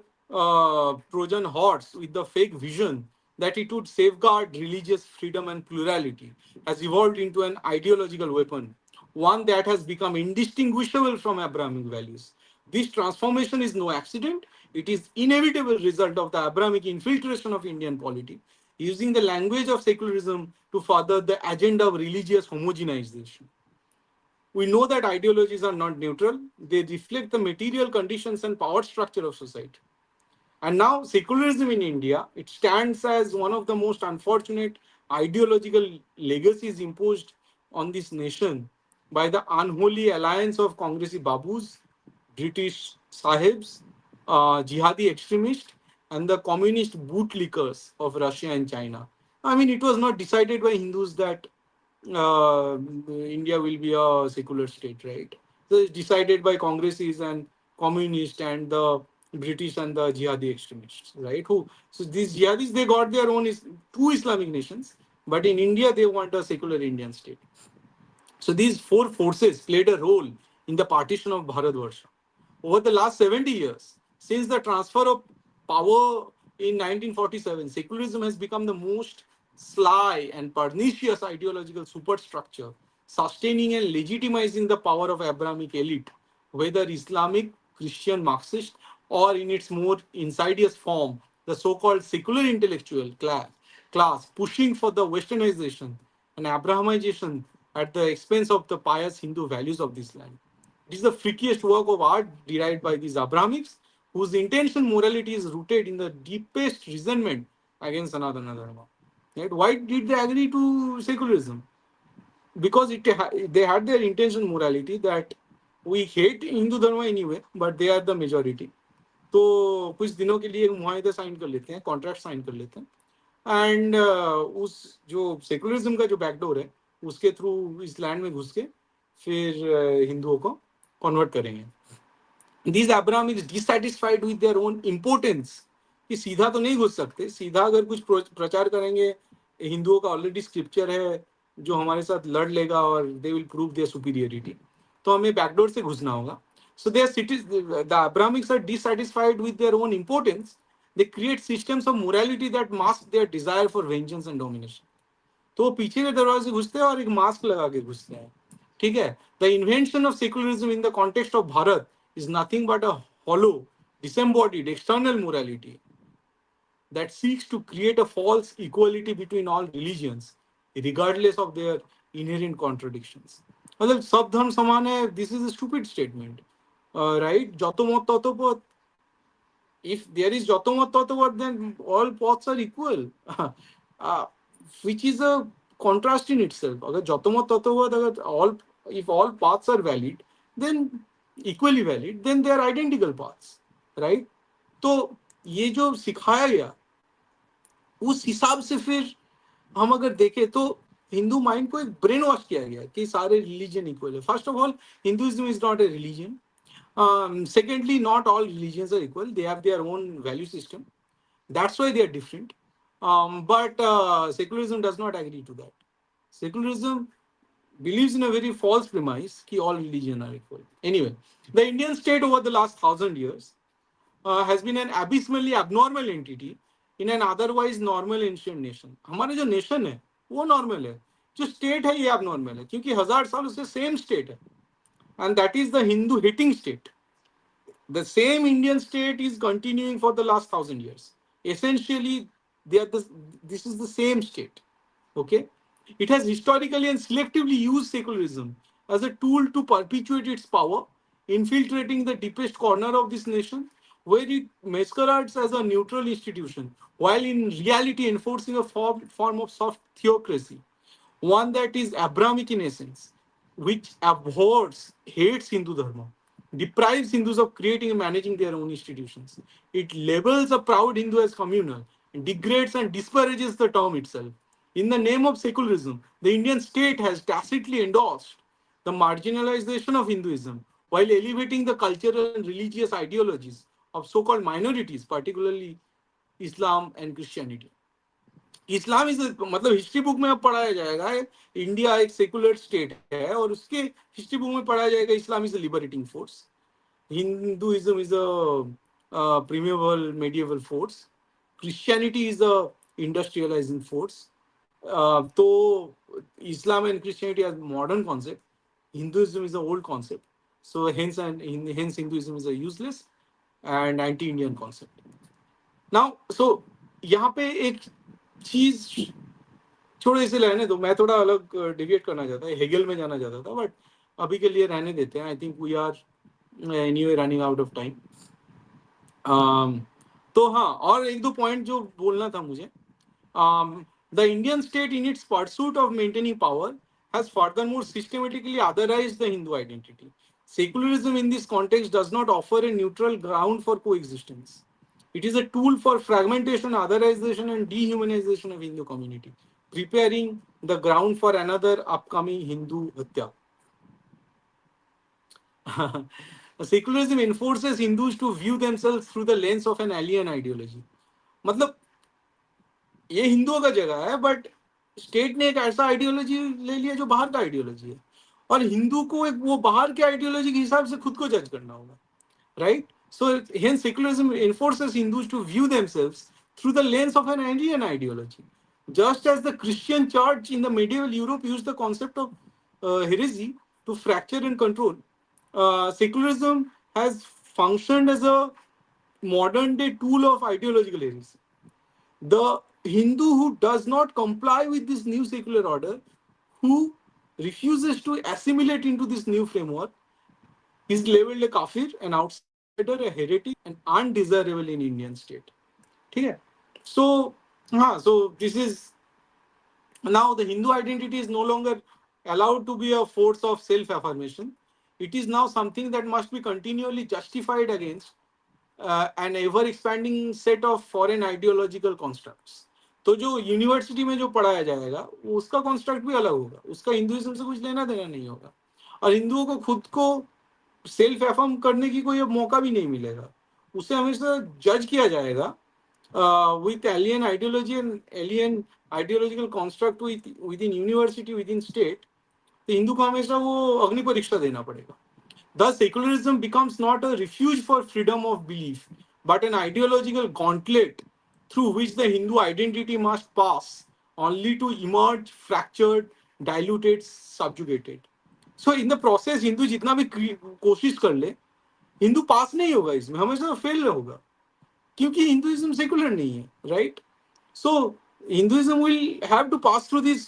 Trojan horse with the fake vision that it would safeguard religious freedom and plurality has evolved into an ideological weapon, one that has become indistinguishable from Abrahamic values. This transformation is no accident. It is inevitable result of the Abrahamic infiltration of Indian polity, using the language of secularism to further the agenda of religious homogenization. We know that ideologies are not neutral, they reflect the material conditions and power structure of society. And now, secularism in India, it stands as one of the most unfortunate ideological legacies imposed on this nation by the unholy alliance of Congresi Babus, British Sahibs, jihadi extremists, and the communist bootlickers of Russia and China. I mean, it was not decided by Hindus that India will be a secular state, right? So it's decided by Congresses and communists and the British and the jihadi extremists, right? Who so these jihadis they got their own two Islamic nations, but in India they want a secular Indian state. So these four forces played a role in the partition of Bharatvarsha. Over the last 70 years, since the transfer of power in 1947, secularism has become the most sly and pernicious ideological superstructure, sustaining and legitimizing the power of Abrahamic elite, whether Islamic, Christian, Marxist, or in its more insidious form, the so-called secular intellectual class pushing for the westernization and Abrahamization at the expense of the pious Hindu values of this land. It is the freakiest work of art derived by these Abrahamics, whose intention morality is rooted in the deepest resentment against Sanatana Dharma. Right? Why did they agree to secularism? Because they had their intention morality that we hate Hindu Dharma anyway, but they are the majority. तो कुछ दिनों के लिए मुआहिदा sign कर लेते हैं, contract sign कर लेते हैं, एंड उस जो सेकुलरिज्म का जो बैकडोर है उसके थ्रू इस लैंड में घुस के फिर हिंदुओं को कन्वर्ट करेंगे. These Abraham is dissatisfied with their own importance कि सीधा तो नहीं घुस सकते. सीधा अगर कुछ प्रचार करेंगे, हिंदुओं का ऑलरेडी स्क्रिप्चर है जो हमारे साथ लड़ लेगा और they will prove there superiority, तो हमें बैकडोर से घुसना होगा. So their cities, the Abrahamics are dissatisfied with their own importance. They create systems of morality that mask their desire for vengeance and domination. तो वो पीछे के दरवाजे से घुसते हैं और एक मास्क लगा के घुसते हैं. ठीक है. The invention of secularism in the context of Bharat is nothing but a hollow, disembodied external morality that seeks to create a false equality between all religions, regardless of their inherent contradictions. मतलब सब धर्म समान है. This is a stupid statement, right? যত মত তত পথ. If there is যত মত তত পথ, then all paths are equal, uh, which is a contrast in itself. अगर যত মত তত পথ, अगर all, if all paths are valid, then equally valid, then they are identical paths, right? तो ये जो सिखाया गया उस हिसाब से फिर हम अगर देखें तो हिंदू माइंड को एक ब्रेन वॉश किया गया कि सारे रिलीजन इक्वल है. First of all, Hinduism is not A religion. Secondly, not all religions are equal. They have their own value system. That's why they are different. But secularism does not agree to that. Secularism believes in a very false premise that all religions are equal. Anyway, the Indian state over the last 1,000 years has been an abysmally abnormal entity in an otherwise normal ancient nation. हमारे जो nation है वो normal है, जो state है ये abnormal है, क्योंकि 1,000 साल उससे सेम स्टेट है, and that is the Hindu hating state. The same Indian state is continuing for the last 1,000 years. Essentially, they are this is the same state. Okay, it has historically and selectively used secularism as a tool to perpetuate its power, infiltrating the deepest corner of this nation, where it masquerades as a neutral institution, while in reality enforcing a form of soft theocracy, one that is Abrahamic in essence, which abhors, hates Hindu Dharma, deprives Hindus of creating and managing their own institutions. It labels a proud Hindu as communal, degrades and disparages the term itself. In the name of secularism, the Indian state has tacitly endorsed the marginalization of Hinduism while elevating the cultural and religious ideologies of so called minorities, particularly Islam and Christianity. Islam is मतलब history book में अब पढ़ाया जाएगा India एक secular state है और उसके history book में पढ़ाया जाएगा Islam is a liberating force, Hinduism is a primeval medieval force, Christianity is a industrializing force. तो Islam and Christianity are modern concept, Hinduism is a old concept. So hence Hinduism is a useless and anti Indian concept. Now so यहाँ पे एक चीज छोड़ो, इसे रहने दो. मैं थोड़ा अलग डिविएट करना चाहता है, हेगल में जाना चाहता था, बट अभी के लिए रहने देते हैं. I think we are anyway running out of time. तो हाँ, और एक दो पॉइंट जो बोलना था मुझे. The Indian state in its pursuit of maintaining power has furthermore systematically otherized the Hindu identity. Secularism in this context does not offer a neutral ground for coexistence. It is a tool for fragmentation, otherization, and dehumanization of Hindu community, preparing the ground for another upcoming Hindu Hatya. Secularism enforces Hindus to view themselves through the lens of an alien ideology. मतलब ये हिंदुओं का जगह है, but state ने एक ऐसा ideology ले लिया जो बाहर का आइडियोलॉजी है, और हिंदू को एक वो बाहर के आइडियोलॉजी के हिसाब से खुद को जज करना होगा, right? So hence secularism enforces Hindus to view themselves through the lens of an alien ideology. Just as the Christian church in the medieval Europe used the concept of heresy to fracture and control, secularism has functioned as a modern day tool of ideological heresy. The Hindu who does not comply with this new secular order, who refuses to assimilate into this new framework, is labeled a kafir, an outsider, a heretic, and undesirable in Indian state. Okay? So, so this is now the Hindu identity is no longer allowed to be a force of self-affirmation. It is now something that must be continually justified against an ever-expanding set of foreign ideological constructs. तो जो university में जो पढ़ाया जाएगा उसका construct भी अलग होगा, उसका हिंदुइज्म से कुछ लेना देना नहीं होगा, और हिंदुओं को खुद को सेल्फ एफर्म करने की कोई अब मौका भी नहीं मिलेगा। उसे हमेशा जज किया जाएगा with alien ideology and alien ideological construct within university, within state, तो हिंदू को हमेशा वो अग्नि परीक्षा देना पड़ेगा। Thus, secularism becomes not a refuge for freedom of belief, but an ideological gauntlet through which the Hindu identity must pass, only to emerge fractured, diluted, subjugated. So, in the process, Hindu जितना भी कोशिश कर ले, हिंदू पास नहीं होगा, इसमें हमेशा fail होगा, क्योंकि हिंदुइज्म सेकुलर नहीं है, right? So Hinduism will have to pass through this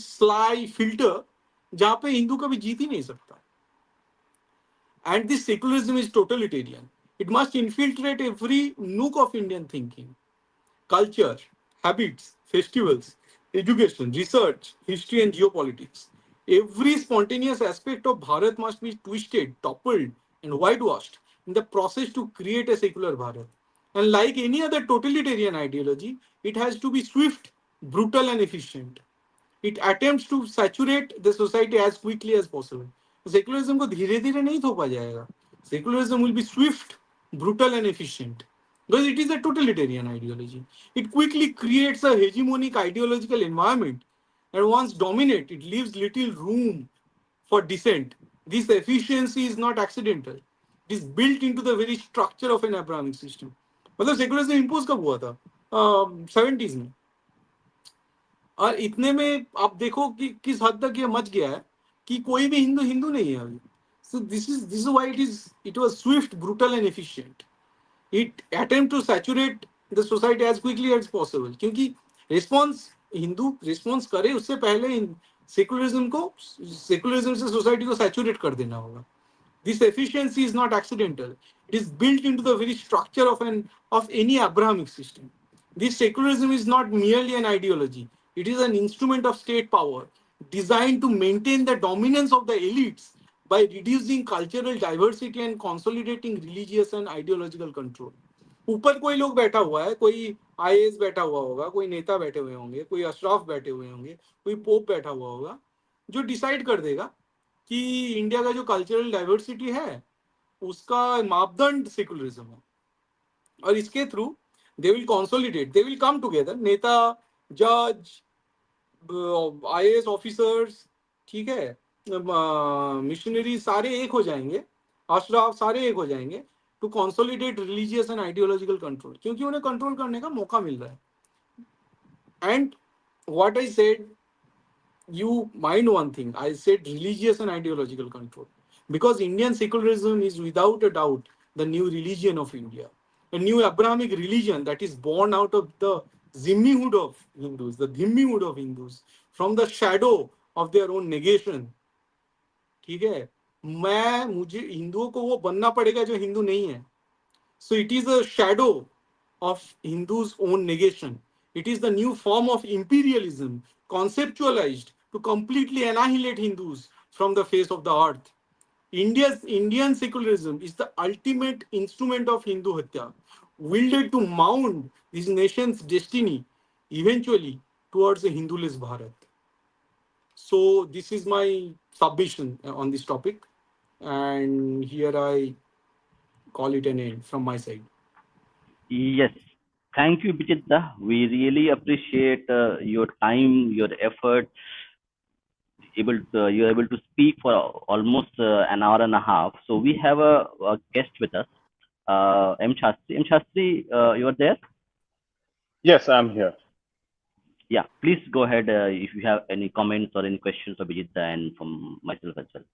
sly filter, जहां पे हिंदू कभी जीत ही नहीं सकता। And this secularism is totalitarian. It must infiltrate every nook of Indian thinking, culture, habits, festivals, education, research, history, and geopolitics. Every spontaneous aspect of Bharat must be twisted, toppled, and whitewashed in the process to create a secular Bharat. And like any other totalitarian ideology, it has to be swift, brutal, and efficient. It attempts to saturate the society as quickly as possible. Secularism को धीरे धीरे नहीं थोपा जाएगा। Secularism will be swift, brutal, and efficient because it is a totalitarian ideology. It quickly creates a hegemonic ideological environment, and once dominate, it leaves little room for dissent. This efficiency is not accidental. It is built into the very structure of an Abrahamic system. मतलब secularism impose कब हुआ था? 70s में। और इतने में आप देखो कि किस हद तक ये मच गया है कि कोई भी हिंदू हिंदू नहीं है अभी। So this is why it was swift, brutal and efficient. It attempt to saturate the society as quickly as possible, क्योंकि रिस्पॉन्स हिंदू रिस्पॉन्स करे उससे पहले सेकुलरिज्म से सोसाइटी को सैचुरेट कर देना होगा। This efficiency is not accidental. It is built into the very structure of any Abrahamic system. This secularism is not merely an ideology. It is an instrument of state power designed to maintain the dominance of the elites by reducing cultural diversity and consolidating religious and ideological control. ऊपर कोई लोग बैठा हुआ है, कोई IAS बैठा हुआ होगा, कोई नेता बैठे हुए होंगे, कोई अशराफ बैठे हुए होंगे, कोई पोप बैठा हुआ होगा, जो डिसाइड कर देगा कि इंडिया का जो कल्चरल डाइवर्सिटी है उसका मापदंड सेकुलरिज्म है। और इसके through they will consolidate, they will come together, नेता, जज, आईएएस ऑफिसर्स, ठीक है, मिशनरी सारे एक हो जाएंगे, अशराफ सारे एक हो जाएंगे to consolidate religious and ideological control, क्योंकि उन्हें कंट्रोल करने का मौका मिल रहा है। And what I said, you mind one thing. I said religious and ideological control. Because Indian secularism is without a doubt the new religion of India. A new Abrahamic religion that is born out of the zimmihood of Hindus, the dhimmihood of Hindus, from the shadow of their own negation. ठीक है, मुझे हिंदुओं को वो बनना पड़ेगा जो हिंदू नहीं है। So it is a shadow of Hindus' own negation. It is the new form of imperialism conceptualized to completely annihilate Hindus from the face of the earth. Indian secularism is the ultimate instrument of Hindu Hatya, wielded to mount this nation's destiny eventually towards a Hinduless Bharat. So this is my submission on this topic, and here I call it an end from my side. Yes, thank you, Bijeet. We really appreciate your time, your effort. You're able to speak for almost an hour and a half. So we have a guest with us, M. Shastri. M. Shastri, you are there? Yes, I'm here. Yeah, please go ahead if you have any comments or any questions for Bijeet and from myself as well.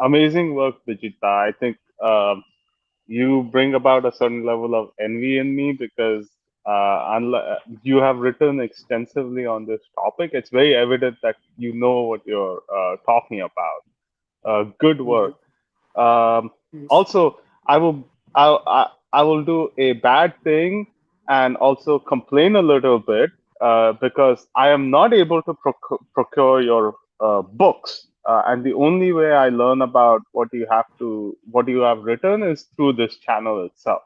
Amazing work, Bijita. I think you bring about a certain level of envy in me because you have written extensively on this topic. It's very evident that you know what you're talking about. Good work. Yes. Also, I will do a bad thing and also complain a little bit because I am not able to procure your books, and the only way I learn about what you have written is through this channel itself.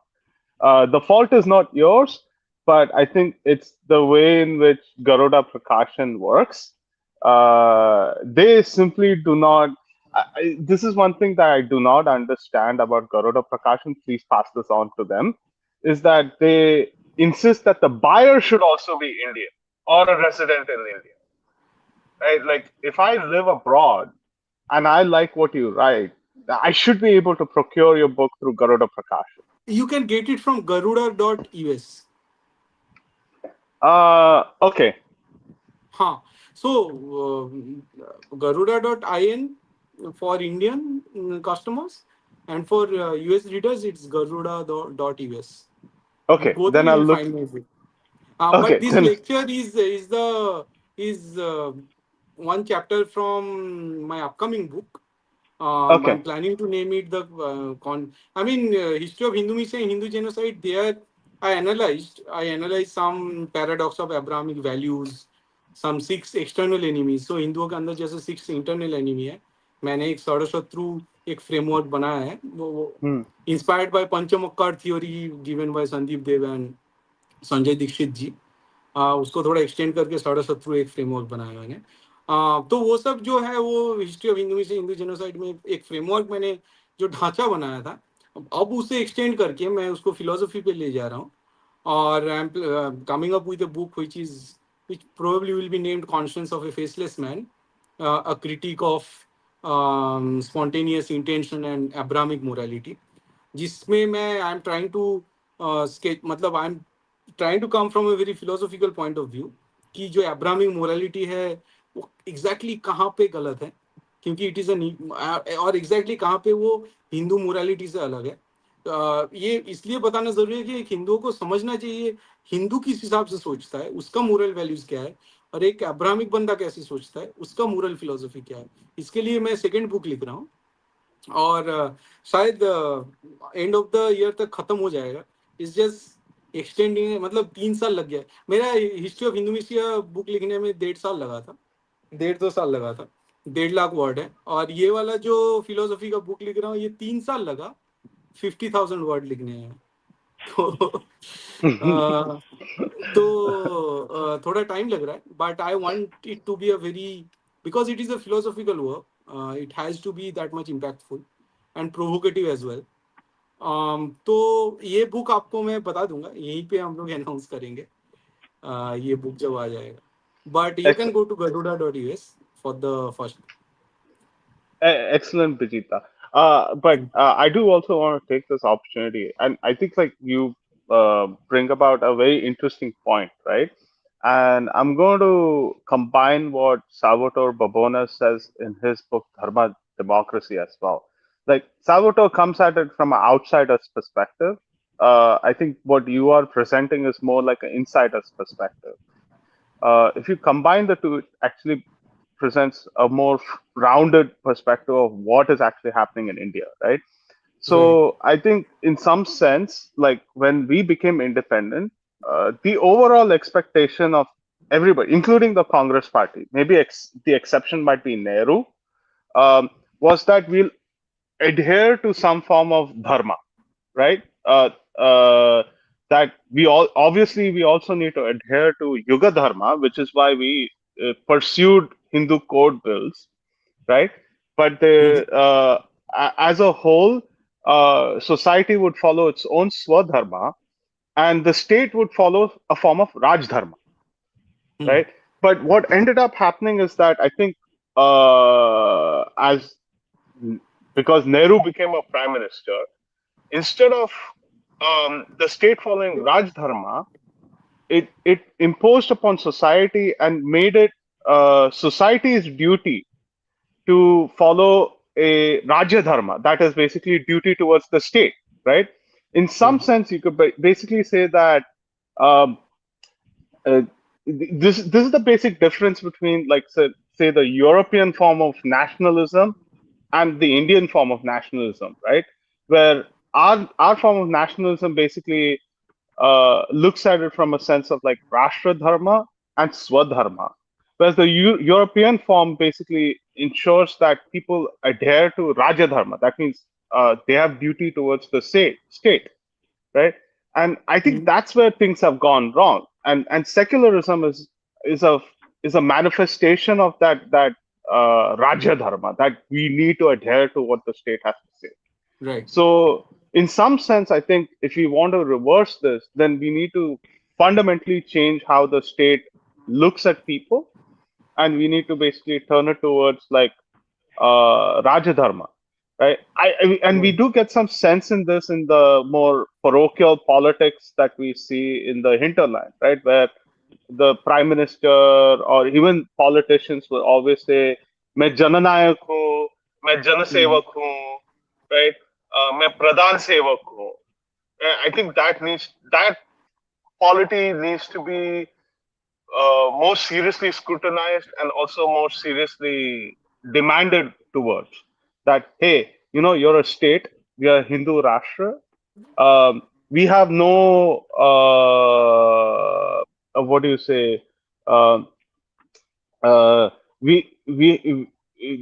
The fault is not yours, but I think it's the way in which Garuda Prakashan works. They simply do not. This is one thing that I do not understand about Garuda Prakashan. Please pass this on to them. Is that they insist that the buyer should also be Indian or a resident in India, right? Like if I live abroad and I like what you write, I should be able to procure your book through Garuda Prakashan. You can get it from garuda.us. Okay. Huh. So, garuda.in for Indian customers, and for US readers, it's garuda.us. You Okay, go there, then you I'll will look. find my book. But Okay, this then lecture is one chapter from my upcoming book. I'm okay. planning to name it the I mean, history of Hindumisia and Hindu genocide. There, I analyzed some paradox of Abrahamic values, some six external enemies. So हिंदुओं के अंदर जैसे six internal enemy है, मैंने एक षडशत्रु एक framework बनाया है. वो Hmm. inspired by पंचमक्कार theory given by Sandeep Dev and Sanjay Dixit जी. उसको थोड़ा एक्सटेंड करके साढ़े शत्रु एक फ्रेमवर्क बनाया मैंने. तो वो सब जो है वो हिस्ट्री ऑफ हिंदू से हिंदू जेनोसाइड में एक फ्रेमवर्क मैंने जो ढांचा बनाया था, अब उसे एक्सटेंड करके मैं उसको फिलोसफी पे ले जा रहा हूँ. और I am coming up with a book which probably will be named Conscience of a Faceless Man, a critique of spontaneous intention and Abrahamic morality, जिसमें मैं I am trying to sketch, मतलब I am trying to come from a very philosophical point of view कि जो Abrahamic morality है वो exactly कहाँ पे गलत है, क्योंकि इट इज और एग्जैक्टली कहाँ पे वो हिंदू मोरालिटी से अलग है. ये इसलिए बताना जरूरी है कि एक हिंदुओं को समझना चाहिए हिंदू किस हिसाब से सोचता है, उसका मोरल वैल्यूज क्या है, और एक अब्राहमिक बंदा कैसे सोचता है, उसका मोरल फिलोसफी क्या है. इसके लिए मैं सेकेंड बुक लिख रहा हूँ, और शायद एंड ऑफ द ईयर तक खत्म हो जाएगा. इट्स जस्ट एक्सटेंडिंग, मतलब 3 साल लग गया. मेरा हिस्ट्री ऑफ इंडोनेशिया बुक लिखने में 1.5 साल लगा था, 1.5 2 साल लगा था. 1.5 लाख वर्ड है, और ये वाला जो फिलोसफी का बुक लिख रहा हूँ ये 3 साल लगा 50,000 वर्ड लिखने हैं. तो थोड़ा टाइम लग रहा है, but I want it to be a very, because it is a philosophical work, it has to be that much impactful and provocative as well. तो ये बुक आपको मैं बता दूंगा, यहीं पे हम लोग अनाउंस करेंगे ये बुक जब आ जाएगा. But you can Ex- go to garuda.us for the first. Excellent, Bijita. But I do also want to take this opportunity, and I think like you bring about a very interesting point, right? And I'm going to combine what Salvatore Babona says in his book Dharma Democracy as well. Like Salvatore comes at it from an outsider's perspective. I think what you are presenting is more like an insider's perspective. If you combine the two, it actually presents a more rounded perspective of what is actually happening in India, right? Right. So I think, in some sense, like when we became independent, the overall expectation of everybody, including the Congress Party, maybe the exception might be Nehru, was that we'll adhere to some form of dharma, right? That we all obviously we also need to adhere to Yuga Dharma, which is why we pursued Hindu code bills, right? But as a whole, society would follow its own Swadharma, and the state would follow a form of Raj Dharma, right? But what ended up happening is that I think as because Nehru became a prime minister, instead of the state following Raj Dharma, it imposed upon society and made it society's duty to follow a Rajya Dharma, that is basically duty towards the state, right? In some sense, you could basically say that um, this is the basic difference between, like, say the European form of nationalism and the Indian form of nationalism, right? Where our form of nationalism basically looks at it from a sense of like Rashtra Dharma and Swadharma, whereas the European form basically ensures that people adhere to Raja Dharma. That means they have duty towards the state, right? And I think Hmm. that's where things have gone wrong. And secularism is a is a manifestation of that Rajya Dharma, that we need to adhere to what the state has to say. Right. So, in some sense, I think if we want to reverse this, then we need to fundamentally change how the state looks at people, and we need to basically turn it towards like Rajadharma, right? And we Right. do get some sense in this in the more parochial politics that we see in the hinterland, right? Where the prime minister or even politicians will always say, "मैं जननायक हूँ, मैं Hmm. जनसेवक हूँ," right? "मैं प्रधान सेवक हूँ." I think that polity needs to be more seriously scrutinized and also more seriously demanded towards that. Hey, you're a state, we are Hindu Rashtra. We have no what do you say, um, uh, we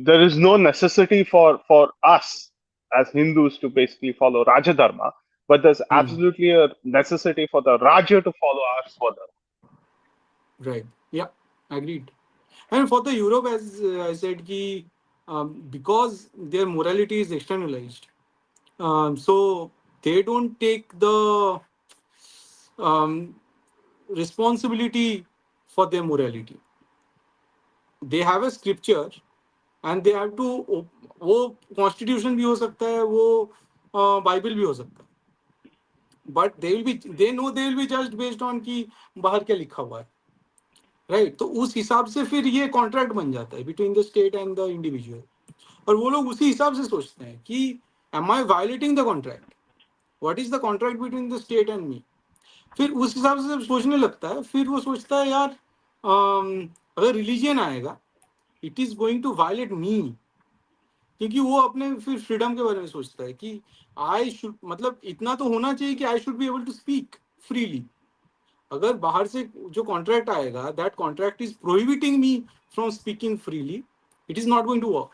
there is no necessity for us as Hindus to basically follow Rajadharma, but there's Hmm. absolutely a necessity for the Raja to follow our Swadharma. Right. Yeah. Agreed. And for the Europe, as I said, ki, because their morality is externalized, so they don't take the um, responsibility for their morality. They have a scripture and they have to, वो constitution भी हो सकता है, वो Bible भी हो सकता है, but they know they will be judged based on कि बाहर क्या लिखा हुआ है, राइट? तो उस हिसाब से फिर ये कॉन्ट्रैक्ट बन जाता है between the state and the individual, और वो लोग उसी हिसाब से सोचते हैं कि am I violating the contract, what is the contract between the state and me. फिर उस हिसाब से जब सोचने लगता है, फिर वो सोचता है यार, अगर रिलीजियन आएगा, it is going to violate me, क्योंकि वो अपने फिर फ्रीडम के बारे में सोचता है कि आई शुड, मतलब इतना तो होना चाहिए कि I should be able to speak freely. अगर बाहर से जो कॉन्ट्रैक्ट आएगा, that contract is prohibiting me from speaking freely, it is not going to work.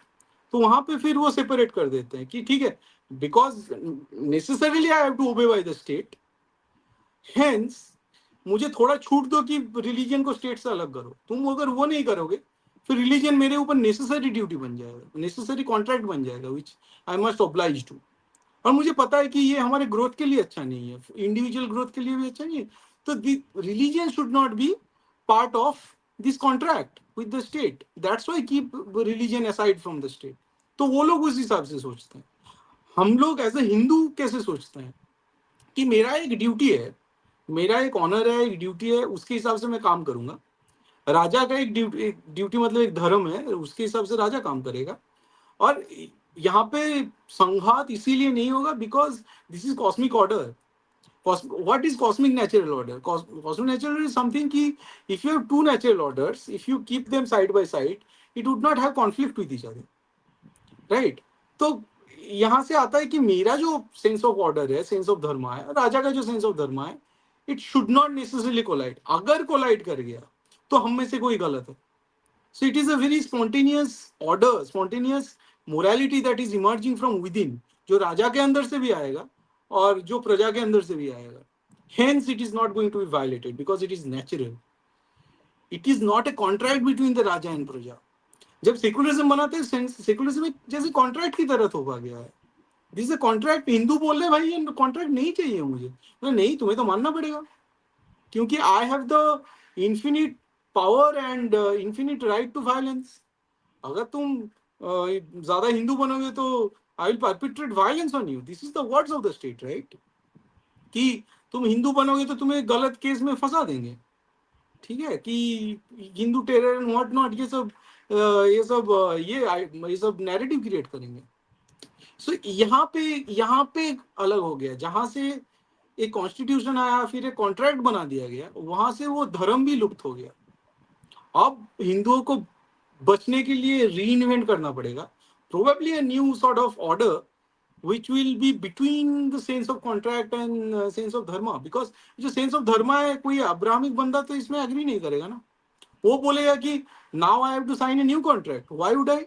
तो वहां पे फिर वो सेपरेट कर देते हैं कि ठीक है, because necessarily I have to obey by the state, hence मुझे थोड़ा छूट दो कि रिलीजन को स्टेट से अलग करो। तुम अगर वो नहीं करोगे, फिर रिलीजन मेरे ऊपर नेसेसरी ड्यूटी बन जाएगा, नेसेसरी कॉन्ट्रैक्ट बन जाएगा, विच आई मस्ट ऑब्लाइज टू। और मुझे पता है कि ये हमारे ग्रोथ के लिए अच्छा नहीं है, इंडिविजुअल ग्रोथ के लिए भी अच्छा नहीं है। तो religion should not be part of this contract with the state, that's why keep religion aside from the state. तो वो लोग उस हिसाब से सोचते हैं। हम लोग एज ए हिंदू कैसे सोचते हैं कि मेरा एक ड्यूटी है, मेरा एक ऑनर है, एक ड्यूटी है, उसके हिसाब से मैं काम करूंगा। राजा का एक ड्यूटी मतलब एक धर्म है, उसके हिसाब से राजा काम करेगा। और यहाँ पे संघात इसीलिए नहीं होगा because this is cosmic order. What is cosmic natural order? Cosmic natural is something कि if you have two natural orders, if you keep them side by side, it would not have conflict with each other, right? तो यहाँ से आता है कि मेरा जो sense of order है, सेंस ऑफ धर्म है, राजा का जो सेंस ऑफ धर्म है, it should not necessarily collide. अगर कोलाइड कर गया तो हम में से कोई गलत है। सो it is a very spontaneous order, spontaneous morality that is emerging from with in, जो राजा के अंदर से भी आएगा और जो प्रजा के अंदर से भी आएगा। Hence it is not going to be violated because it is natural. It is not a contract between the raja and praja. जब सेकुलरिज्म बनाते हैं, सेकुलरिज्म जैसे कॉन्ट्रैक्ट की तरह थोपा गया है। दिस ए कॉन्ट्रैक्ट, हिंदू बोल रहे भाई ये कॉन्ट्रैक्ट नहीं चाहिए मुझे, नहीं तुम्हें तो मानना पड़ेगा, क्योंकि I have the infinite power and infinite right to violence. अगर तुम ज्यादा हिंदू बनोगे तो I will perpetrate violence on you. This is the words of the state, right? कि तुम हिंदू बनोगे तो तुम्हें गलत केस में फंसा देंगे, ठीक है, कि Hindu terror and what not, ये सब नैरेटिव क्रिएट करेंगे। सो यहाँ पे अलग हो गया, जहां से एक कॉन्स्टिट्यूशन आया, फिर एक कॉन्ट्रैक्ट बना दिया गया, वहां से वो धर्म भी लुप्त हो गया। अब हिंदुओं को बचने के लिए री इन्वेंट करना पड़ेगा, probably a new sort of order which will be between the sense of contract and sense of dharma, because जो सेंस ऑफ धर्मा है, कोई अब्राहमिक बंदा तो इसमें एग्री नहीं करेगा ना। वो बोलेगा कि now I have to sign a new contract, why would I?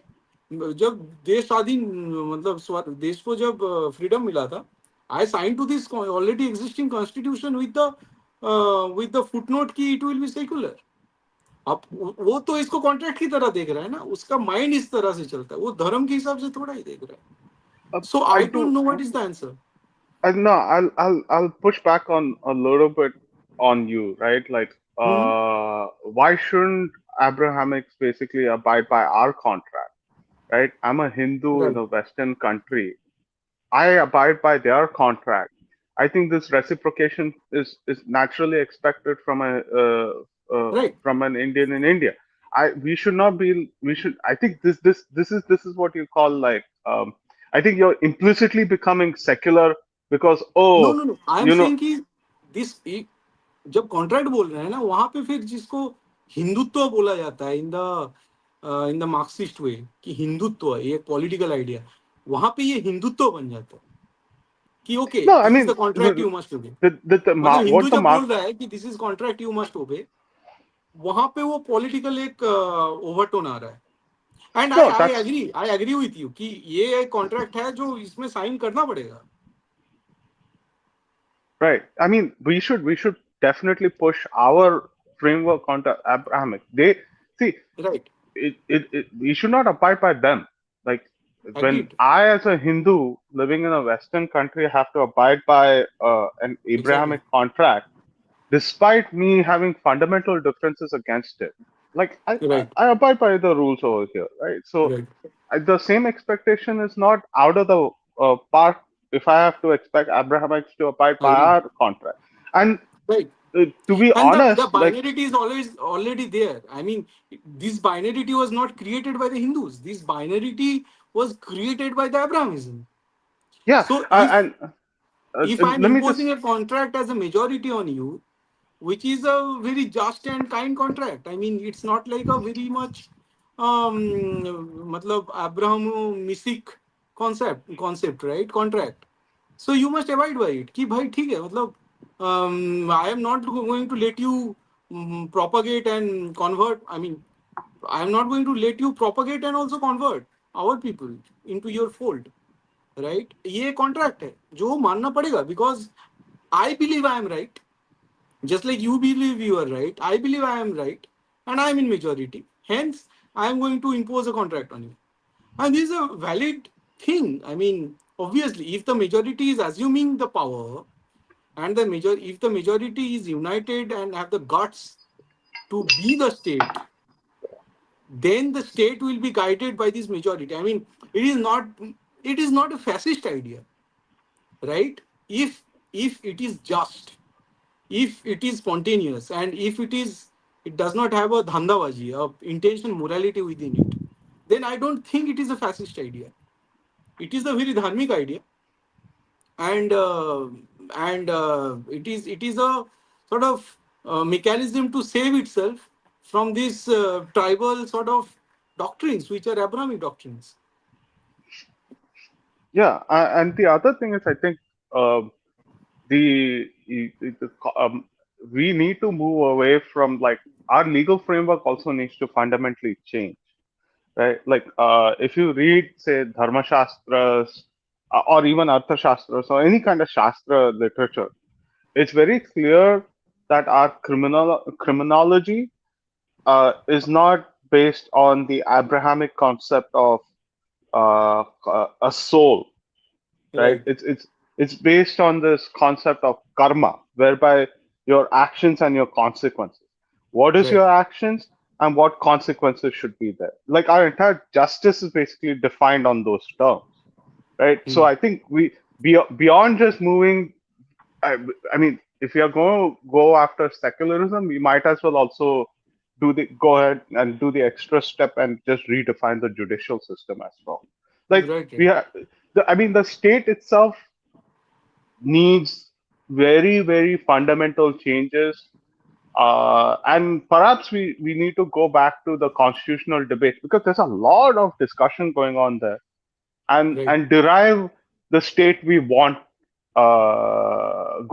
जब देश स्वाधीन, मतलब देश को जब फ्रीडम मिला था, I signed to this already existing constitution with the footnote कि it will be secular. अब वो तो इसको कॉन्ट्रैक्ट की तरह देख रहा है ना, उसका माइंड इस तरह से चलता है, वो धर्म के हिसाब से थोड़ा ही देख रहा है. So I I don't do. know what is the answer. No, I'll push back on a little bit on you, right? Like, Hmm. why shouldn't Abrahamics basically abide by our contract, right? I'm a Hindu in Right. a Western country. I abide by their contract. I think this reciprocation is naturally expected Right. from an Indian in India. We should not be we should I think this is what you call like I think you're implicitly becoming secular because No, oh no, no. I am you know saying कि this जब contract बोल रहे हैं ना, वहां पे फिर जिसको हिंदुत्व बोला जाता है इन द मार्क्सिस्ट वे कि हिंदुत्व ये पॉलिटिकल आइडिया, वहां पे ये हिंदुत्व बन जाता है कि okay no I this is the mean contract you must ओबे. मतलब हिंदू what the जब mark बोल रहा है कि this is contract you must ओबे, वहां पे वो पॉलिटिकल एक ओवरटोन आ रहा है. And no that's I agree with you कि ये कॉन्ट्रैक्ट है जो इसमें साइन करना पड़ेगा. right. I mean, we should definitely push our framework onto Abrahamic. They see right. we should not abide by them. Like when agreed. I, as a Hindu living in a Western country, have to abide by an exactly. Abrahamic contract, despite me having fundamental differences against it. Like right. I abide by the rules over here, right? So right. the same expectation is not out of the park if I have to expect Abrahamics to abide by agreed. our contract. And Right. to be And the honest, like binarity is always already there. I mean, this binarity was not created by the Hindus. This binarity was created by the Abrahamism. yeah, So and if I'm let me just imposing a contract as a majority on you, which is a very just and kind contract. I mean, it's not like a very much मतलब Abrahamic concept, right? Contract. So you must abide by it. कि भाई ठीक है, मतलब I am not going to let you propagate and convert. I mean, I am not going to let you propagate and also convert our people into your fold, right? ये contract है जो मानना पड़ेगा because I believe I am right, just like you believe you are right. I believe I am right, and I am in majority. Hence, I am going to impose a contract on you. And this is a valid thing. I mean, obviously, if the majority is assuming the power, and if the majority is united and have the guts to be the state, then the state will be guided by this majority. I mean, it is not a fascist idea, right? If it is just, if it is spontaneous, and if it does not have a dhandabaji, a intentional morality within it, then I don't think it is a fascist idea. It is a very dharmic idea, and it is a sort of mechanism to save itself from these tribal sort of doctrines, which are Abrahamic doctrines. yeah, and the other thing is I think uh, the we need to move away from like our legal framework also needs to fundamentally change, right? Like if you read say dharma shastras or even artha shastras or any kind of shastra literature, it's very clear that our criminology is not based on the Abrahamic concept of a soul, right? Right. It's based on this concept of karma, whereby your actions and your consequences. What is Right. your actions and what consequences should be there? Like our entire justice is basically defined on those terms, right? So Hmm. I think beyond just moving. I, I mean, if we are going to go after secularism, we might as well also go ahead and do the extra step and just redefine the judicial system as well. Like Right. we Right. have, I mean, the state itself needs very fundamental changes, and perhaps we need to go back to the constitutional debate because there's a lot of discussion going on there, Right. and derive the state we want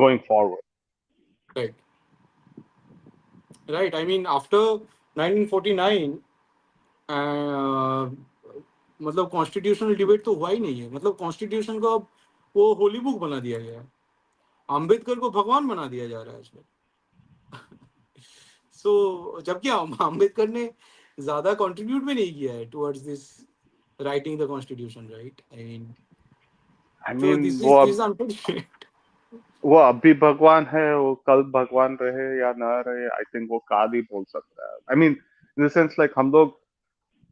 going forward. Right. Right. I mean, after 1949, मतलब constitutional debate तो हुआ ही नहीं है. मतलब constitution को अब वो Holi book बना दिया गया है। अम्बेडकर को भगवान बना दिया जा रहा है आजकल। सो जबकि अम्बेडकर ने ज्यादा कंट्रीब्यूट भी नहीं किया है towards this writing the constitution, right? I mean, I तो मीन दिस अनफॉर्चुनेट। वो अभी भगवान है, वो कल भगवान रहे या ना रहे, आई थिंक वो काल ही बोल सकता है। I mean in the sense like हम लोग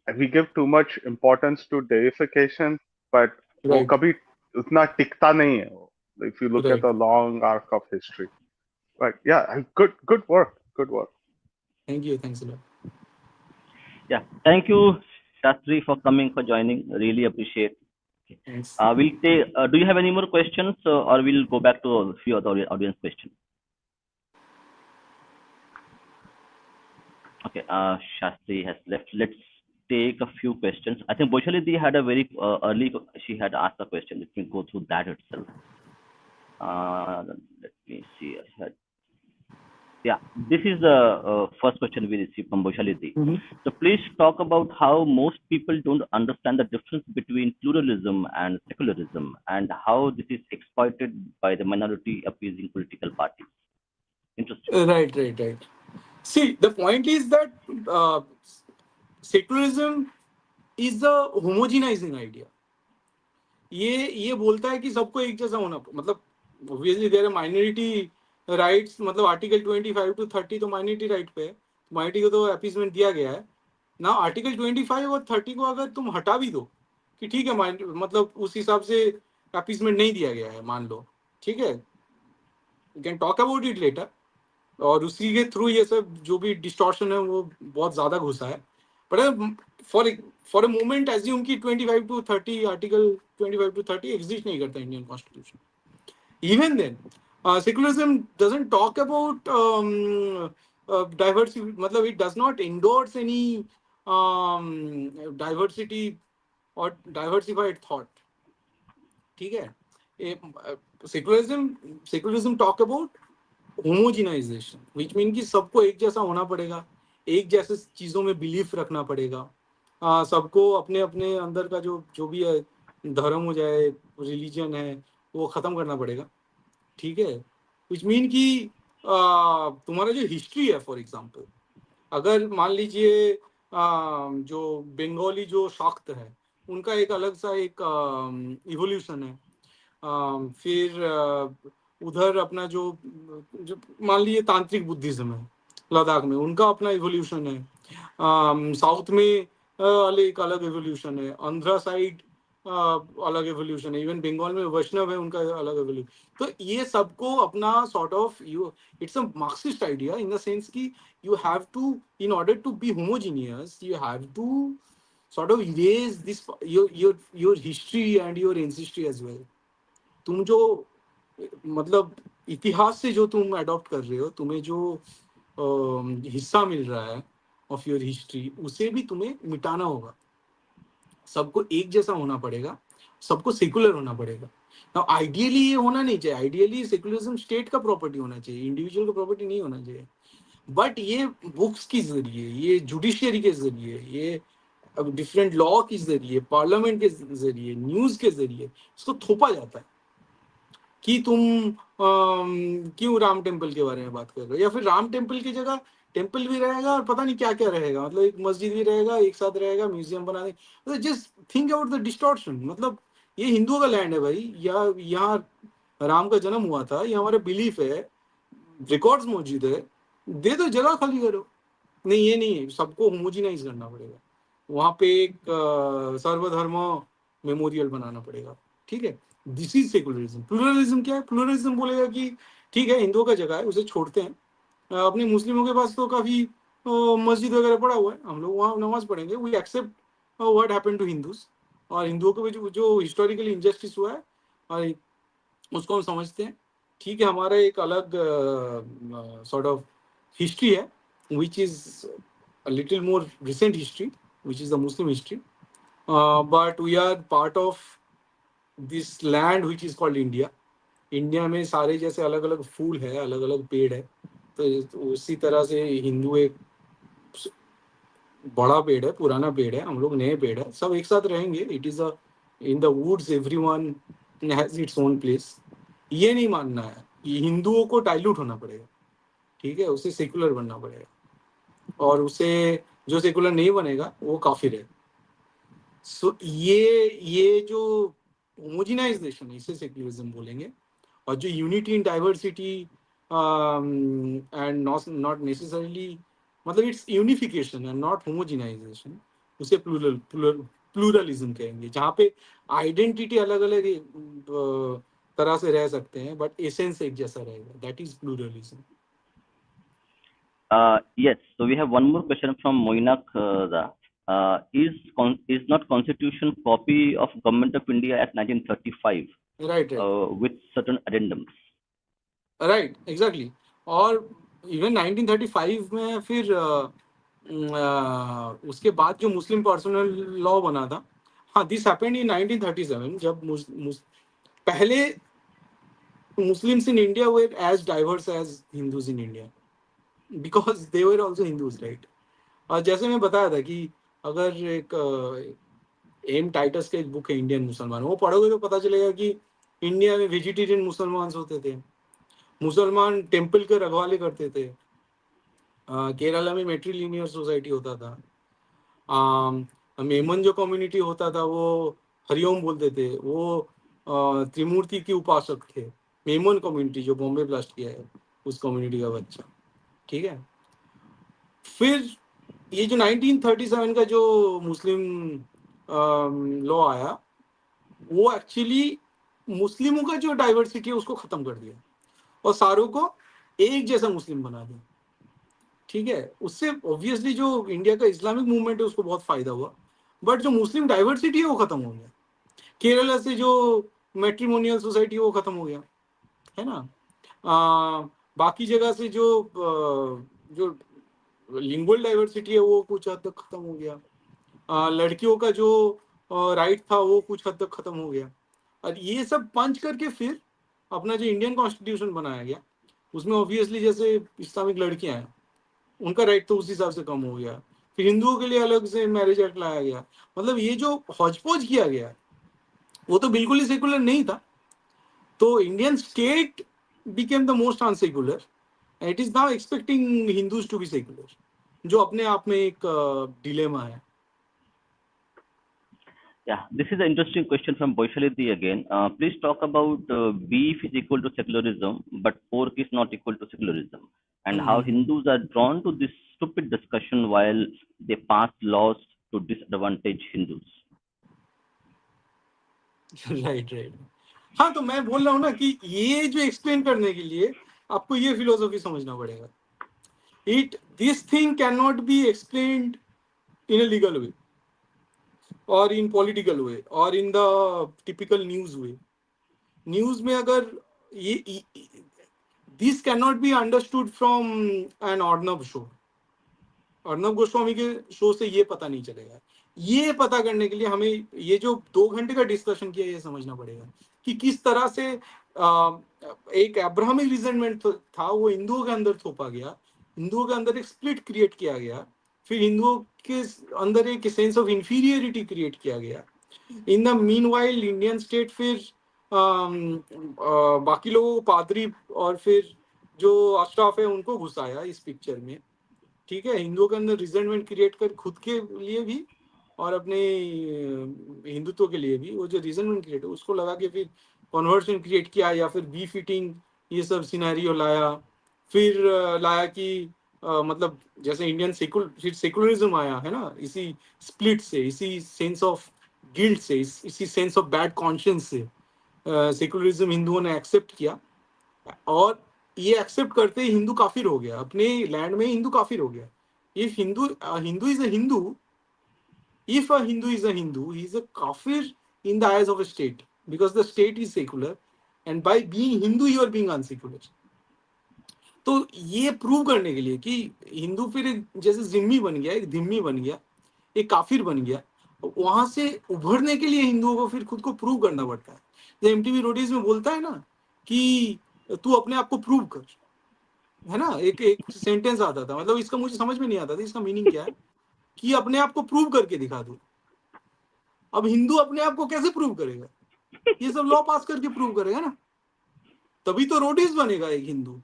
we give too much importance to deification, but वो राइट, कभी उतना टिकता नहीं है वो, if you look at right. the long arc of history. But yeah, good work, good work. Thank you, thanks a lot. Yeah, thank you, Shastri, for coming, for joining. Really appreciate. Okay. Thanks. We'll take. Do you have any more questions, or we'll go back to a few other audience questions? Okay. Shastri has left. Let's take a few questions. I think Boshalidi had a very early. She had asked a question. Let me go through that itself. Let me see. Yeah, this is the first question we received from Boshalidi. So please talk about how most people don't understand the difference between pluralism and secularism, and how this is exploited by the minority appeasing political parties. Interesting. Right, right, right. See, the point is that uh, secularism is the homogenizing idea. ये बोलता है कि सबको एक जैसा होना, मतलब obviously there are minority rights, मतलब आर्टिकल 25 to 30 तो माइनॉरिटी राइट पे है, माइनॉरिटी को तो अपीसमेंट दिया गया है ना। आर्टिकल 25 और 30 को अगर तुम हटा भी दो कि ठीक है, मतलब उस हिसाब से अपीसमेंट नहीं दिया गया है, मान लो, ठीक है, you can talk about it later. और उसी के थ्रू ये सब जो भी डिस्टॉर्शन है वो बहुत ज्यादा घुसा है। But for for a moment assume कि 25 to 30 आर्टिकल 25 to 30 एग्जिस्ट नहीं करता Indian constitution. Even then secularism doesn't talk about diversity, मतलब it does not endorse any diversity और डाइवर्सिफाइड थॉट, ठीक है। Secularism talk about homogenization, which mean कि सबको एक जैसा होना पड़ेगा, एक जैसे चीजों में बिलीफ रखना पड़ेगा, सबको अपने अपने अंदर का जो जो भी है, धर्म हो जाए, रिलीजन है, वो खत्म करना पड़ेगा, ठीक है। विच मीन कि तुम्हारा जो हिस्ट्री है, फॉर एग्जाम्पल, अगर मान लीजिए जो बंगाली जो शाक्त है, उनका एक अलग सा एक इवोल्यूशन है। फिर उधर अपना जो मान लीजिए तांत्रिक बुद्धिज्म है लद्दाख में, उनका अपना इवोल्यूशन है। साउथ में एक अलग इवोल्यूशन है, आंध्रा साइड अलग इवोल्यूशन है, इवन बंगाल में वैष्णव है, उनका अलग इवोल्यूशन। तो ये सबको अपना sort of you, it's a Marxist idea in the sense कि you have to, in order to be homogeneous, you have to sort of erase this your history and your ancestry as well. तुम जो मतलब इतिहास से जो तुम adopt कर रहे हो, तुम्हें जो हिस्सा मिल रहा है ऑफ योर हिस्ट्री, उसे भी तुम्हें मिटाना होगा। सबको एक जैसा होना पड़ेगा, सबको सेकुलर होना पड़ेगा। Now, आइडियली ये होना नहीं चाहिए, आइडियली सेकुलरिज्म स्टेट का प्रॉपर्टी होना चाहिए, इंडिविजुअल का प्रॉपर्टी नहीं होना चाहिए। बट ये बुक्स के जरिए, ये जुडिशियरी के जरिए, ये डिफरेंट लॉ के जरिए, पार्लियामेंट के जरिए, न्यूज के जरिए इसको थोपा जाता है कि तुम क्यों राम टेम्पल के बारे में बात कर रहे हो, या फिर राम टेम्पल की जगह टेम्पल भी रहेगा और पता नहीं क्या क्या रहेगा, मतलब एक मस्जिद भी रहेगा, एक साथ रहेगा, म्यूजियम बना देंगे। मतलब just think about the distortion. मतलब ये हिंदुओं का लैंड है भाई, या यहाँ राम का जन्म हुआ था, ये हमारा बिलीफ है, रिकॉर्ड्स मौजूद है, दे दो, जगह खाली करो। नहीं, ये नहीं है, सबको होमोजिनाइज करना पड़ेगा, वहां पे एक सर्वधर्म मेमोरियल बनाना पड़ेगा, ठीक है। This is secularism. प्लूरलिज्म क्या है? प्लूरलिज्म बोलेगा कि ठीक है, हिंदुओं का जगह है, उसे छोड़ते हैं, अपने मुस्लिमों के पास तो काफी मस्जिद वगैरह पड़ा हुआ है, हम लोग वहाँ नमाज पढ़ेंगे, we accept what happened to Hindus, और हिंदुओं को जो हिस्टोरिकली इंजस्टिस हुआ है और उसको हम समझते हैं, ठीक है। हमारा एक अलग सॉर्ट ऑफ हिस्ट्री है, which is a little more recent history, which is the Muslim history, but we are part of this land which is called India. India में सारे जैसे अलग अलग फूल है, अलग अलग पेड़ है, तो उसी तरह से हिंदू एक बड़ा पेड़ है, पुराना पेड़ है, हम लोग नए पेड़ है, सब एक साथ रहेंगे। It is a in the woods everyone has its own place. ये नहीं मानना है, ये हिंदुओं को डाइल्यूट होना पड़ेगा, ठीक है, उसे सेकुलर बनना पड़ेगा, और उसे जो सेकुलर नहीं बनेगा वो काफिर है। सो ये जो होमोजिनाइजेशन है इसे सेक्युलरिज्म बोलेंगे, और जो unity in diversity and not necessarily, मतलब it's unification and not homogenization, उसे प्लूरलिज्म कहेंगे, जहाँ पे आइडेंटिटी अलग अलग तरह से रह सकते हैं बट एसेंस एक जैसा रहेगा, that is pluralism. Yes, so we have one more question from Moinak. Is not Constitution copy of Government of India Act 1935 right right with certain addendums? Right exactly. और इवन 1935 में फिर उसके बाद जो मुस्लिम personal law बना था, हाँ, this happened in 1937, जब पहले Muslims in India were as diverse as Hindus in India because they were also Hindus, right? और जैसे मैं बताया था कि अगर एक एम टाइटस का एक बुक है इंडियन मुसलमान, वो पढ़ोगे तो पता चलेगा कि इंडिया में वेजिटेरियन मुसलमान होते थे, मुसलमान टेम्पल के रखवाले करते थे, केरला में मेट्रीलिनियर सोसाइटी होता था, मेमन जो कम्युनिटी होता था वो हरिओम बोलते थे, वो त्रिमूर्ति की उपासक थे। मेमन कम्युनिटी जो बॉम्बे ब्लास्ट किया है उस कम्युनिटी का बच्चा, ठीक है। फिर ये जो 1937 का जो मुस्लिम लॉ आया, वो एक्चुअली मुस्लिमों का जो डाइवर्सिटी है उसको खत्म कर दिया और सारों को एक जैसा मुस्लिम बना दिया, ठीक है। उससे ऑब्वियसली जो इंडिया का इस्लामिक मूवमेंट है उसको बहुत फायदा हुआ, बट जो मुस्लिम डाइवर्सिटी है वो खत्म हो गया। केरला से जो मैट्रिमोनियल सोसाइटी है वो खत्म हो गया, है ना। बाकी जगह से जो लिंगुअल डाइवर्सिटी है वो कुछ हद तक खत्म हो गया, लड़कियों का जो राइट था वो कुछ हद तक खत्म हो गया। और ये सब पंच करके फिर अपना जो इंडियन कॉन्स्टिट्यूशन बनाया गया, उसमें ऑब्वियसली जैसे इस्लामिक लड़कियां हैं उनका राइट तो उस हिसाब से कम हो गया, फिर हिंदुओं के लिए अलग से मैरिज एक्ट लाया गया। मतलब ये जो हौज-पौज किया गया वो तो बिल्कुल ही सेकुलर नहीं था। तो Indian state became the most unsecular, it is now expecting Hindus to be secular, जो अपने आप में एक डिलेमा है। Yeah, this is an interesting question from Boishaliti again. Please talk about beef is equal to secularism, but pork is not equal to secularism, and how Hindus are drawn to this stupid discussion while they pass laws to disadvantage Hindus. Right right. हाँ, तो मैं बोल रहा हूँ ना कि ये जो एक्सप्लेन करने के लिए आपको ये फिलोसफी समझना पड़ेगा। This thing can not be explained in a legal way और इन पॉलिटिकल वे और in the typical news way. News में अगर ये this can not be understood from an Arnab show. Arnab Goswami के शो से ये पता नहीं चलेगा। ये पता करने के लिए हमें ये जो 2 घंटे का डिस्कशन किया ये समझना पड़ेगा कि किस तरह से एक अब्राहमिक रिजेंटमेंट था वो हिंदुओं के अंदर थोपा गया, हिंदुओं के अंदर एक स्प्लिट क्रिएट किया गया, फिर हिंदुओं के अंदर एक सेंस ऑफ इंफीरियरिटी क्रिएट किया गया। In the meanwhile Indian state फिर बाकी लोगों को पादरी और फिर जो अशराफ है उनको घुसाया इस पिक्चर में, ठीक है। हिंदुओं के अंदर रिजेंटमेंट क्रिएट कर खुद के लिए भी और अपने हिंदुत्व के लिए भी, वो जो रिजेंटमेंट क्रिएट है उसको लगा के फिर कन्वर्शन क्रिएट किया, या फिर बी फिटिंग ये सब सिनेरियो लाया। फिर लाया कि मतलब जैसे इंडियन फिर सेकुलरिज्म आया है ना, इसी स्प्लिट से, इसी सेंस ऑफ गिल्ट से, इसी सेंस ऑफ बैड कॉन्शियंस से सेकुलरिज्म हिंदुओं ने एक्सेप्ट किया, और ये एक्सेप्ट करते ही हिंदू काफिर हो गया, अपने लैंड में हिंदू काफिर हो गया। If Hindu is a Hindu, if a Hindu is a Hindu, he is a kafir in the eyes of a state because the state is secular, and by being Hindu you are being unsecular. तो ये prove करने के लिए कि हिंदू फिर एक जैसे जिम्मी बन गया, एक धिम्मी बन गया, एक काफिर बन गया, वहां से उभरने के लिए हिंदुओं को फिर खुद को प्रूव करना पड़ता है। जो एमटीवी रोडीज में बोलता है ना कि तू अपने आप को प्रूव कर, है ना, एक सेंटेंस आता था, मतलब इसका मुझे समझ में नहीं आता था इसका मीनिंग क्या है, कि अपने आप को प्रूव करके दिखा दो। अब हिंदू अपने आप को कैसे प्रूव करेगा? ये सब लॉ पास करके प्रूव करेगा ना, तभी तो रोडीज बनेगा एक हिंदू।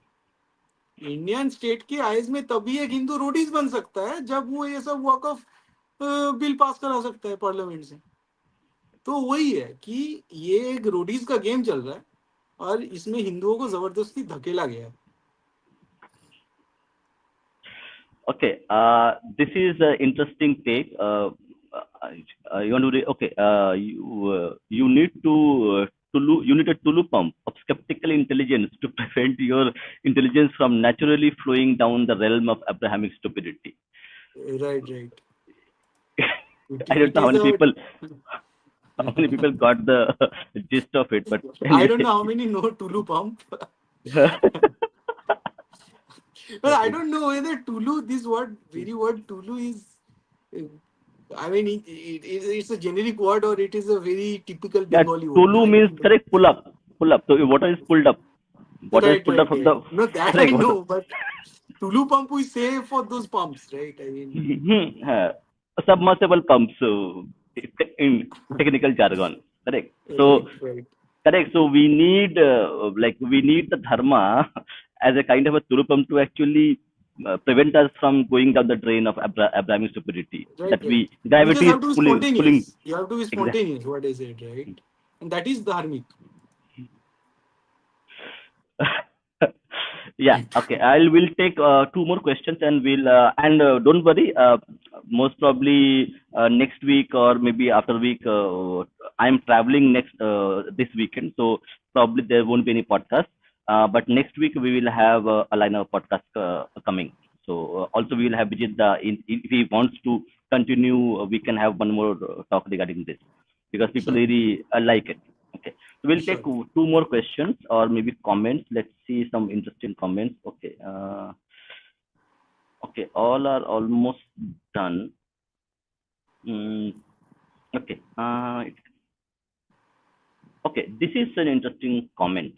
इंडियन स्टेट के आइज में तभी एक हिंदू रोडीज बन सकता है जब वो ये सब वॉक ऑफ बिल पास करा सकता है पार्लियामेंट से। तो वही है कि ये एक रोडीज का गेम चल रहा है और इसमें हिंदुओं को जबरदस्ती धकेला गया है। Okay, this is an interesting take. You want to okay? You need you need a Tulu pump of skeptical intelligence to prevent your intelligence from naturally flowing down the realm of Abrahamic stupidity. Right, right. I don't It know is a. how many people got the gist of it, but I don't know anyway. how many know Tulu pump. But I don't know whether Tulu, this word, very word Tulu is, uh, I mean, it's a generic word or it is a very typical Yeah, Bengali word. Tulu I means don't know. correct pull up, pull up. So water is pulled up. Water is Right, pulled up right, from right. the No, that I correct water. know, but Tulu pump we say for those pumps, right? I mean, Uh, Submersible pumps in technical jargon. Correct. So right, right, correct. So we need the dharma as a kind of a tulupam to actually prevent us from going down the drain of Abrahamic stupidity. right, That right. we You just gravity is have to be pulling. spontaneous. You have to be Exactly. spontaneous, what I said, right? And that is dharmic. Yeah, okay. I will take two more questions and we'll and don't worry. Most probably next week or maybe after week. I'm traveling next this weekend, so probably there won't be any podcast. But next week we will have a line of podcast coming. So also we will have Bijeet. If he wants to continue, we can have one more talk regarding this because people Sure, really like it. Okay. So we'll take sure. two more questions or maybe comments. Let's see some interesting comments. Okay. Okay. All are almost done. Mm, okay. Okay. This is an interesting comment.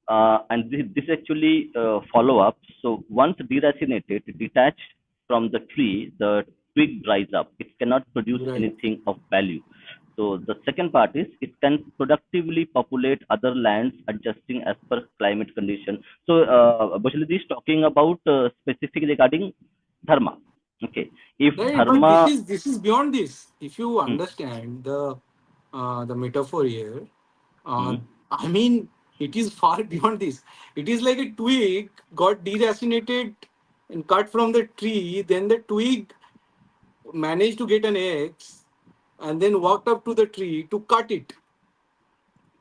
And this actually follow up. So once deracinated, detached from the tree, the twig dries up. It cannot produce Right. anything of value. So the second part is it can productively populate other lands, adjusting as per climate condition. So Bashilji is talking about specific regarding dharma. Okay, if Right, but this dharma, is this is beyond this. If you hmm, understand the metaphor here, uh, hmm, I mean, it is far beyond this. It is like a twig got deracinated and cut from the tree. Then the twig managed to get an axe and then walked up to the tree to cut it.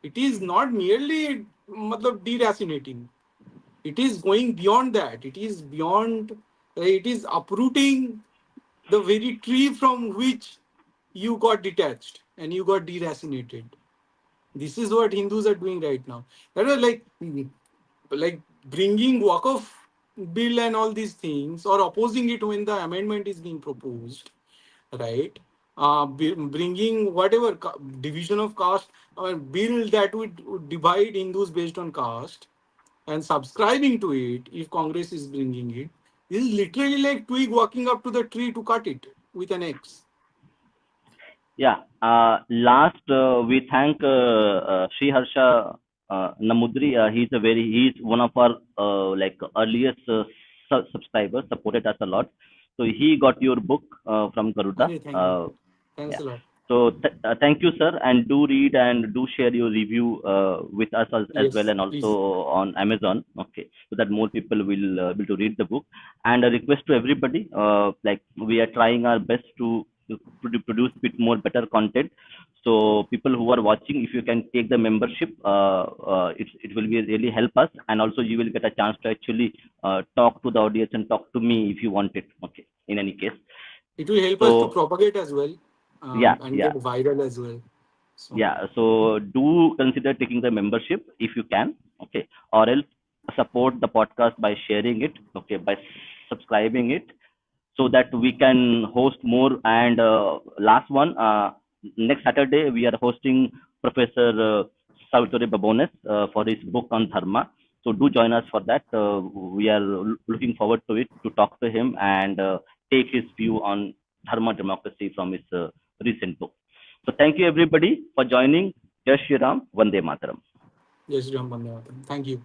It is not merely matlab, deracinating. It is going beyond that. It is beyond. It is uprooting the very tree from which you got detached and you got deracinated. This is what Hindus are doing right now. That was like bringing Waqf bill and all these things, or opposing it when the amendment is being proposed, right? Bringing whatever division of caste bill that would divide Hindus based on caste, and subscribing to it if Congress is bringing it. This is literally like twig walking up to the tree to cut it with an axe. yeah. Last, we thank Sri Harsha Namudri. He's one of our like earliest subscribers, supported us a lot. So he got your book from Garuda. Okay, thank you. Thanks Yeah. a lot. So thank you, sir, and do read and do share your review with us as well, Yes, and also please. on Amazon. Okay, so that more people will able to read the book. And a request to everybody, like we are trying our best to produce bit more better content. So people who are watching, if you can take the membership, it will be really help us, and also you will get a chance to actually talk to the audience and talk to me if you want it. Okay, in any case. It will help us to So propagate as well, yeah, and yeah. get viral as well. So, Yeah, so do consider taking the membership if you can, okay, or else support the podcast by sharing it, okay, by subscribing it, so that we can host more. And last one, next Saturday we are hosting Professor Salvatore Babones for his book on Dharma. So do join us for that. We are looking forward to it to talk to him and take his view on Dharma democracy from his recent book. So thank you everybody for joining. Jai Shri Ram, Vande Mataram. Jai Shri Ram, Bande Mataram. Thank you.